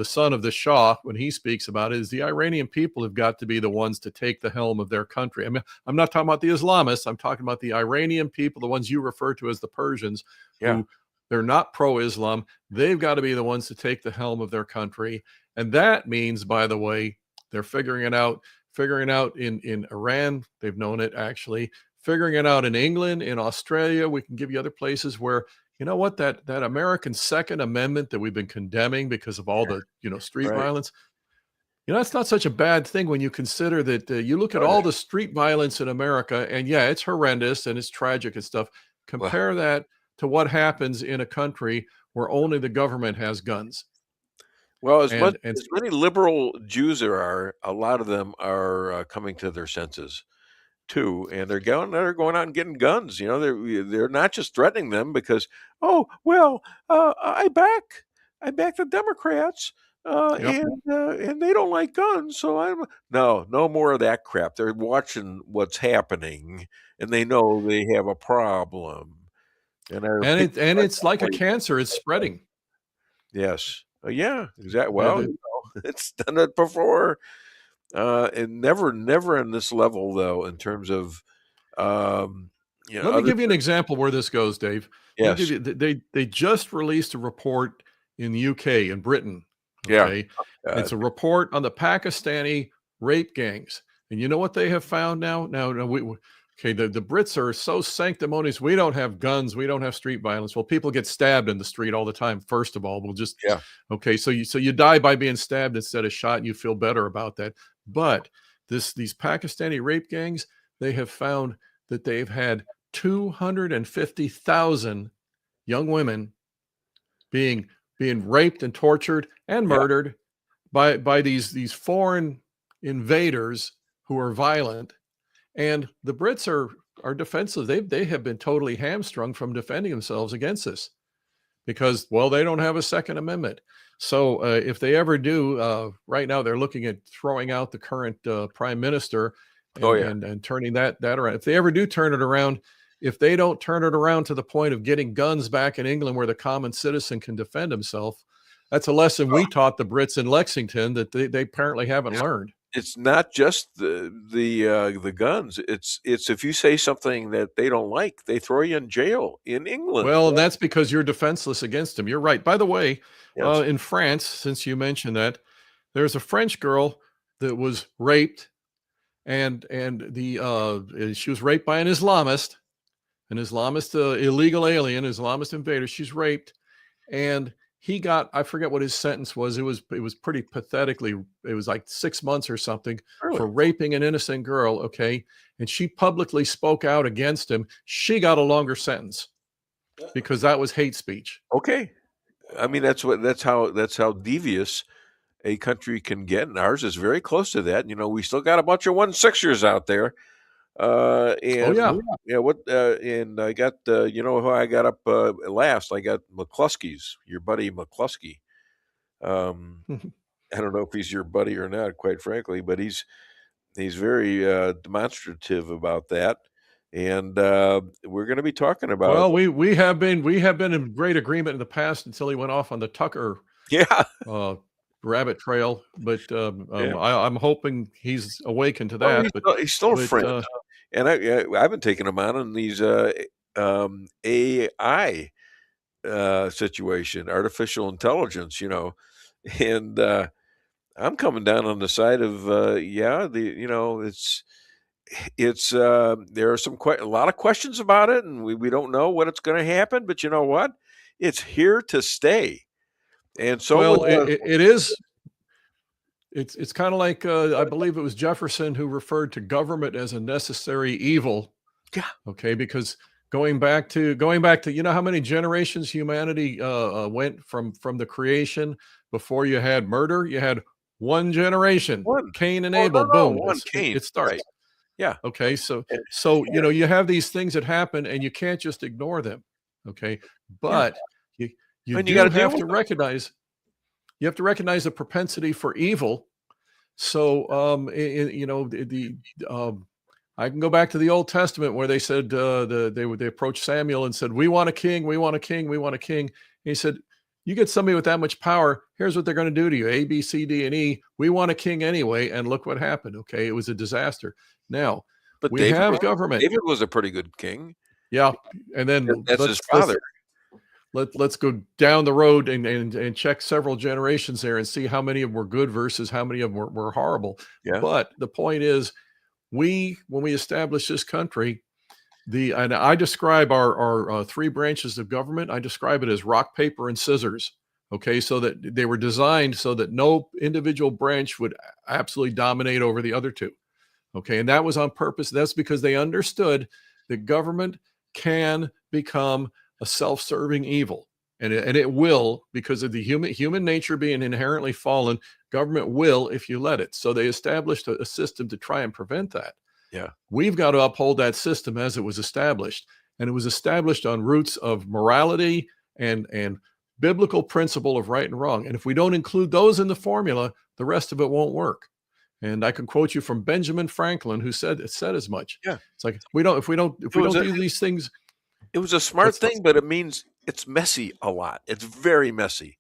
son of the Shah when he speaks about it, is the Iranian people have got to be the ones to take the helm of their country. I mean, I'm not talking about the Islamists. I'm talking about the Iranian people, the ones you refer to as the Persians, who they're not pro-Islam. They've got to be the ones to take the helm of their country. And that means, by the way, they're figuring it out in Iran. They've known it, actually. Figuring it out in England, in Australia. We can give you other places where, you know what, that American Second Amendment that we've been condemning because of all the, street violence, that's not such a bad thing when you consider that you look at all the street violence in America, and yeah, it's horrendous and it's tragic and stuff. Compare that to what happens in a country where only the government has guns. Well, as many liberal Jews there are, a lot of them are coming to their senses too, and they're going out and getting guns. They're not just threatening them because, I back the Democrats, and they don't like guns, so I'm no more of that crap. They're watching what's happening, and they know they have a problem, and it's like a cancer; it's spreading. Yes, yeah, exactly. Well, it's done it before. And never in this level though, in terms of let me give you an example where this goes, Dave. Yes. They just released a report in the UK, in Britain. Okay. Yeah. It's a report on the Pakistani rape gangs. And you know what they have found now? The Brits are so sanctimonious. We don't have guns. We don't have street violence. Well, people get stabbed in the street all the time. First of all, okay. So you die by being stabbed instead of shot, and you feel better about that. But these Pakistani rape gangs, they have found that they've had 250,000 young women being raped and tortured and murdered by these foreign invaders who are violent. And the Brits are defensive. They have been totally hamstrung from defending themselves against this because, they don't have a Second Amendment. So if they ever do, right now they're looking at throwing out the current prime minister and turning that around. If they ever do turn it around, if they don't turn it around to the point of getting guns back in England where the common citizen can defend himself, that's a lesson we taught the Brits in Lexington that they apparently haven't learned. It's not just the guns. It's if you say something that they don't like, they throw you in jail in England. Well, and that's because you're defenseless against them. You're right. By the way, in France, since you mentioned that, there's a French girl that was raped, and she was raped by an Islamist illegal alien, Islamist invader. She's raped, and he got, I forget what his sentence was. It was pretty pathetically, it was like 6 months or something for raping an innocent girl. Okay. And she publicly spoke out against him. She got a longer sentence because that was hate speech. Okay. I mean, that's how devious a country can get. And ours is very close to that. We still got a bunch of 1-6ers out there. And I got who I got up last. I got McCloskeys, your buddy McCloskey. I don't know if he's your buddy or not, quite frankly, but he's very demonstrative about that, and we're going to be talking about. Well, we have been in great agreement in the past until he went off on the Tucker rabbit trail, but Yeah. I'm hoping he's awakened to Well, that. he's still a but, friend, and I've been taking him on these AI situation, artificial intelligence, and I'm coming down on the side of it's there are a lot of questions about it, and we don't know what it's going to happen, but you know what? It's here to stay, and so well, it is. It's kind of like I believe it was Jefferson who referred to government as a necessary evil. Yeah. Okay, because going back to how many generations humanity went from the creation. Before you had murder, you had one generation, Cain and Abel. Boom, it starts. Right. Yeah. Okay, so you have these things that happen, and you can't just ignore them. Okay, but you And do you gotta deal have with to them. recognize. You have to recognize the propensity for evil. So, I can go back to the Old Testament where they said they approached Samuel and said, "We want a king, we want a king, we want a king." And he said, "You get somebody with that much power, here's what they're going to do to you: A, B, C, D, and E. We want a king anyway." And look what happened. Okay, it was a disaster. Now, But we have government. David was a pretty good king. Yeah, and then That's his father. Let's go down the road and check several generations there and see how many of them were good versus how many of them were horrible. Yeah. But the point is, when we established this country, and I describe our three branches of government, I describe it as rock, paper, and scissors. Okay, so that they were designed so that no individual branch would absolutely dominate over the other two. Okay, and that was on purpose. That's because they understood that government can become a self-serving evil, and it will, because of the human nature being inherently fallen. Government will, if you let it. So they established a system to try and prevent that. Yeah. We've got to uphold that system as it was established, and it was established on roots of morality and biblical principle of right and wrong. And if we don't include those in the formula, the rest of it won't work. And I can quote you from Benjamin Franklin, who said as much. Yeah. It's like if we don't do these things. It was a smart thing, but it means it's messy a lot. It's very messy,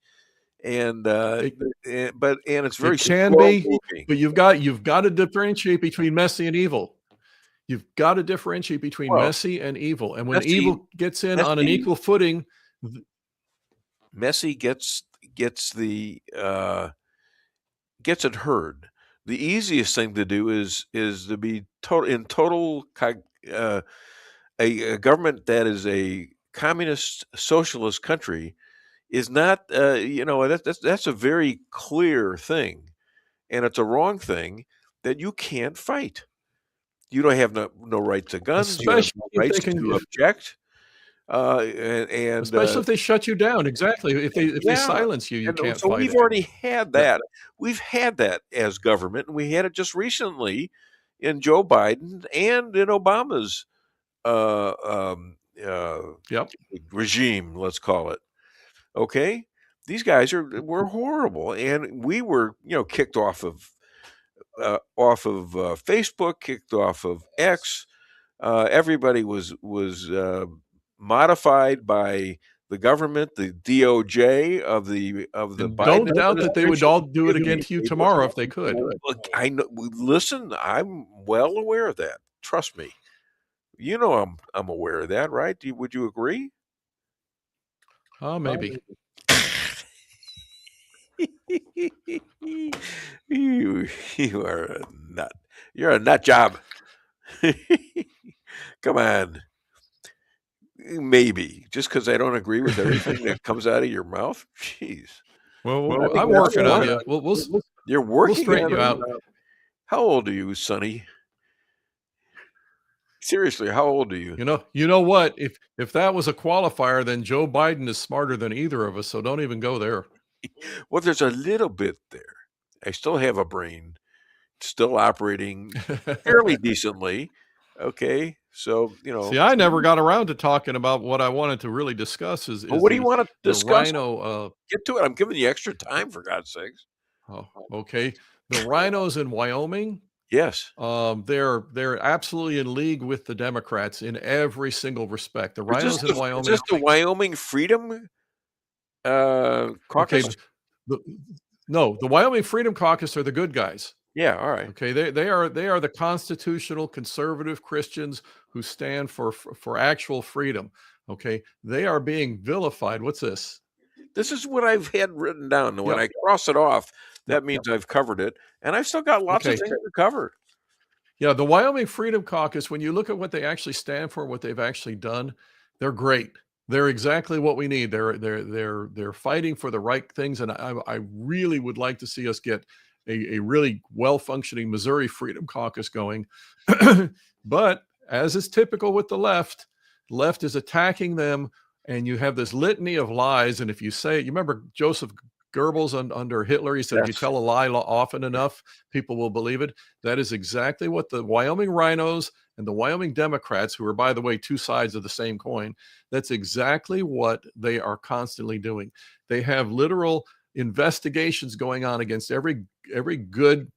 and it's very It can be, but you've got to differentiate between messy and evil. You've got to differentiate between messy and evil, and when evil gets in on an equal footing, messy gets it heard. The easiest thing to do is to be total. A government that is a communist socialist country is not, that's a very clear thing, and it's a wrong thing that you can't fight. You don't have no right to guns. Especially you have no if they rights can to object. Especially if they shut you down. Exactly. If they silence you, you can't so fight. We've already had that. We've had that as government, and we had it just recently in Joe Biden and in Obama's regime, let's call it. Okay, these guys were horrible, and we were kicked off of Facebook, kicked off of X. Everybody was modified by the government, the DOJ of the Biden. Don't doubt that they would all do it again to you tomorrow if they could. Look, I know. Listen, I'm well aware of that. Trust me. I'm aware of that, right? Would you agree? Oh, maybe. You are a nut. You're a nut job. Come on. Maybe just because I don't agree with everything that comes out of your mouth. Jeez. Well, I'm working on you. You're working. We'll straighten you out. How old are you, Sonny? Seriously, how old are you? You know what? If that was a qualifier, then Joe Biden is smarter than either of us. So don't even go there. Well, there's a little bit there. I still have a brain, still operating fairly decently. Okay, so See, I never got around to talking about what I wanted to really discuss. Is what do you want to discuss? Rhino, get to it. I'm giving you extra time, for God's sakes. Oh, okay. The rhinos in Wyoming. Yes. They're absolutely in league with the Democrats in every single respect. The rhinos in Wyoming. Is this the Wyoming Freedom Caucus? Okay. No, the Wyoming Freedom Caucus are the good guys. Yeah, all right. Okay, they are the constitutional conservative Christians who stand for actual freedom. Okay, they are being vilified. What's this? This is what I've had written down. And when Yep. I cross it off, that Yep, means I've covered it, and I've still got lots of Okay. things to cover. Yeah, the Wyoming Freedom Caucus, when you look at what they actually stand for, what they've actually done, they're great. They're exactly what we need. They're fighting for the right things, and I really would like to see us get a really well-functioning Missouri Freedom Caucus going. But as is typical with the left is attacking them, and you have this litany of lies. And if you say, you remember Joseph Goebbels under Hitler, he said, if you Yes. tell a lie often enough, people will believe it. That is exactly what the Wyoming Rhinos and the Wyoming Democrats, who are, by the way, two sides of the same coin, that's exactly what they are constantly doing. They have literal investigations going on against every good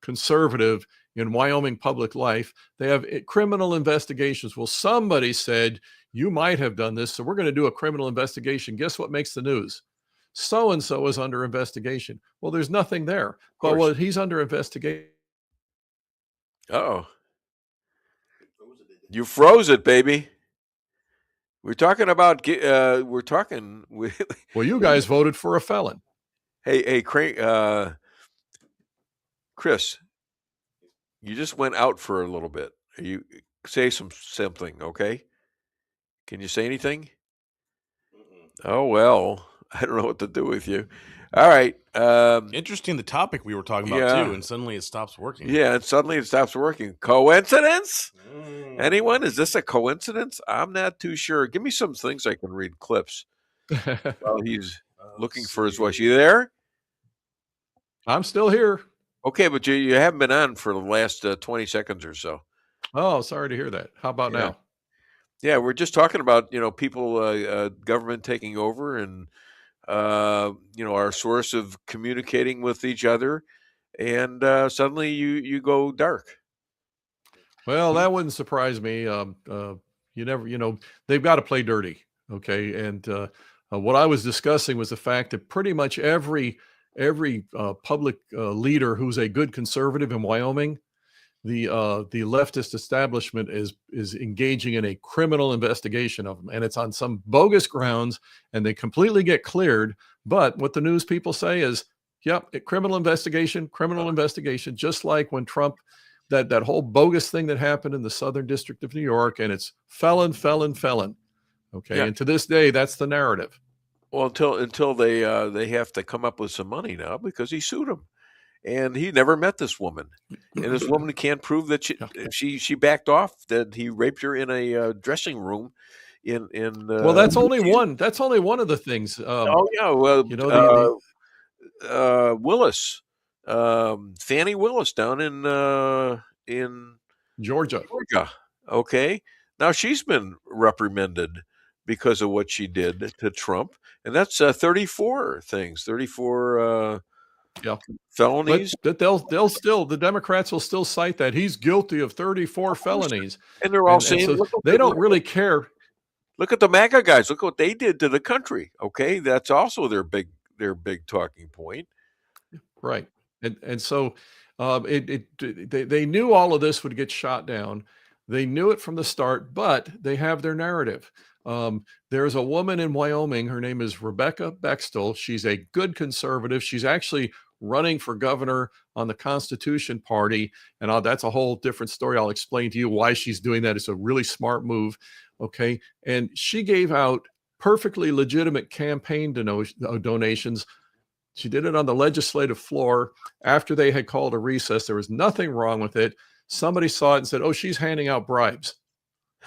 conservative in Wyoming public life. They have criminal investigations. Well, somebody said, you might have done this, so we're going to do a criminal investigation. Guess what makes the news? So-and-so is under investigation. Well, there's nothing there. But well, he's under investigation. Uh-oh. You froze it, baby. We're talking about, Well, you guys voted for a felon. Hey, Chris, you just went out for a little bit. You say something, okay? Can you say anything? Oh, well, I don't know what to do with you. All right. Interesting, the topic we were talking about yeah. too, and suddenly it stops working. Yeah, and suddenly it stops working. Coincidence? Anyone? Is this a coincidence? I'm not too sure. Give me some things I can read clips while he's looking for his voice. You there? I'm still here. Okay, but you haven't been on for the last 20 seconds or so. Oh, sorry to hear that. How about now? Yeah, we're just talking about, people, government taking over and, our source of communicating with each other. And suddenly you go dark. Well, that wouldn't surprise me. They've got to play dirty. Okay. And what I was discussing was the fact that pretty much every public leader who's a good conservative in Wyoming, the leftist establishment is engaging in a criminal investigation of them, and it's on some bogus grounds, and they completely get cleared. But what the news people say is, yep, criminal investigation, just like when Trump, that whole bogus thing that happened in the Southern District of New York, and it's felon. Okay. Yeah. And to this day, that's the narrative. Well, until they have to come up with some money now because he sued him, and he never met this woman, and this woman can't prove that she backed off, that he raped her in a dressing room. Well, that's only one. That's only one of the things. Well, Willis, Fannie Willis down in Georgia. Okay, now she's been reprimanded because of what she did to Trump, and that's 34 felonies. But they'll still, the Democrats will still cite that he's guilty of 34 felonies, and they're all saying so they don't really care. Look at the MAGA guys. Look what they did to the country. Okay, that's also their big talking point. Right, and so they knew all of this would get shot down. They knew it from the start, but they have their narrative. There's a woman in Wyoming. Her name is Rebecca Bextel. She's a good conservative. She's actually running for governor on the Constitution Party. And that's a whole different story. I'll explain to you why she's doing that. It's a really smart move. Okay. And she gave out perfectly legitimate campaign donations. She did it on the legislative floor after they had called a recess. There was nothing wrong with it. Somebody saw it and said, oh, she's handing out bribes.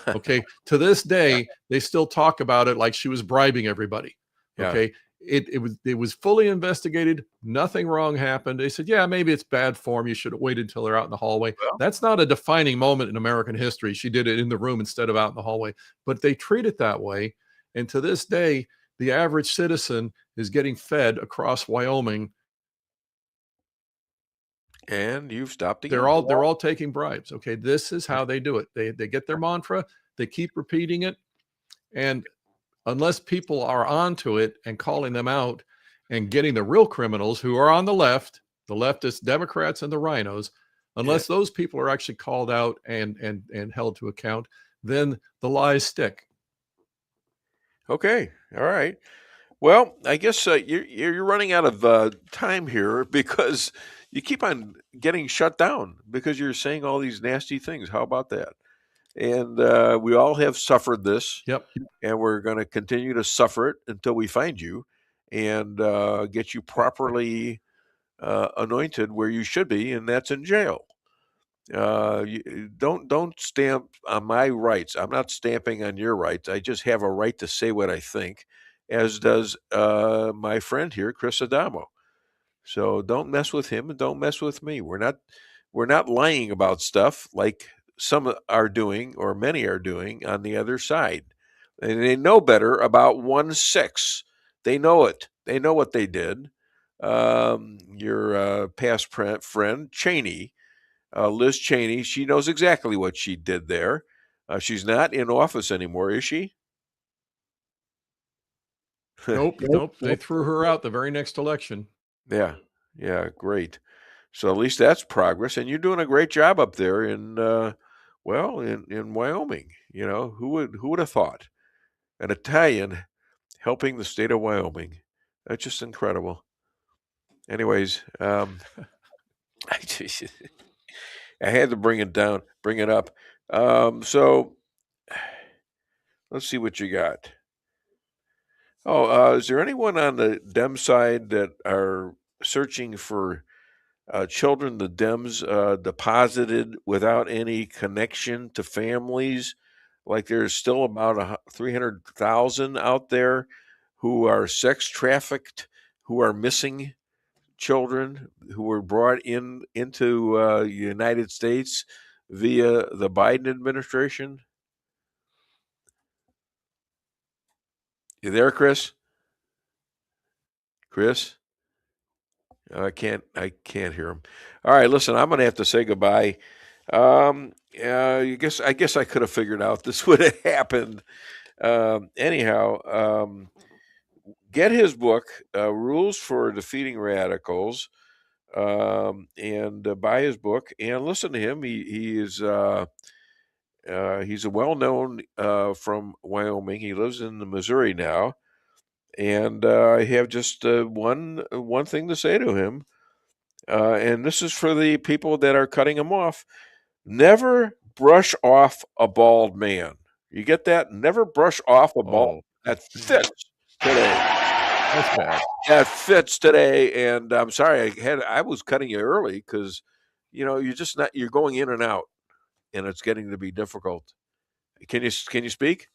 Okay. To this day, they still talk about it like she was bribing everybody. Okay. It was fully investigated. Nothing wrong happened. They said, yeah, maybe it's bad form. You should have waited until they're out in the hallway. That's not a defining moment in American history. She did it in the room instead of out in the hallway, but they treat it that way. And to this day, the average citizen is getting fed across Wyoming. And you've stopped. They're all taking bribes. Okay. This is how they do it. They get their mantra. They keep repeating it. And unless people are onto it and calling them out and getting the real criminals who are on the leftist Democrats and the rhinos, unless those people are actually called out and held to account, then the lies stick. Okay. All right. Well, I guess you're running out of time here because you keep on getting shut down because you're saying all these nasty things. How about that? And we all have suffered this. Yep. And we're going to continue to suffer it until we find you and get you properly anointed where you should be, and that's in jail. Don't stamp on my rights. I'm not stamping on your rights. I just have a right to say what I think, as does my friend here, Chris Adamo. So don't mess with him and don't mess with me. We're not lying about stuff like some are doing or many are doing on the other side. And they know better about 1/6. They know it. They know what they did. Your past friend, Cheney, Liz Cheney, she knows exactly what she did there. She's not in office anymore, is she? Nope. They threw her out the very next election. Yeah, great. So at least that's progress, and you're doing a great job up there in Wyoming. You know, who would have thought? An Italian helping the state of Wyoming. That's just incredible. Anyways, I had to bring it up. So let's see what you got. Oh, is there anyone on the Dem side that are searching for children the Dems deposited without any connection to families? Like there's still about 300,000 out there who are sex trafficked, who are missing children, who were brought into the United States via the Biden administration. You there, Chris? Chris? I can't hear him. All right, listen, I'm going to have to say goodbye. I guess I could have figured out this would have happened. Anyhow, get his book, Rules for Defeating Radicals, and buy his book and listen to him. He's a well-known from Wyoming. He lives in Missouri now. And I have just one thing to say to him. And this is for the people that are cutting him off. Never brush off a bald man. You get that? Never brush off a bald. That fits today. That's bad. That fits today. And I'm sorry, I was cutting you early because, you're going in and out, and it's getting to be difficult. Can you speak?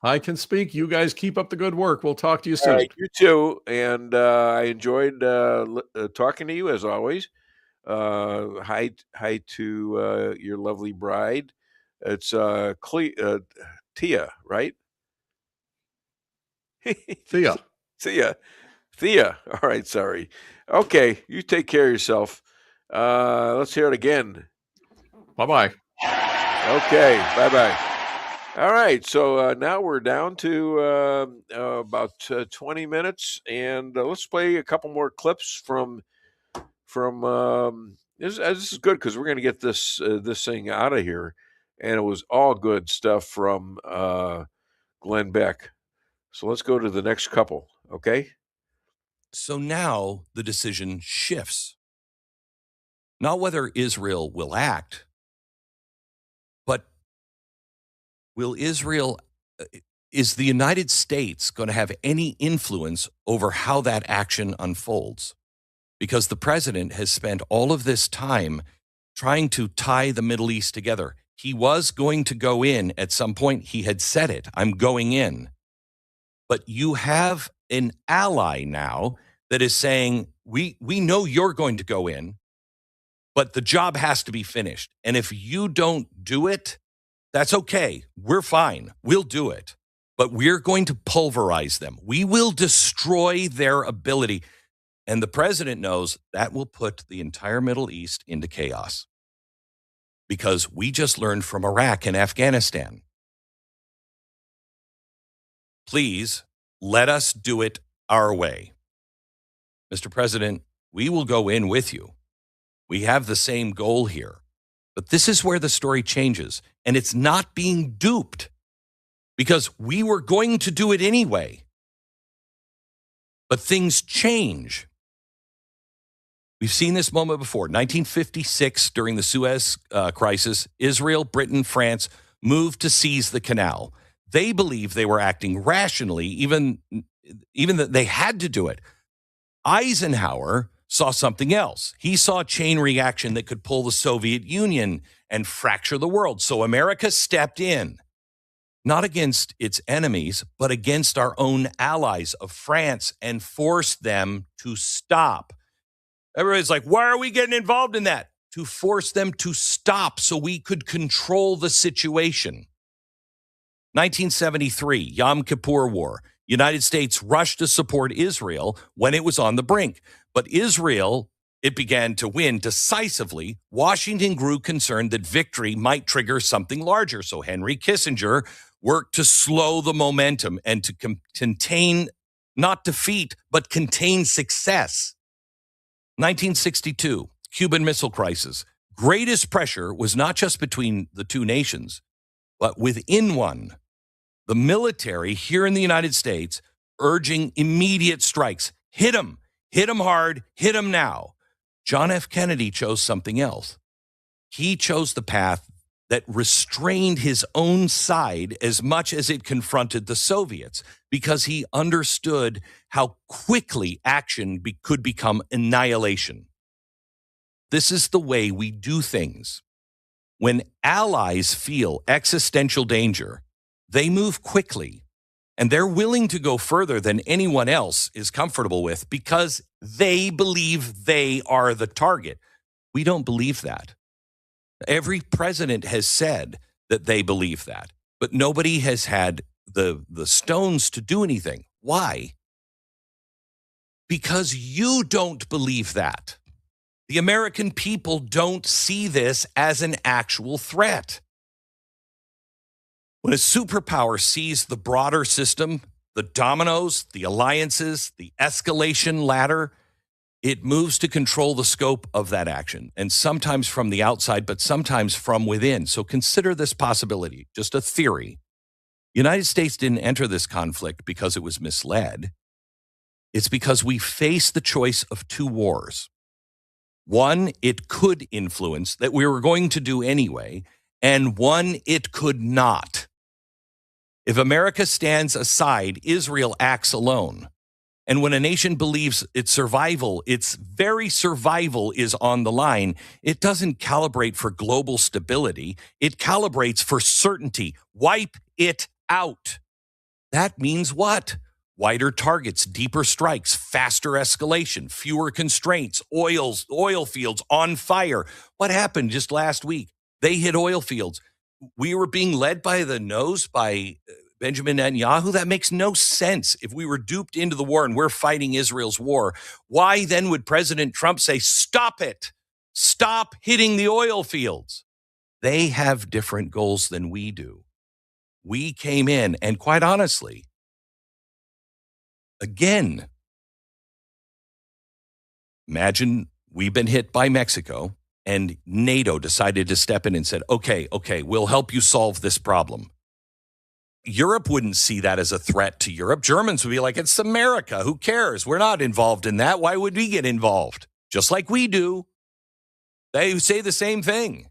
I can speak. You guys keep up the good work. We'll talk to you soon. All right, you too. And I enjoyed talking to you as always. Hi to your lovely bride. It's Tia, right? Thea. All right, sorry. Okay, you take care of yourself. Let's hear it again. Bye-bye. Okay, bye-bye. All right, so now we're down to about 20 minutes, and let's play a couple more clips from this is good because we're going to get this thing out of here, and it was all good stuff from Glenn Beck. So let's go to the next couple, okay? So now the decision shifts. Not whether Israel will act, but is the United States going to have any influence over how that action unfolds? Because the president has spent all of this time trying to tie the Middle East together. He was going to go in at some point. He had said it, I'm going in. But you have an ally now that is saying, we know you're going to go in, but the job has to be finished. And if you don't do it, that's okay. We're fine. We'll do it. But we're going to pulverize them. We will destroy their ability. And the president knows that will put the entire Middle East into chaos. Because we just learned from Iraq and Afghanistan. Please let us do it our way. Mr. President, we will go in with you. We have the same goal here. But this is where the story changes, and it's not being duped because we were going to do it anyway. But things change. We've seen this moment before. 1956, during the Suez crisis, Israel, Britain, France moved to seize the canal. They believed they were acting rationally, even that they had to do it. Eisenhower saw something else. He saw a chain reaction that could pull the Soviet Union and fracture the world. So America stepped in, not against its enemies, but against our own allies of France, and forced them to stop. Everybody's like, why are we getting involved in that? To force them to stop so we could control the situation. 1973, Yom Kippur War. United States rushed to support Israel when it was on the brink. But Israel, it began to win decisively. Washington grew concerned that victory might trigger something larger. So Henry Kissinger worked to slow the momentum and to contain, not defeat, but contain success. 1962, Cuban Missile Crisis. Greatest pressure was not just between the two nations, but within one. The military here in the United States urging immediate strikes. Hit them hard, hit them now. John F. Kennedy chose something else. He chose the path that restrained his own side as much as it confronted the Soviets, because he understood how quickly action could become annihilation. This is the way we do things. When allies feel existential danger, they move quickly, and they're willing to go further than anyone else is comfortable with because they believe they are the target. We don't believe that. Every president has said that they believe that, but nobody has had the stones to do anything. Why? Because you don't believe that. The American people don't see this as an actual threat. When a superpower sees the broader system, the dominoes, the alliances, the escalation ladder, it moves to control the scope of that action, and sometimes from the outside, but sometimes from within. So consider this possibility, just a theory. The United States didn't enter this conflict because it was misled. It's because we face the choice of two wars. One, it could influence that we were going to do anyway, and one, it could not. If America stands aside, Israel acts alone. And when a nation believes its survival, its very survival is on the line, it doesn't calibrate for global stability. It calibrates for certainty. Wipe it out. That means what? Wider targets, deeper strikes, faster escalation, fewer constraints, oil fields on fire. What happened just last week? They hit oil fields. We were being led by the nose by Benjamin Netanyahu. That makes no sense. If we were duped into the war and we're fighting Israel's war, why then would President Trump say, stop it, stop hitting the oil fields? They have different goals than we do. We came in, and quite honestly, again, imagine we've been hit by Mexico and NATO decided to step in and said, okay, we'll help you solve this problem. Europe wouldn't see that as a threat to Europe. Germans would be like, it's America. Who cares? We're not involved in that. Why would we get involved? Just like we do. They say the same thing.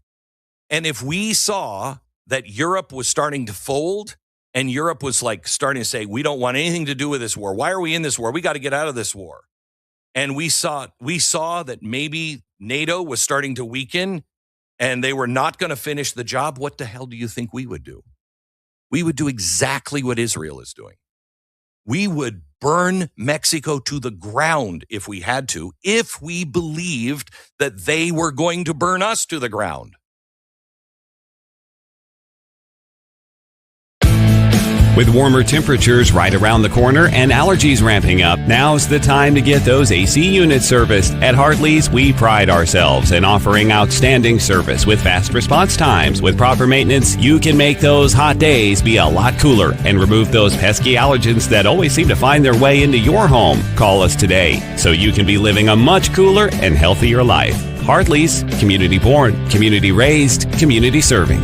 And if we saw that Europe was starting to fold and Europe was like starting to say, we don't want anything to do with this war. Why are we in this war? We got to get out of this war. And we saw that maybe NATO was starting to weaken and they were not going to finish the job. What the hell do you think we would do? We would do exactly what Israel is doing. We would burn Mexico to the ground if we had to, if we believed that they were going to burn us to the ground. With warmer temperatures right around the corner and allergies ramping up, now's the time to get those AC units serviced. At Hartley's, we pride ourselves in offering outstanding service with fast response times. With proper maintenance, you can make those hot days be a lot cooler and remove those pesky allergens that always seem to find their way into your home. Call us today so you can be living a much cooler and healthier life. Hartley's, community born, community raised, community serving.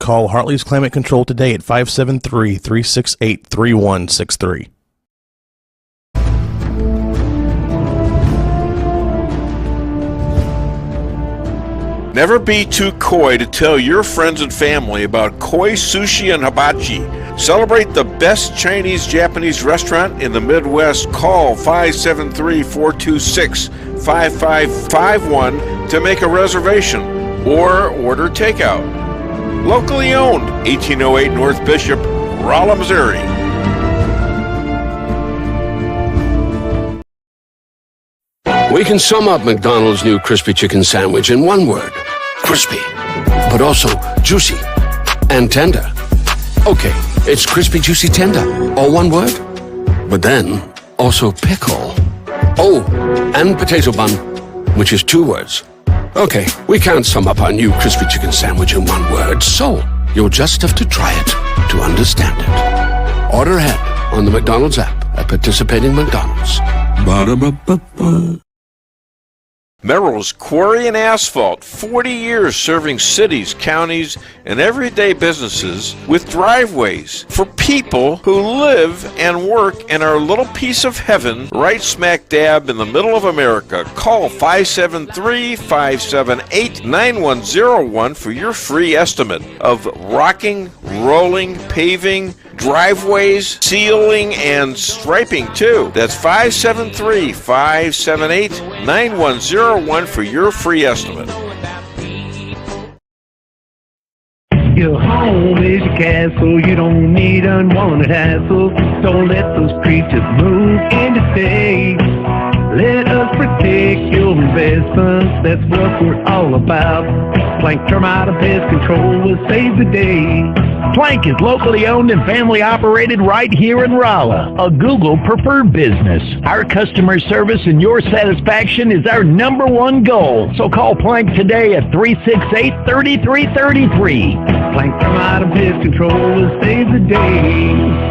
Call Hartley's Climate Control today at 573-368-3163. Never be too coy to tell your friends and family about koi sushi and hibachi. Celebrate the best Chinese-Japanese restaurant in the Midwest. Call 573-426-5551 to make a reservation or order takeout. Locally owned, 1808 North Bishop, Rolla, Missouri. We can sum up McDonald's new crispy chicken sandwich in one word. Crispy. But also juicy and tender. Okay, it's crispy, juicy, tender. All one word. But then, also pickle. Oh, and potato bun, which is two words. Okay, we can't sum up our new crispy chicken sandwich in one word, so you'll just have to try it to understand it. Order ahead on the McDonald's app at participating McDonald's. Ba-da-ba-ba-ba. Merrill's Quarry and Asphalt, 40 years serving cities, counties, and everyday businesses with driveways for people who live and work in our little piece of heaven right smack dab in the middle of America. Call 573-578-9101 for your free estimate of rocking, rolling, paving, driveways, sealing, and striping too. That's 573-578-9101 for your free estimate. Your home is your castle, you don't need unwanted hassle. Don't let those creatures move in to stay. Let us protect your investments, that's what we're all about. Plank Termite and Pest Control will save the day. Plank is locally owned and family operated right here in Rolla, a Google preferred business. Our customer service and your satisfaction is our number one goal. So call Plank today at 368-3333. Plank Termite and Pest Control will save the day.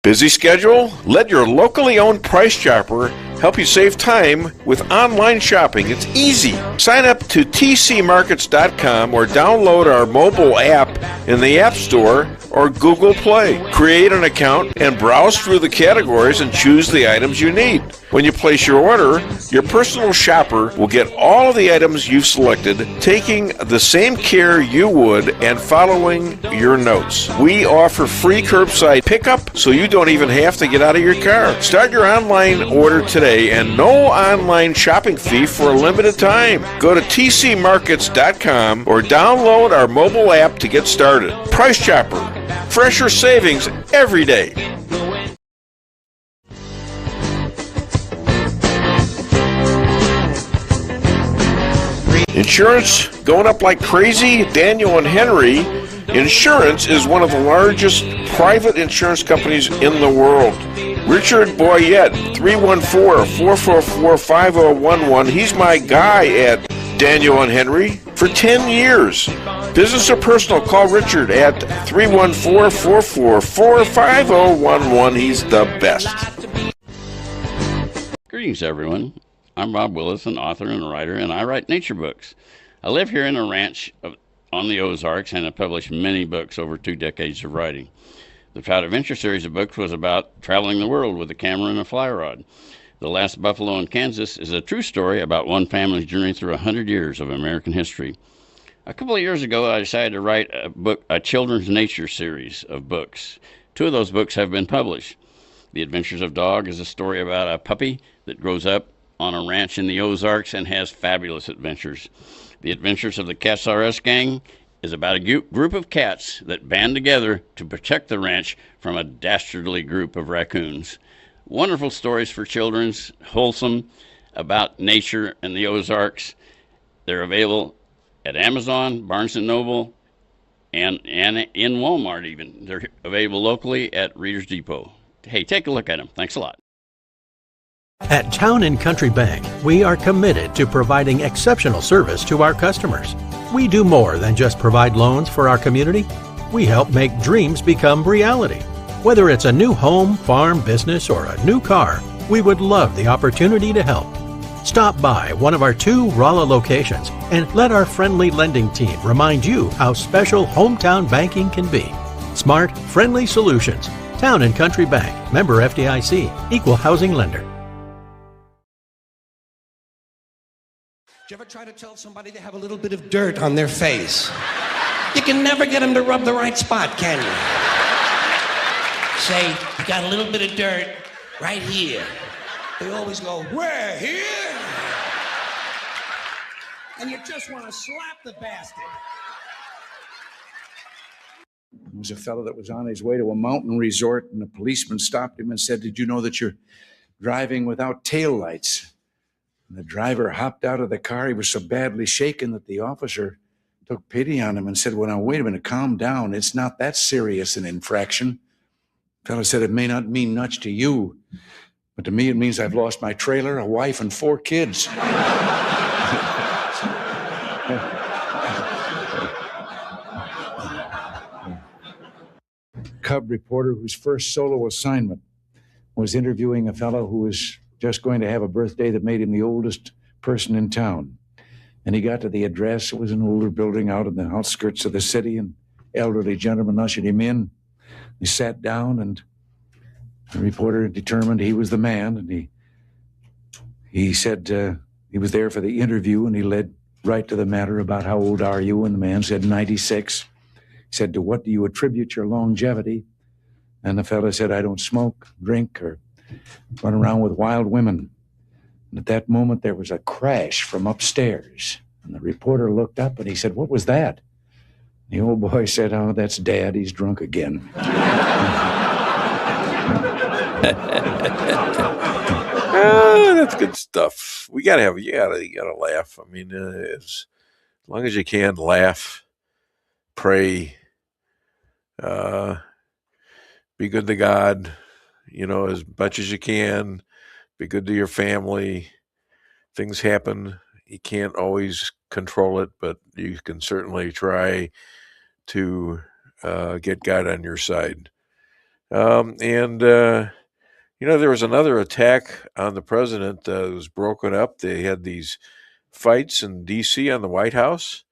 Busy schedule? Let your locally owned Price Chopper help you save time with online shopping. It's easy. Sign up to tcmarkets.com or download our mobile app in the App Store or Google Play. Create an account and browse through the categories and choose the items you need. When you place your order, your personal shopper will get all of the items you've selected, taking the same care you would and following your notes. We offer free curbside pickup, so you don't even have to get out of your car. Start your online order today and no online shopping fee for a limited time. Go to tcmarkets.com or download our mobile app to get started. Price Chopper. Fresher savings every day. Insurance going up like crazy? Daniel and Henry Insurance is one of the largest private insurance companies in the world. Richard Boyette, 314-444-5011. He's my guy at Daniel and Henry for 10 years. Business or personal, call Richard at 314-444-5011. He's the best. Greetings, everyone. I'm Rob Willis, an author and writer, and I write nature books. I live here in a ranch on the Ozarks and have published many books over 2 decades of writing. The Fount of Interest series of books was about traveling the world with a camera and a fly rod. The Last Buffalo in Kansas is a true story about one family's journey through 100 years of American history. A couple of years ago, I decided to write a children's nature series of books. 2 of those books have been published. The Adventures of Dog is a story about a puppy that grows up on a ranch in the Ozarks and has fabulous adventures. The Adventures of the Cats R Us Gang is about a group of cats that band together to protect the ranch from a dastardly group of raccoons. Wonderful stories for children, wholesome, about nature and the Ozarks. They're available at Amazon, Barnes & Noble, and in Walmart even. They're available locally at Reader's Depot. Hey, take a look at them. Thanks a lot. At Town & Country Bank, we are committed to providing exceptional service to our customers. We do more than just provide loans for our community. We help make dreams become reality. Whether it's a new home, farm, business, or a new car, we would love the opportunity to help. Stop by one of our 2 Rolla locations and let our friendly lending team remind you how special hometown banking can be. Smart, friendly solutions. Town & Country Bank. Member FDIC. Equal housing lender. Did you ever try to tell somebody they have a little bit of dirt on their face? You can never get them to rub the right spot, can you? Say, you got a little bit of dirt right here. They always go, where, here? And you just want to slap the bastard. There was a fellow that was on his way to a mountain resort, and a policeman stopped him and said, "Did you know that you're driving without taillights?" And the driver hopped out of the car. He was so badly shaken that the officer took pity on him and said, "Well, now, wait a minute, calm down. It's not that serious an infraction." The fellow said, "It may not mean much to you, but to me it means I've lost my trailer, a wife, and 4 kids." Cub reporter whose first solo assignment was interviewing a fellow who was just going to have a birthday that made him the oldest person in town. And he got to the address. It was an older building out in the outskirts of the city, and an elderly gentleman ushered him in. He sat down, and the reporter determined he was the man, and he said he was there for the interview, and he led right to the matter about how old are you, and the man said 96. He said, "To what do you attribute your longevity?" And the fellow said, "I don't smoke, drink, or run around with wild women." And at that moment, there was a crash from upstairs. And the reporter looked up and he said, "What was that?" The old boy said, "Oh, that's Dad. He's drunk again." That's good stuff. You gotta laugh. I mean, as long as you can, laugh, pray, be good to God, as much as you can. Be good to your family. Things happen. You can't always control it, but you can certainly try to get God on your side. There was another attack on the president that was broken up. They had these fights in D.C. on the White House,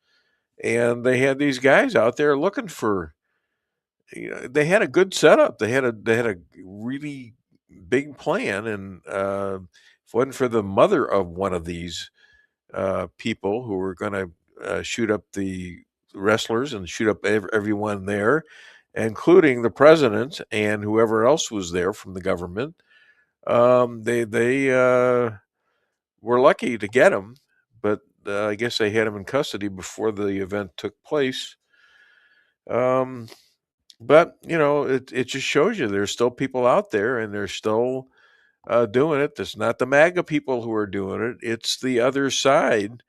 and they had these guys out there looking for. They had a good setup. They had a really big plan, and if it wasn't for the mother of one of these people who were going to shoot up the wrestlers and shoot up everyone there, including the president and whoever else was there from the government, they were lucky to get him, but I guess they had him in custody before the event took place. But it just shows you there's still people out there, and they're still doing it. It's not the MAGA people who are doing it; it's the other side.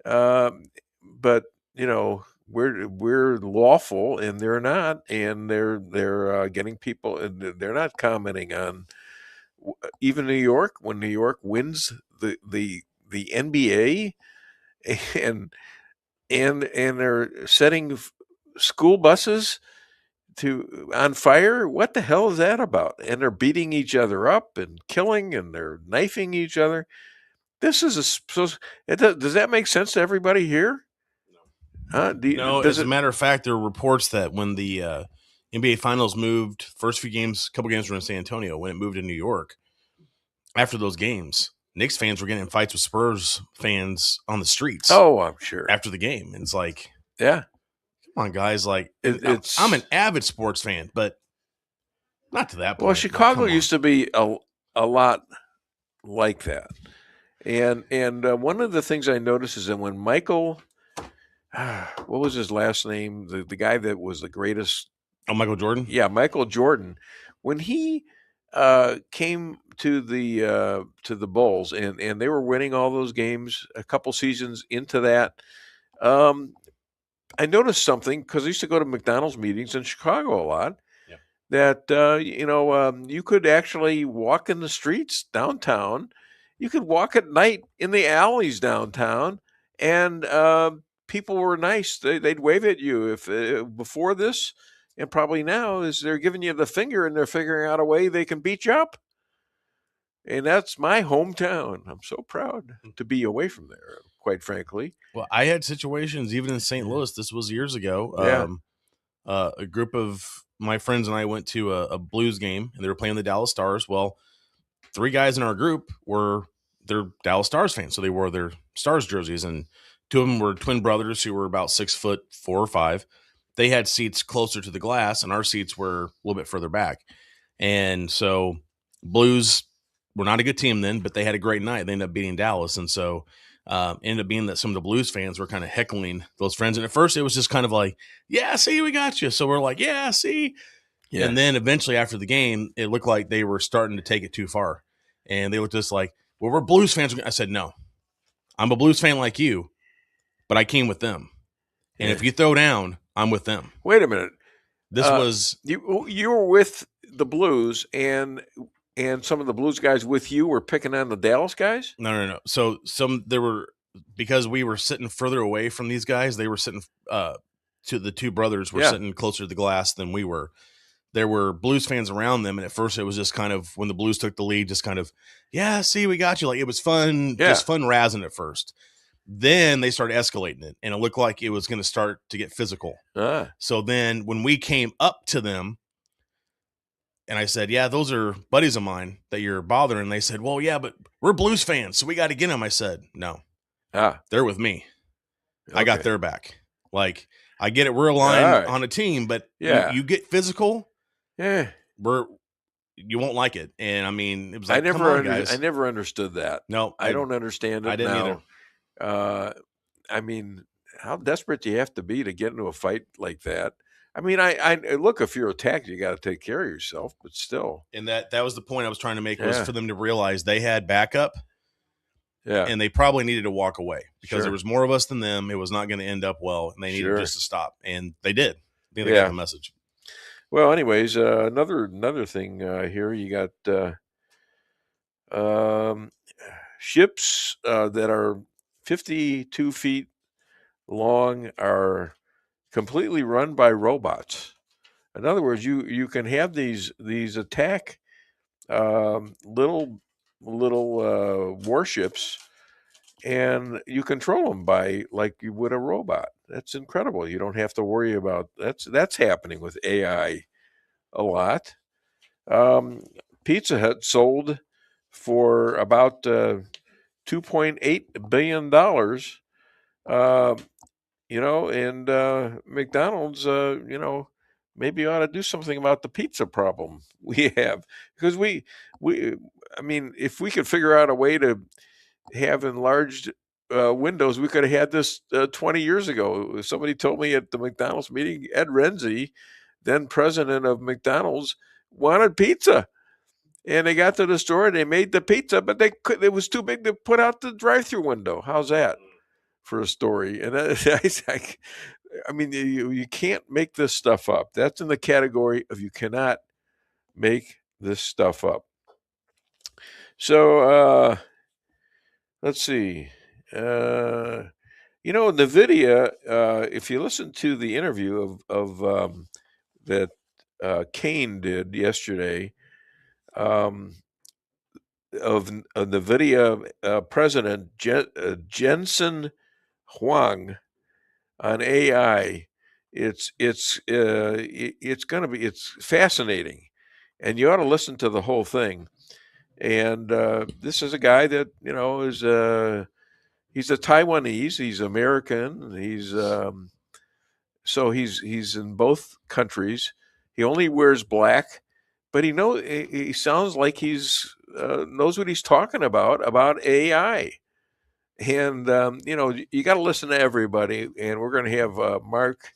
But we're lawful, and they're not, and they're getting people, and they're not commenting on even New York. When New York wins the NBA, and they're setting school buses on fire. What the hell is that about? And they're beating each other up and killing, and they're knifing each other. This is does that make sense to everybody here? No, as a matter of fact, there are reports that when the NBA Finals moved, couple games were in San Antonio. When it moved to New York, after those games, Knicks fans were getting in fights with Spurs fans on the streets. Oh, I'm sure. After the game, and it's like, yeah. Come on, guys! I'm an avid sports fan, but not to that point. Well, Chicago used to be a lot like that, and one of the things I noticed is that when Michael, what was his last name? The guy that was the greatest. Oh, Michael Jordan. Yeah, Michael Jordan. When he came to the Bulls, and they were winning all those games a couple seasons into that. I noticed something because I used to go to McDonald's meetings in Chicago a lot. Yeah. That you could actually walk in the streets downtown. You could walk at night in the alleys downtown, and people were nice. They'd wave at you if before this, and probably now is they're giving you the finger and they're figuring out a way they can beat you up. And that's my hometown. I'm so proud to be away from there, quite frankly. Well, I had situations even in St. Louis. This was years ago. Yeah. A group of my friends and I went to a Blues game, and they were playing the Dallas Stars. Well, 3 guys in our group they're Dallas Stars fans, so they wore their Stars jerseys, and 2 of them were twin brothers who were about 6'4" or 5". They had seats closer to the glass, and our seats were a little bit further back. And so Blues were not a good team then, but they had a great night. They ended up beating Dallas, and so ended up being that some of the Blues fans were kind of heckling those friends. And at first, it was just kind of like, "Yeah, see, we got you." So we're like, "Yeah, see." Yeah. And then eventually, after the game, it looked like they were starting to take it too far, and they were just like, "Well, we're Blues fans." I said, "No, I'm a Blues fan like you, but I came with them, and if you throw down, I'm with them." Wait a minute. This was you were with the Blues, and some of the Blues guys with you were picking on the Dallas guys? No. So there were, because we were sitting further away from these guys, they were sitting to the 2 brothers were sitting closer to the glass than we were. There were Blues fans around them, and at first it was just kind of, when the Blues took the lead, just kind of, "Yeah, see, we got you." Like, it was fun, just fun razzing at first. Then they started escalating it, and it looked like it was going to start to get physical. So then when we came up to them, and I said, "Yeah, those are buddies of mine that you're bothering." They said, "Well, yeah, but we're Blues fans, so we got to get them." I said, "No, they're with me. Okay. I got their back. Like, I get it. We're aligned on a team, but you get physical. Yeah, you won't like it." And I mean, it was like, I never understood that. No, I don't understand it. I didn't either. I mean, how desperate do you have to be to get into a fight like that? I mean, I look, if you're attacked, you got to take care of yourself, but still. And that was the point I was trying to make, was for them to realize they had backup. Yeah. And they probably needed to walk away because there was more of us than them. It was not going to end up well, and they needed just to stop. And they did. They got the message. Well, anyways, another thing here, you got ships that are 52 feet long are completely run by robots. In other words, you can have these attack little warships, and you control them by, like you would a robot. That's incredible. You don't have to worry about that's happening with AI a lot. Pizza Hut sold for about $2.8 billion. And McDonald's, maybe ought to do something about the pizza problem we have, because I mean, if we could figure out a way to have enlarged windows, we could have had this 20 years ago. Somebody told me at the McDonald's meeting, Ed Renzi, then president of McDonald's, wanted pizza. And they got to the store and they made the pizza, but it was too big to put out the drive-through window. How's that for a story? And I mean, you can't make this stuff up. That's in the category of you cannot make this stuff up. So let's see. NVIDIA, if you listen to the interview of that Kane did yesterday, of NVIDIA president Jensen Huang on AI, it's fascinating, and you ought to listen to the whole thing. And this is a guy that is he's a Taiwanese, he's American, he's in both countries. He only wears black, but he sounds like he's knows what he's talking about AI. And you got to listen to everybody, and we're going to have Mark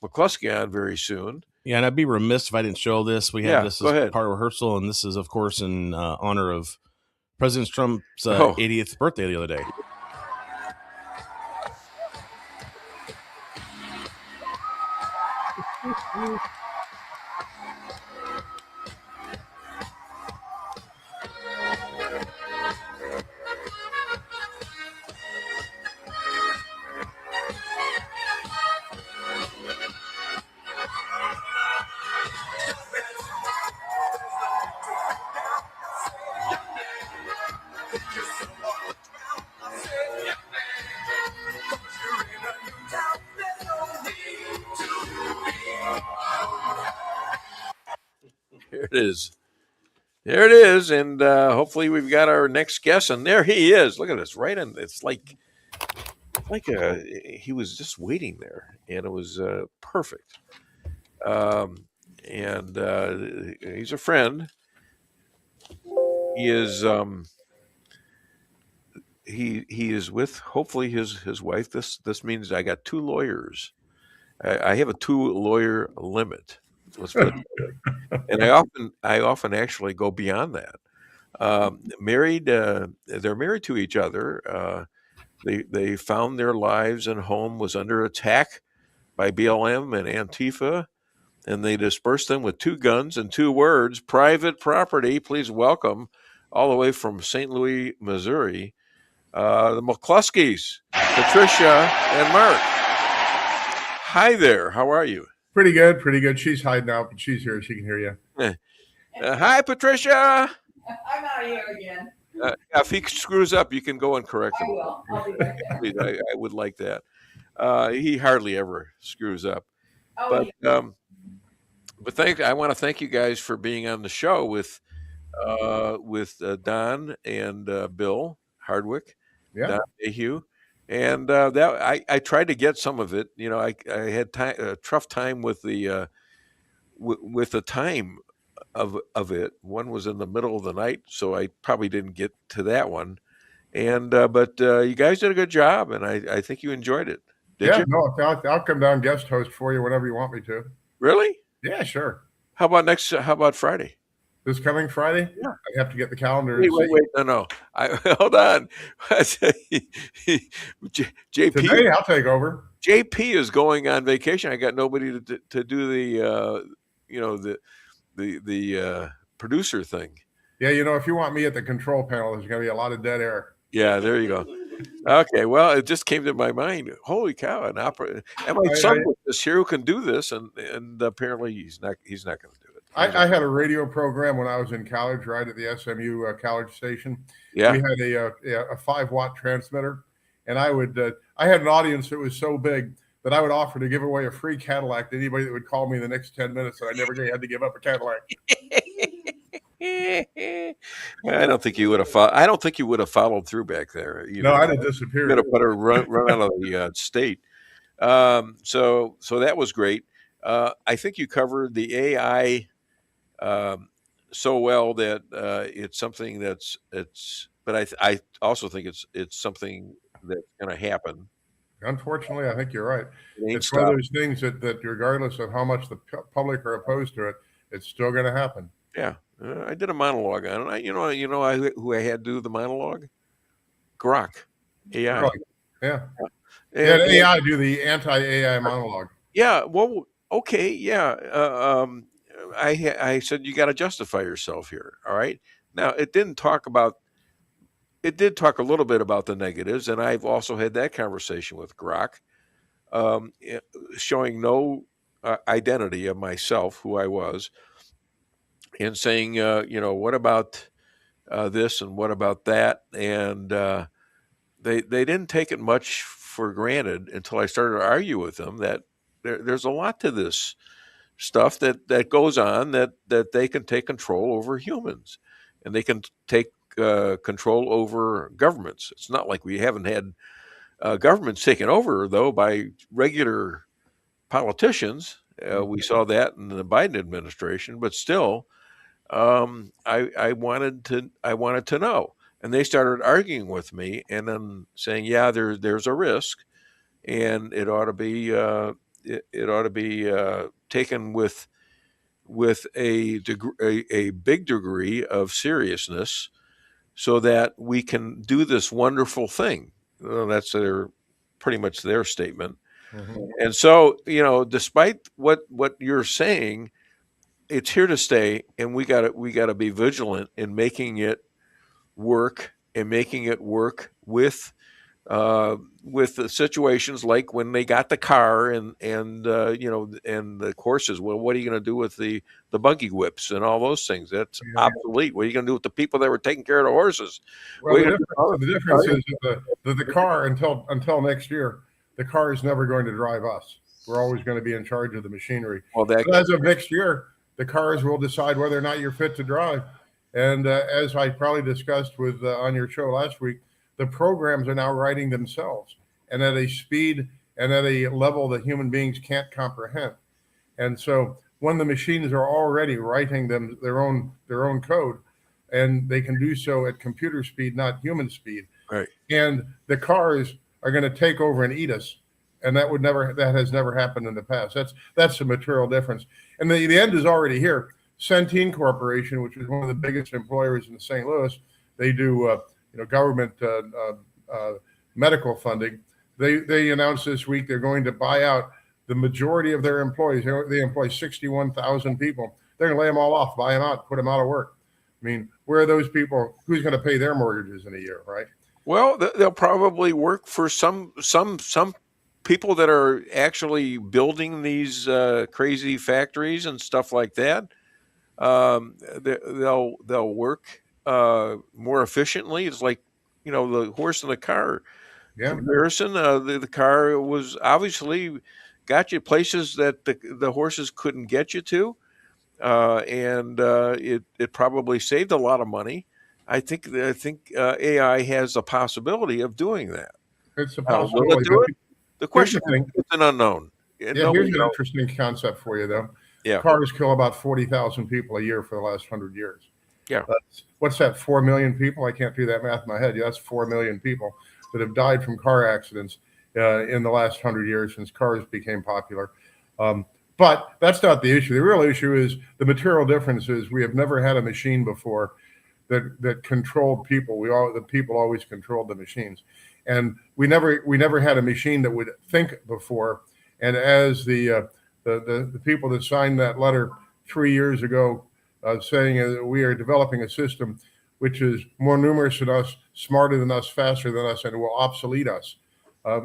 McCloskeys on very soon. Yeah, and I'd be remiss if I didn't show this. We have this as part of rehearsal, and this is, of course, in honor of President Trump's 80th birthday the other day. There it is. There it is, and hopefully we've got our next guest, and there he is. Look at this, right? And it's like he was just waiting there, and it was perfect. And he's a friend. He is he is with hopefully his wife. This means I got two lawyers. I have a 2-lawyer limit. Let's put it that way. And I often actually go beyond that. Married, they're married to each other. They found their lives and home was under attack by BLM and Antifa, and they dispersed them with 2 guns and 2 words: private property. Please welcome, all the way from St. Louis, Missouri, the McCloskeys, Patricia and Mark. Hi there. How are you? Pretty good, pretty good. She's hiding out, but she's here. She can hear you. Hi, Patricia. I'm out of here again. If he screws up, you can go and correct him. I will. I'll be right there. Please, I would like that. He hardly ever screws up. Oh, But I want to thank you guys for being on the show with Don and Bill Hardwick, Don Mayhew. And that I tried to get some of it. You know, I had a tough time with the time of it. One was in the middle of the night, so I probably didn't get to that one. And but you guys did a good job, and I think you enjoyed it. Did you? No, I'll come down guest host for you whenever you want me to. Really? Yeah, sure. How about Friday? This coming Friday? Yeah. I have to get the calendar. Wait. No. Hold on. JP. Today, I'll take over. JP is going on vacation. I got nobody to do the producer thing. Yeah, if you want me at the control panel, there's going to be a lot of dead air. Yeah, there you go. Okay, well, it just came to my mind. Holy cow! And my son was just here who can do this, and apparently he's not going to do it. I had a radio program when I was in college, right at the SMU college station. Yeah, we had a 5-watt transmitter, and I had an audience that was so big that I would offer to give away a free Cadillac to anybody that would call me in the next 10 minutes, and I never had to give up a Cadillac. I don't think you would have followed through back there. No, I'd have disappeared. You'd have put her run out of the state. So that was great. I think you covered the AI so well that it's something but I also think it's something that's going to happen. Unfortunately, I think you're right. It's one of those things that regardless of how much the public are opposed to it, it's still going to happen. Yeah. I did a monologue on it. Who I had do the monologue? Grok, AI. Grok. Yeah. And AI do the anti-AI monologue. Yeah. Well, okay. Yeah. I said you got to justify yourself here. All right. Now it did talk a little bit about the negatives, and I've also had that conversation with Grok, showing no identity of myself, who I was. And saying, what about this and what about that? And they didn't take it much for granted until I started to argue with them that there's a lot to this stuff that goes on that they can take control over humans, and they can take control over governments. It's not like we haven't had governments taken over, though, by regular politicians. We saw that in the Biden administration, but still. I wanted to know, and they started arguing with me, and then saying, "Yeah, there's a risk, and it ought to be taken with a big degree of seriousness, so that we can do this wonderful thing." Well, that's pretty much their statement. And so, despite what you're saying, it's here to stay, and we got to be vigilant in making it work, and making it work with the situations like when they got the car and the horses. Well, what are you going to do with the buggy whips and all those things? That's obsolete. What are you going to do with the people that were taking care of the horses? Well, the difference is that the car, until next year, the car is never going to drive us. We're always going to be in charge of the machinery. Well, but as of next year, the cars will decide whether or not you're fit to drive. And as I probably discussed with on your show last week, the programs are now writing themselves, and at a speed and at a level that human beings can't comprehend. And so when the machines are already writing their own code, and they can do so at computer speed, not human speed. Right. And the cars are going to take over and eat us. And that has never happened in the past. That's the material difference. And the end is already here. Centene Corporation, which is one of the biggest employers in St. Louis, they do government medical funding. They announced this week they're going to buy out the majority of their employees. They employ 61,000 people. They're going to lay them all off, buy them out, put them out of work. I mean, where are those people? Who's going to pay their mortgages in a year, right? Well, they'll probably work for some people that are actually building these crazy factories and stuff like that. They'll work more efficiently. It's like, the horse and the car comparison. The car was obviously got you places that the horses couldn't get you to, and it probably saved a lot of money. I think AI has the possibility of doing that. It's a possibility. The question is, it's an unknown. Here's an interesting concept for you, though. Yeah. Cars kill about 40,000 people a year for the last 100 years. Yeah. What's that, 4 million people? I can't do that math in my head. Yeah, that's 4 million people that have died from car accidents in the last 100 years since cars became popular. But that's not the issue. The real issue is the material difference is we have never had a machine before that controlled people. The people always controlled the machines. And we never had a machine that would think before. And as the people that signed that letter 3 years ago saying that we are developing a system which is more numerous than us, smarter than us, faster than us, and will obsolete us. Now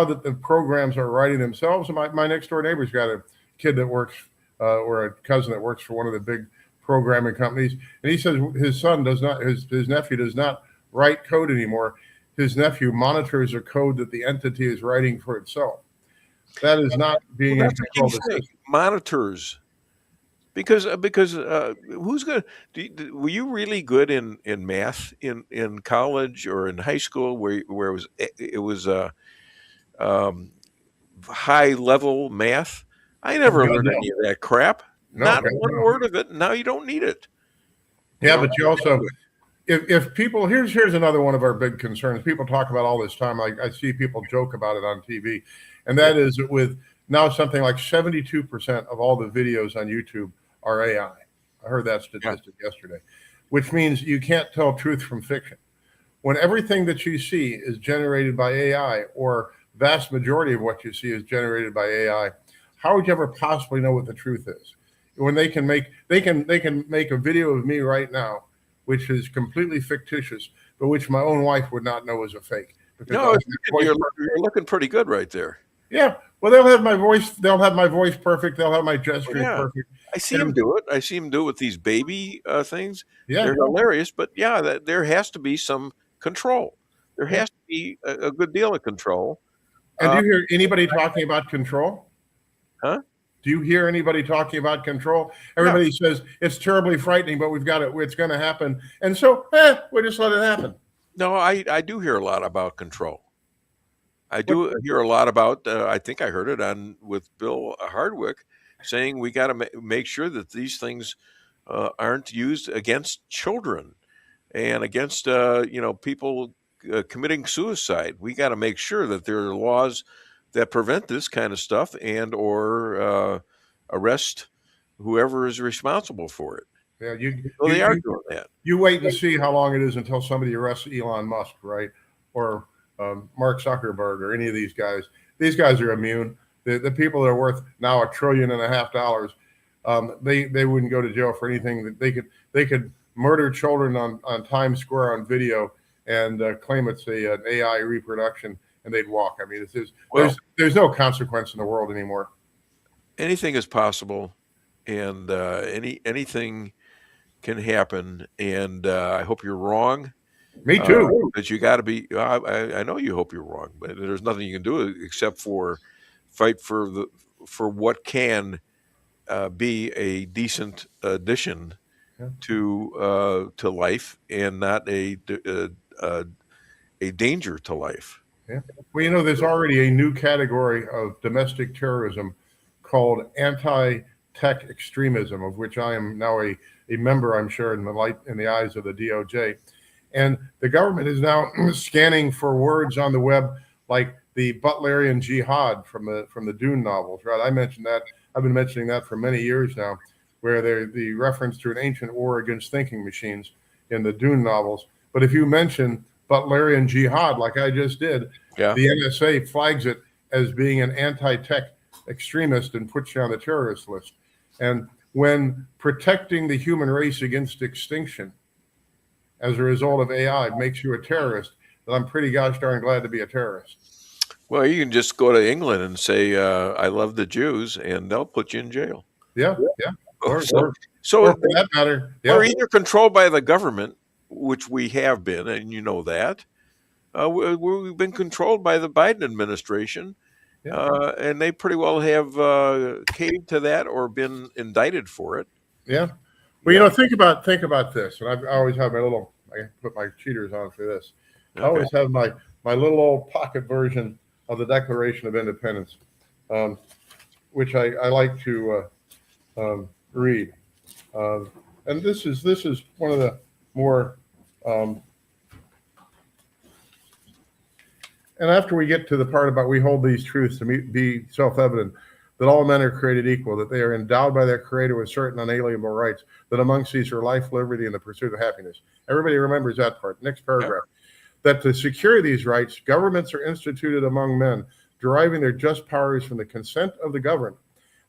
that the programs are writing themselves, my next door neighbor's got a kid that works or a cousin that works for one of the big programming companies, and he says his nephew does not write code anymore. His nephew monitors a code that the entity is writing for itself. That is not being in control of the system. Monitors, because who's going to? Were you really good in math in college or in high school where it was high level math? I never learned any of that crap. Not one word of it. Now you don't need it. Yeah, but you also, if people, here's another one of our big concerns. People talk about all this time. I see people joke about it on TV, and that is that with now something like 72% of all the videos on YouTube are AI. I heard that statistic yesterday, which means you can't tell truth from fiction. When everything that you see is generated by AI, or vast majority of what you see is generated by AI, how would you ever possibly know what the truth is? When they can make a video of me right now, which is completely fictitious, but which my own wife would not know is a fake. No, you're looking pretty good right there. Yeah. Well, they'll have my voice. They'll have my voice perfect. They'll have my gestures perfect. I see them do it. I see them do it with these baby things. Yeah, they're hilarious. But there has to be some control. There has to be a good deal of control. And do you hear anybody talking about control? Huh? Do you hear anybody talking about control? Everybody says it's terribly frightening, but we've got it. It's going to happen, and so we just let it happen. No, I do hear a lot about control. I do hear a lot about. I think I heard it with Bill Hardwick saying we got to make sure that these things aren't used against children and against people committing suicide. We got to make sure that there are laws that prevent this kind of stuff and or arrest whoever is responsible for it. Yeah, they are doing that. You wait and see how long it is until somebody arrests Elon Musk, right? Or Mark Zuckerberg or any of these guys. These guys are immune. The people that are worth now $1.5 trillion, they wouldn't go to jail for anything. They could murder children on Times Square on video and claim it's an AI reproduction, and they'd walk. I mean, there's no consequence in the world anymore. Anything is possible, and anything can happen. And I hope you're wrong. Me too. But you got to be. I know you hope you're wrong, but there's nothing you can do except for fight for what can be a decent addition to life, and not a danger to life. Yeah. Well, there's already a new category of domestic terrorism called anti-tech extremism, of which I am now a member, I'm sure, in the eyes of the DOJ. And the government is now scanning for words on the web like the Butlerian jihad from the Dune novels, right? I mentioned that. I've been mentioning that for many years now, where they're the reference to an ancient war against thinking machines in the Dune novels. But if you mention Butlerian jihad, like I just did, the NSA flags it as being an anti-tech extremist and puts you on the terrorist list. And when protecting the human race against extinction as a result of AI makes you a terrorist, then I'm pretty gosh darn glad to be a terrorist. Well, you can just go to England and say, I love the Jews, and they'll put you in jail. Yeah. Or for that matter, we're either controlled by the government, which we have been, and you know that. We've been controlled by the Biden administration, and they pretty well have caved to that or been indicted for it. Yeah. Well, think about this, and I always have I put my cheaters on for this. I always have my little old pocket version of the Declaration of Independence, which I like to read. And this is one of the more and after we get to the part about we hold these truths to be self-evident, that all men are created equal, that they are endowed by their Creator with certain unalienable rights, that amongst these are life, liberty, and the pursuit of happiness. Everybody remembers that part. Next paragraph. That to secure these rights, governments are instituted among men, deriving their just powers from the consent of the governed.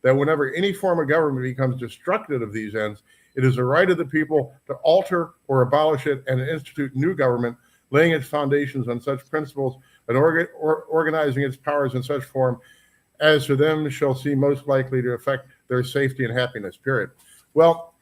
That whenever any form of government becomes destructive of these ends, it is the right of the people to alter or abolish it and institute new government, laying its foundations on such principles and organizing its powers in such form as to them shall seem most likely to affect their safety and happiness, period. Well,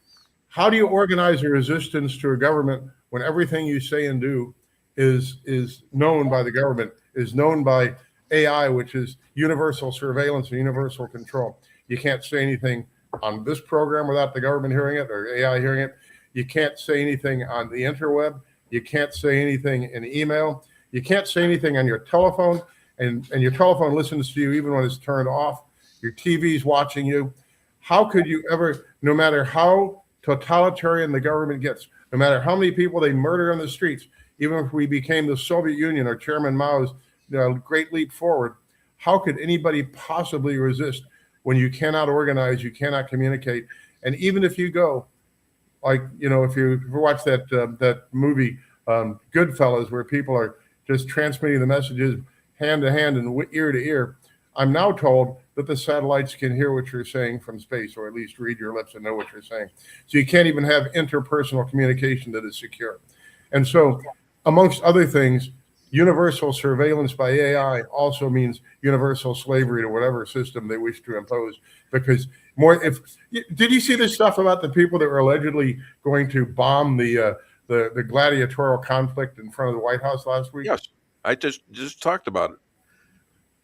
how do you organize a resistance to a government when everything you say and do is known by the government, is known by AI, which is universal surveillance and universal control? You can't say anything on this program without the government hearing it or AI hearing it. You can't say anything on the interweb. You can't say anything in email. You can't say anything on your telephone, and your telephone listens to you even when it's turned off. Your TV's watching you. How could you ever, no matter how totalitarian the government gets, no matter how many people they murder on the streets, even if we became the Soviet Union or Chairman Mao's great leap forward, how could anybody possibly resist when you cannot organize, you cannot communicate? And even if you go, like, if you watch that movie, Goodfellas, where people are just transmitting the messages hand to hand and ear to ear, I'm now told that the satellites can hear what you're saying from space, or at least read your lips and know what you're saying. So you can't even have interpersonal communication that is secure. And so, amongst other things, universal surveillance by AI also means universal slavery to whatever system they wish to impose. Because did you see this stuff about the people that were allegedly going to bomb the gladiatorial conflict in front of the White House last week? Yes, I just talked about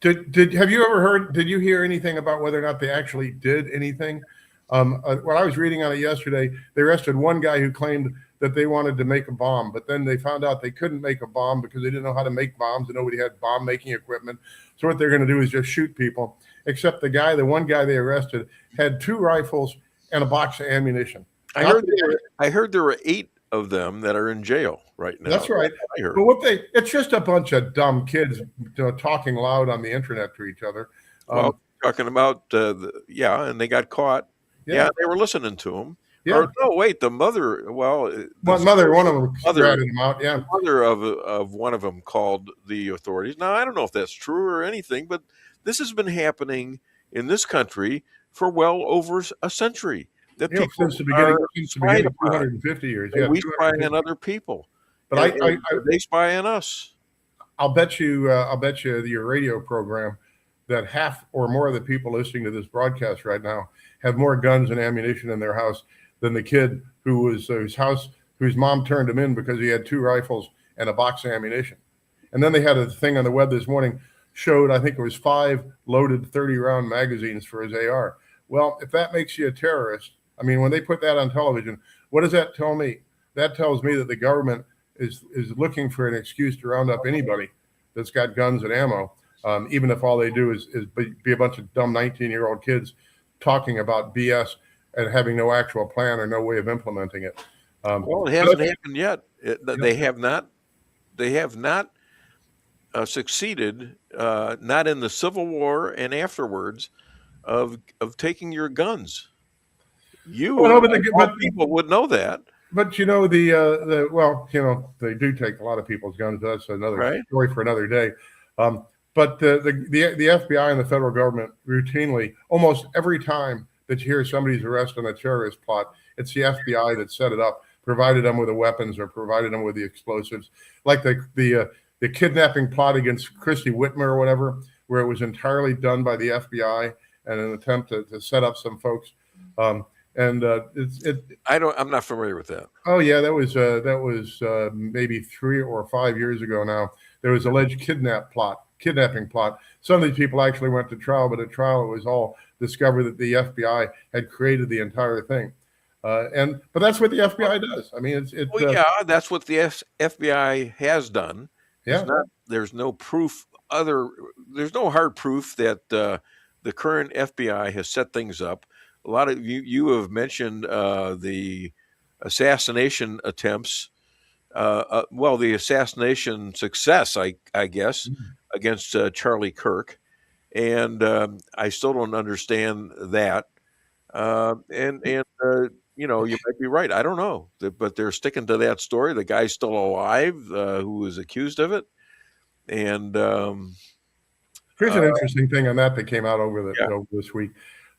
it. Have you ever heard? Did you hear anything about whether or not they actually did anything? When I was reading on it yesterday, they arrested one guy who claimed that they wanted to make a bomb, but then they found out they couldn't make a bomb because they didn't know how to make bombs and nobody had bomb making equipment. So what they're going to do is just shoot people. Except the one guy they arrested had 2 rifles and a box of ammunition. I heard there were 8 of them that are in jail right now. That's right. But it's just a bunch of dumb kids talking loud on the internet to each other. Talking about, and they got caught. Yeah, they were listening to them. Yeah. Or, no, wait, the mother. Well, one of them ratted him out. Yeah. The mother of one of them called the authorities. Now, I don't know if that's true or anything, but this has been happening in this country for well over a century. That people since the beginning of 250 years. And Yeah, we spy on other people, but they spy on us. I'll bet you your radio program that half or more of the people listening to this broadcast right now have more guns and ammunition in their house than the kid whose mom turned him in because he had 2 rifles and a box of ammunition. And then they had a thing on the web this morning showed, I think it was 5 loaded 30-round magazines for his AR. Well, if that makes you a terrorist, I mean, when they put that on television, what does that tell me? That tells me that the government is looking for an excuse to round up anybody that's got guns and ammo, even if all they do is be a bunch of dumb 19-year-old kids talking about BS and having no actual plan or no way of implementing it. Well, it hasn't happened yet. They have not. They have not succeeded, not in the Civil War and afterwards, of taking your guns. But people would know that. But they do take a lot of people's guns. That's another story for another day. But the FBI and the federal government routinely, almost every time that you hear somebody's arrested on a terrorist plot, it's the FBI that set it up, provided them with the weapons or provided them with the explosives, like the kidnapping plot against Christy Whitmer or whatever, where it was entirely done by the FBI and an attempt to set up some folks. I'm not familiar with that. Oh yeah, that was maybe 3 or 5 years ago now. There was alleged kidnapping plot. Some of these people actually went to trial, but at trial it was all discovered that the FBI had created the entire thing. But that's what the FBI does. I mean, that's what the FBI has done. Yeah, there's no proof. There's no hard proof that the current FBI has set things up. A lot of you have mentioned the assassination attempts. The assassination success, I guess, against Charlie Kirk, and I still don't understand that. You might be right. I don't know, but they're sticking to that story. The guy's still alive, who was accused of it. And here's an interesting thing on that came out over this week.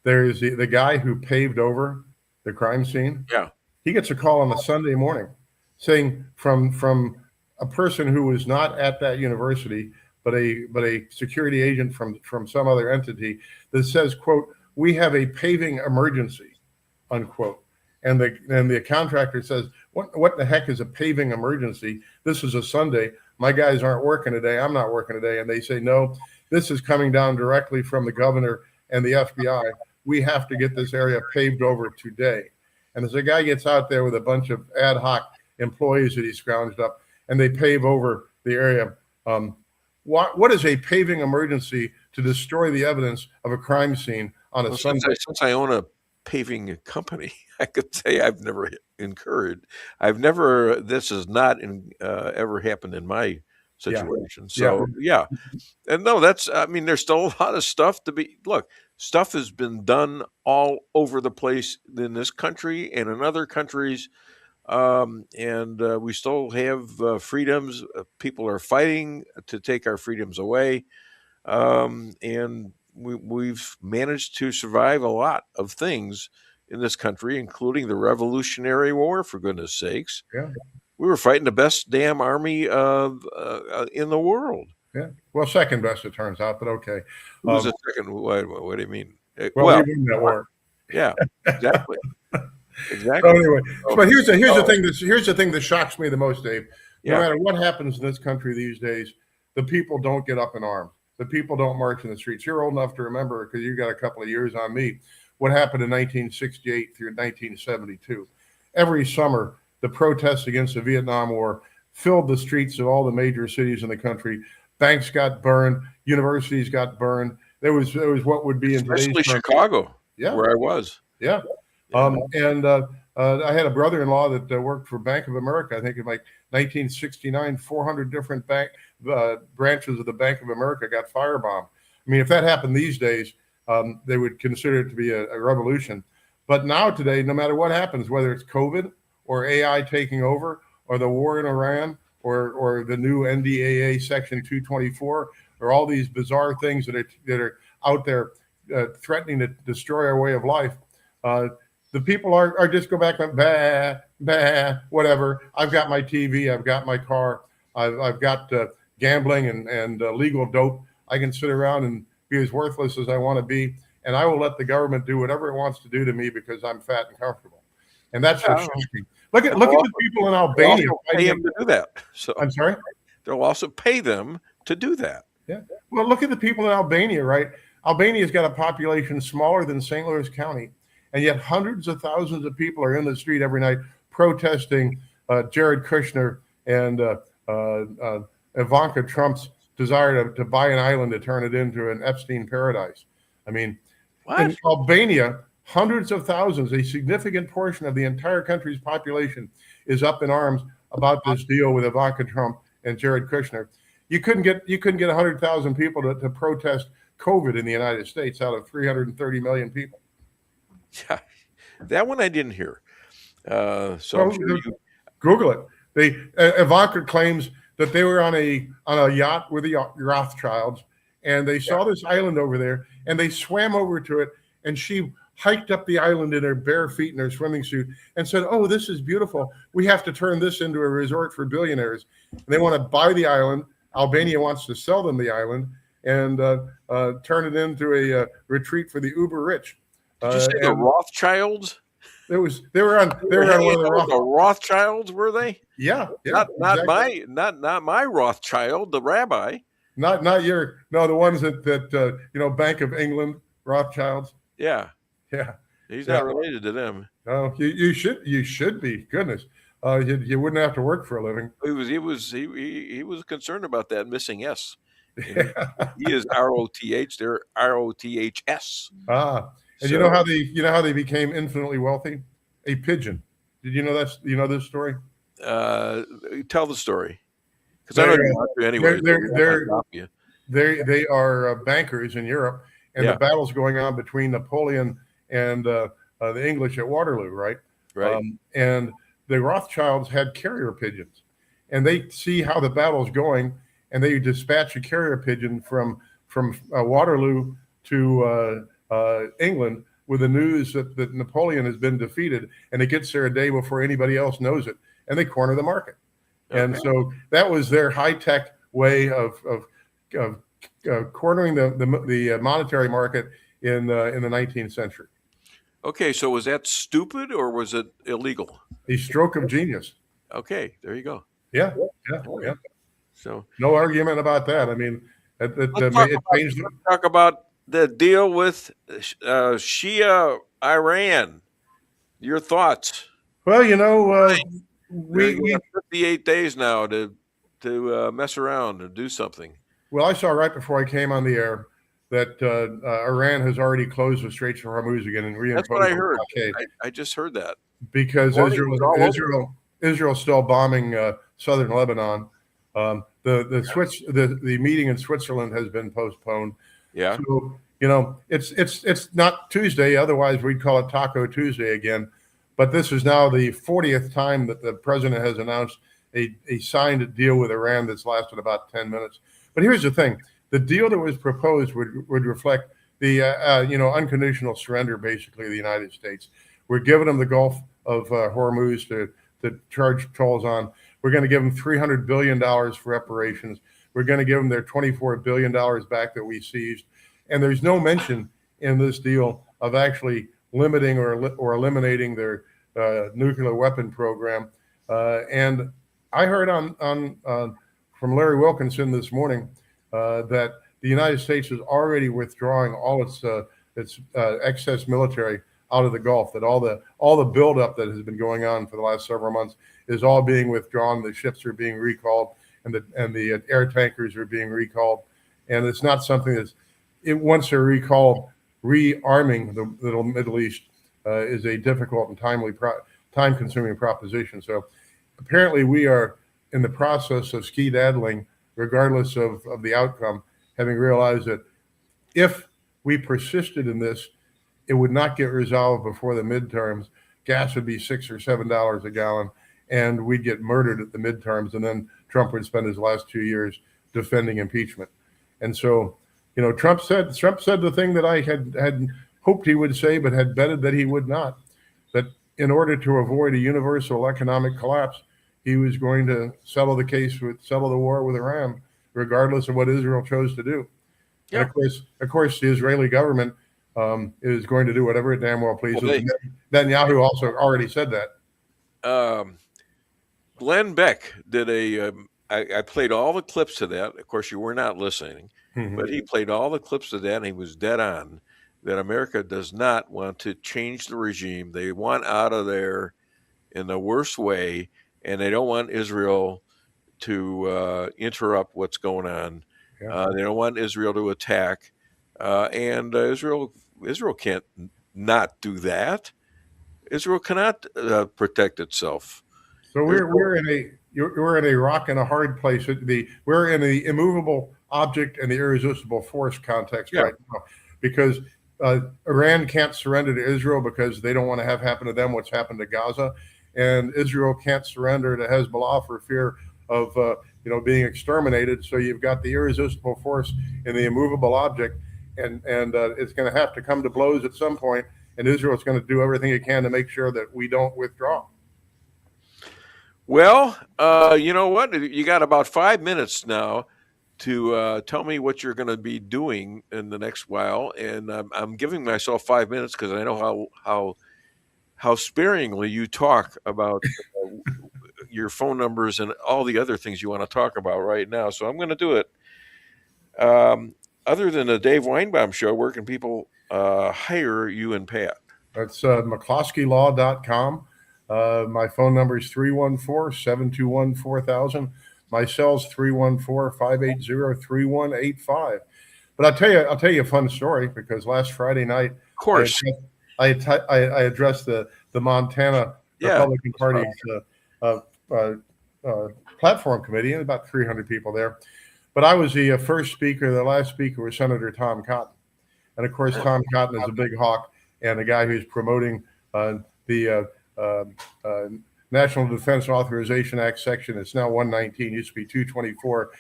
There's the guy who paved over the crime scene. Yeah, he gets a call on a Sunday morning saying from a person who was not at that university, but a security agent from some other entity that says, quote, "We have a paving emergency," unquote. And the contractor says, what the heck is a paving emergency? This is a Sunday. My guys aren't working today. I'm not working today. And they say, no, this is coming down directly from the governor and the FBI. We have to get this area paved over today. And as a guy gets out there with a bunch of ad hoc employees that he scrounged up, and they pave over the area. What is a paving emergency to destroy the evidence of a crime scene on a Sunday? Since I own a paving company, I could say I've never incurred. This has not ever happened in my situation. So yeah. And no, there's still a lot of stuff stuff has been done all over the place in this country and in other countries. We still have freedoms. People are fighting to take our freedoms away. And we've managed to survive a lot of things in this country, including the Revolutionary War, for goodness sakes. Yeah. We were fighting the best damn army in the world. Yeah. Well, second best, it turns out, but okay. Who was the second? What do you mean? Well, we won that war. Yeah, exactly. Exactly. So anyway, but here's the thing that shocks me the most, Dave. No matter what happens in this country these days, the people don't get up in arms. The people don't march in the streets. You're old enough to remember, because you got a couple of years on me, what happened in 1968 through 1972. Every summer, the protests against the Vietnam War filled the streets of all the major cities in the country. Banks got burned. Universities got burned. There was what would be in especially Chicago, where I was. Yeah. I had a brother-in-law that worked for Bank of America. I think in like 1969, 400 different branches of the Bank of America got firebombed. I mean, if that happened these days, they would consider it to be a revolution. But now today, no matter what happens, whether it's COVID or AI taking over or the war in Iran or the new NDAA Section 224 or all these bizarre things that are out there threatening to destroy our way of life, the people are just go back and bah, bah, whatever. I've got my TV, I've got my car, I've got gambling and legal dope. I can sit around and be as worthless as I want to be, and I will let the government do whatever it wants to do to me because I'm fat and comfortable. And that's what's shocking. Look at the people in Albania. Pay them to do that. So I'm sorry? They'll also pay them to do that. Yeah. Well, look at the people in Albania, right? Albania's got a population smaller than St. Louis County, and yet hundreds of thousands of people are in the street every night protesting Jared Kushner and Ivanka Trump's desire to buy an island to turn it into an Epstein paradise. I mean, in Albania, hundreds of thousands, a significant portion of the entire country's population is up in arms about this deal with Ivanka Trump and Jared Kushner. You couldn't get 100,000 people to protest COVID in the United States out of 330 million people. Yeah, that one I didn't hear. So well, Google it. Ivanka claims that they were on a yacht with the Rothschilds, and they saw this island over there, and they swam over to it, and she hiked up the island in her bare feet in her swimming suit and said, "Oh, this is beautiful. We have to turn this into a resort for billionaires." And they want to buy the island. Albania wants to sell them the island and turn it into a retreat for the uber rich. Did you say the Rothschilds? They were on one of the Rothschilds, were they? Yeah. Not exactly. my Rothschild, the rabbi. Not the ones that Bank of England Rothschilds. Yeah. Yeah. He's not related to them. No, you should be. Goodness. You wouldn't have to work for a living. He was concerned about that missing S. He is ROTH. They're ROTHS. And so, you know how they became infinitely wealthy? A pigeon. Did you know this story? Tell the story. Because I don't know anyway. They are bankers in Europe, and the battle's going on between Napoleon and the English at Waterloo, right? Right. And the Rothschilds had carrier pigeons, and they see how the battle's going, and they dispatch a carrier pigeon from Waterloo to England with the news that Napoleon has been defeated, and it gets there a day before anybody else knows it, and they corner the market. Okay. And so that was their high-tech way of cornering the monetary market in the 19th century. Okay, so was that stupid or was it illegal? A stroke of genius. Okay, there you go. Yeah. So no argument about that. I mean, let's talk about the deal with Shia Iran. Your thoughts? Well, we 58 days now to mess around and do something. Well, I saw right before I came on the air that Iran has already closed the Straits of Hormuz again and reimposed. That's what I heard. I just heard that because Israel's still bombing southern Lebanon. The meeting in Switzerland has been postponed. Yeah. So it's not Tuesday. Otherwise, we'd call it Taco Tuesday again. But this is now the 40th time that the president has announced a signed deal with Iran that's lasted about 10 minutes. But here's the thing. The deal that was proposed would reflect the unconditional surrender, basically, of the United States. We're giving them the Gulf of Hormuz to charge tolls on. We're going to give them $300 billion for reparations. We're going to give them their $24 billion back that we seized. And there's no mention in this deal of actually limiting or eliminating their nuclear weapon program. And I heard from Larry Wilkinson this morning that the United States is already withdrawing all its excess military out of the Gulf. That all the buildup that has been going on for the last several months is all being withdrawn. The ships are being recalled, and the air tankers are being recalled. And it's not something once they're recalled, rearming the Middle East is a difficult and time-consuming proposition. So apparently we are in the process of skedaddling, regardless of the outcome, having realized that if we persisted in this, it would not get resolved before the midterms. Gas would be $6 or $7 a gallon, and we'd get murdered at the midterms. And then Trump would spend his last 2 years defending impeachment. And so, Trump said the thing that I had hoped he would say, but had betted that he would not, that in order to avoid a universal economic collapse, he was going to settle the war with Iran, regardless of what Israel chose to do. Yeah. And of course, the Israeli government is going to do whatever it damn well pleases. Well, Netanyahu also already said that. Glenn Beck did I played all the clips of that. Of course, you were not listening, but he played all the clips of that, and he was dead on that America does not want to change the regime. They want out of there in the worst way, and they don't want Israel to interrupt what's going on. Yeah. They don't want Israel to attack, and Israel can't not do that. Israel cannot protect itself. So we're in a rock and a hard place. We're in the immovable object and the irresistible force context right now, because Iran can't surrender to Israel because they don't want to have happen to them what's happened to Gaza, and Israel can't surrender to Hezbollah for fear of being exterminated. So you've got the irresistible force and the immovable object, and it's going to have to come to blows at some point, and Israel's going to do everything it can to make sure that we don't withdraw. Well, you know what? You got about 5 minutes now to tell me what you're going to be doing in the next while, and I'm giving myself 5 minutes because I know how sparingly you talk about your phone numbers and all the other things you want to talk about right now. So I'm going to do it. Other than the Dave Weinbaum Show, where can people hire you and Pat? That's McCloskeys.com. My phone number is 314-721-4000. My cell's 314-580-3185. But I'll tell you a fun story, because last Friday night, of course, I addressed the Montana Republican Party's platform committee, and about 300 people there. But I was the first speaker. The last speaker was Senator Tom Cotton. And of course, Tom Cotton is a big hawk and a guy who's promoting the National Defense Authorization Act section. It's now 119, used to be 224,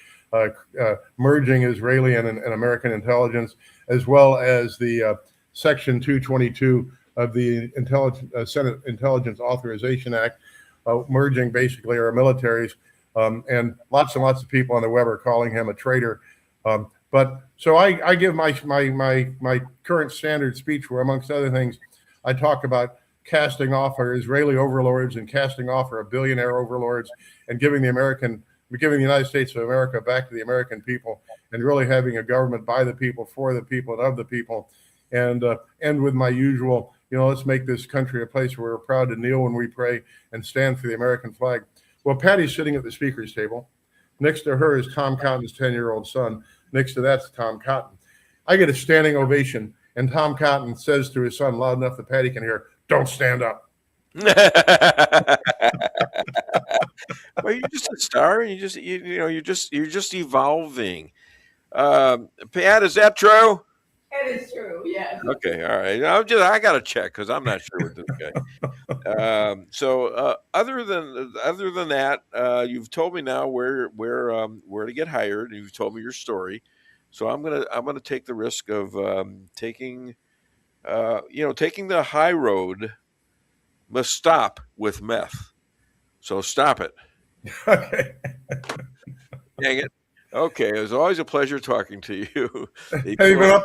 merging Israeli and American intelligence, as well as the section 222 of the Senate Intelligence Authorization Act, merging basically our militaries, and lots of people on the web are calling him a traitor. But so I give my current standard speech where, amongst other things, I talk about casting off our Israeli overlords and casting off our billionaire overlords, and giving the United States of America back to the American people, and really having a government by the people, for the people, and of the people. And end with my usual, let's make this country a place where we're proud to kneel when we pray and stand for the American flag. Well, Patty's sitting at the speaker's table. Next to her is Tom Cotton's 10-year-old son. Next to that's Tom Cotton. I get a standing ovation, and Tom Cotton says to his son loud enough that Patty can hear, "Don't stand up." Well, you're just a star, and you're just evolving. Pat, is that true? It is true, yes. Okay, all right. I got to check because I'm not sure with this guy. So other than that, you've told me now where to get hired, and you've told me your story. So I'm gonna take the risk of taking the high road must stop with meth. So stop it. Okay. Dang it. Okay, it was always a pleasure talking to you. Even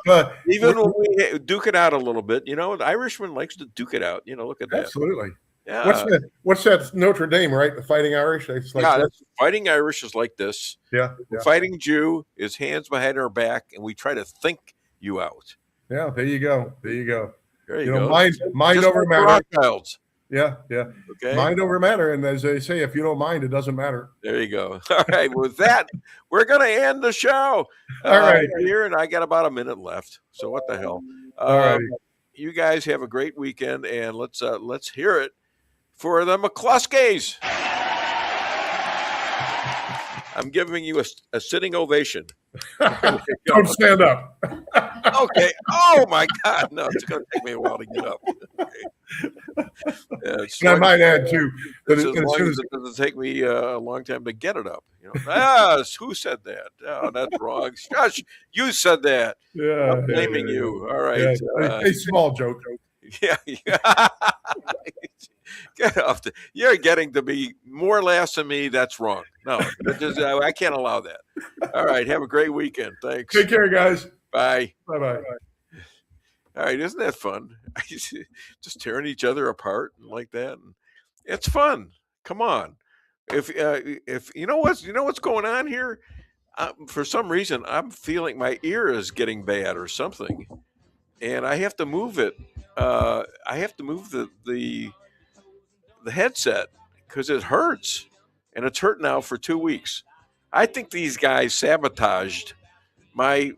when we duke it out a little bit, the Irishman likes to duke it out. Look at that. Absolutely. Yeah. What's that Notre Dame, right? The Fighting Irish? It's like that's Fighting Irish is like this. Yeah. The Fighting Jew is hands behind our back, and we try to think you out. Yeah, there you go. There you go. Mind just over matter. Rothschilds. Yeah. Okay. Mind over matter, and as they say, if you don't mind, it doesn't matter. There you go. All right. With that, we're going to end the show. All right. Here, and I got about a minute left. So what the hell? All right. You guys have a great weekend, and let's hear it for the McCloskeys. I'm giving you a sitting ovation. Don't stand up. Okay. Oh my God. No, it's going to take me a while to get up. Yeah, And I might add too that as as long soon as it doesn't take me a long time to get it up. Who said that? Oh, that's wrong. Gosh, you said that. I'm blaming you. All right. A small joke. Yeah. Get off you're getting to be more laughs than me. That's wrong. No, I can't allow that. All right. Have a great weekend. Thanks. Take care, guys. Bye. Bye-bye. All right. Isn't that fun? Just tearing each other apart and like that. It's fun. Come on. If you know what's going on here, for some reason I'm feeling my ear is getting bad or something, and I have to move it. I have to move the headset because it hurts, and it's hurt now for 2 weeks. I think these guys sabotaged my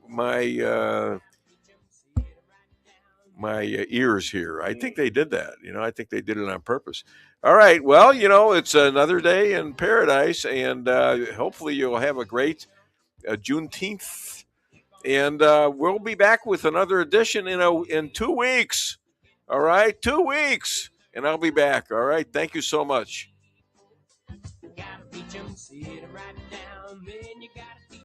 ears here. I think they did that. I think they did it on purpose. All right. Well, it's another day in paradise, and hopefully you'll have a great Juneteenth. And we'll be back with another edition in 2 weeks. All right, 2 weeks, and I'll be back. All right. Thank you so much.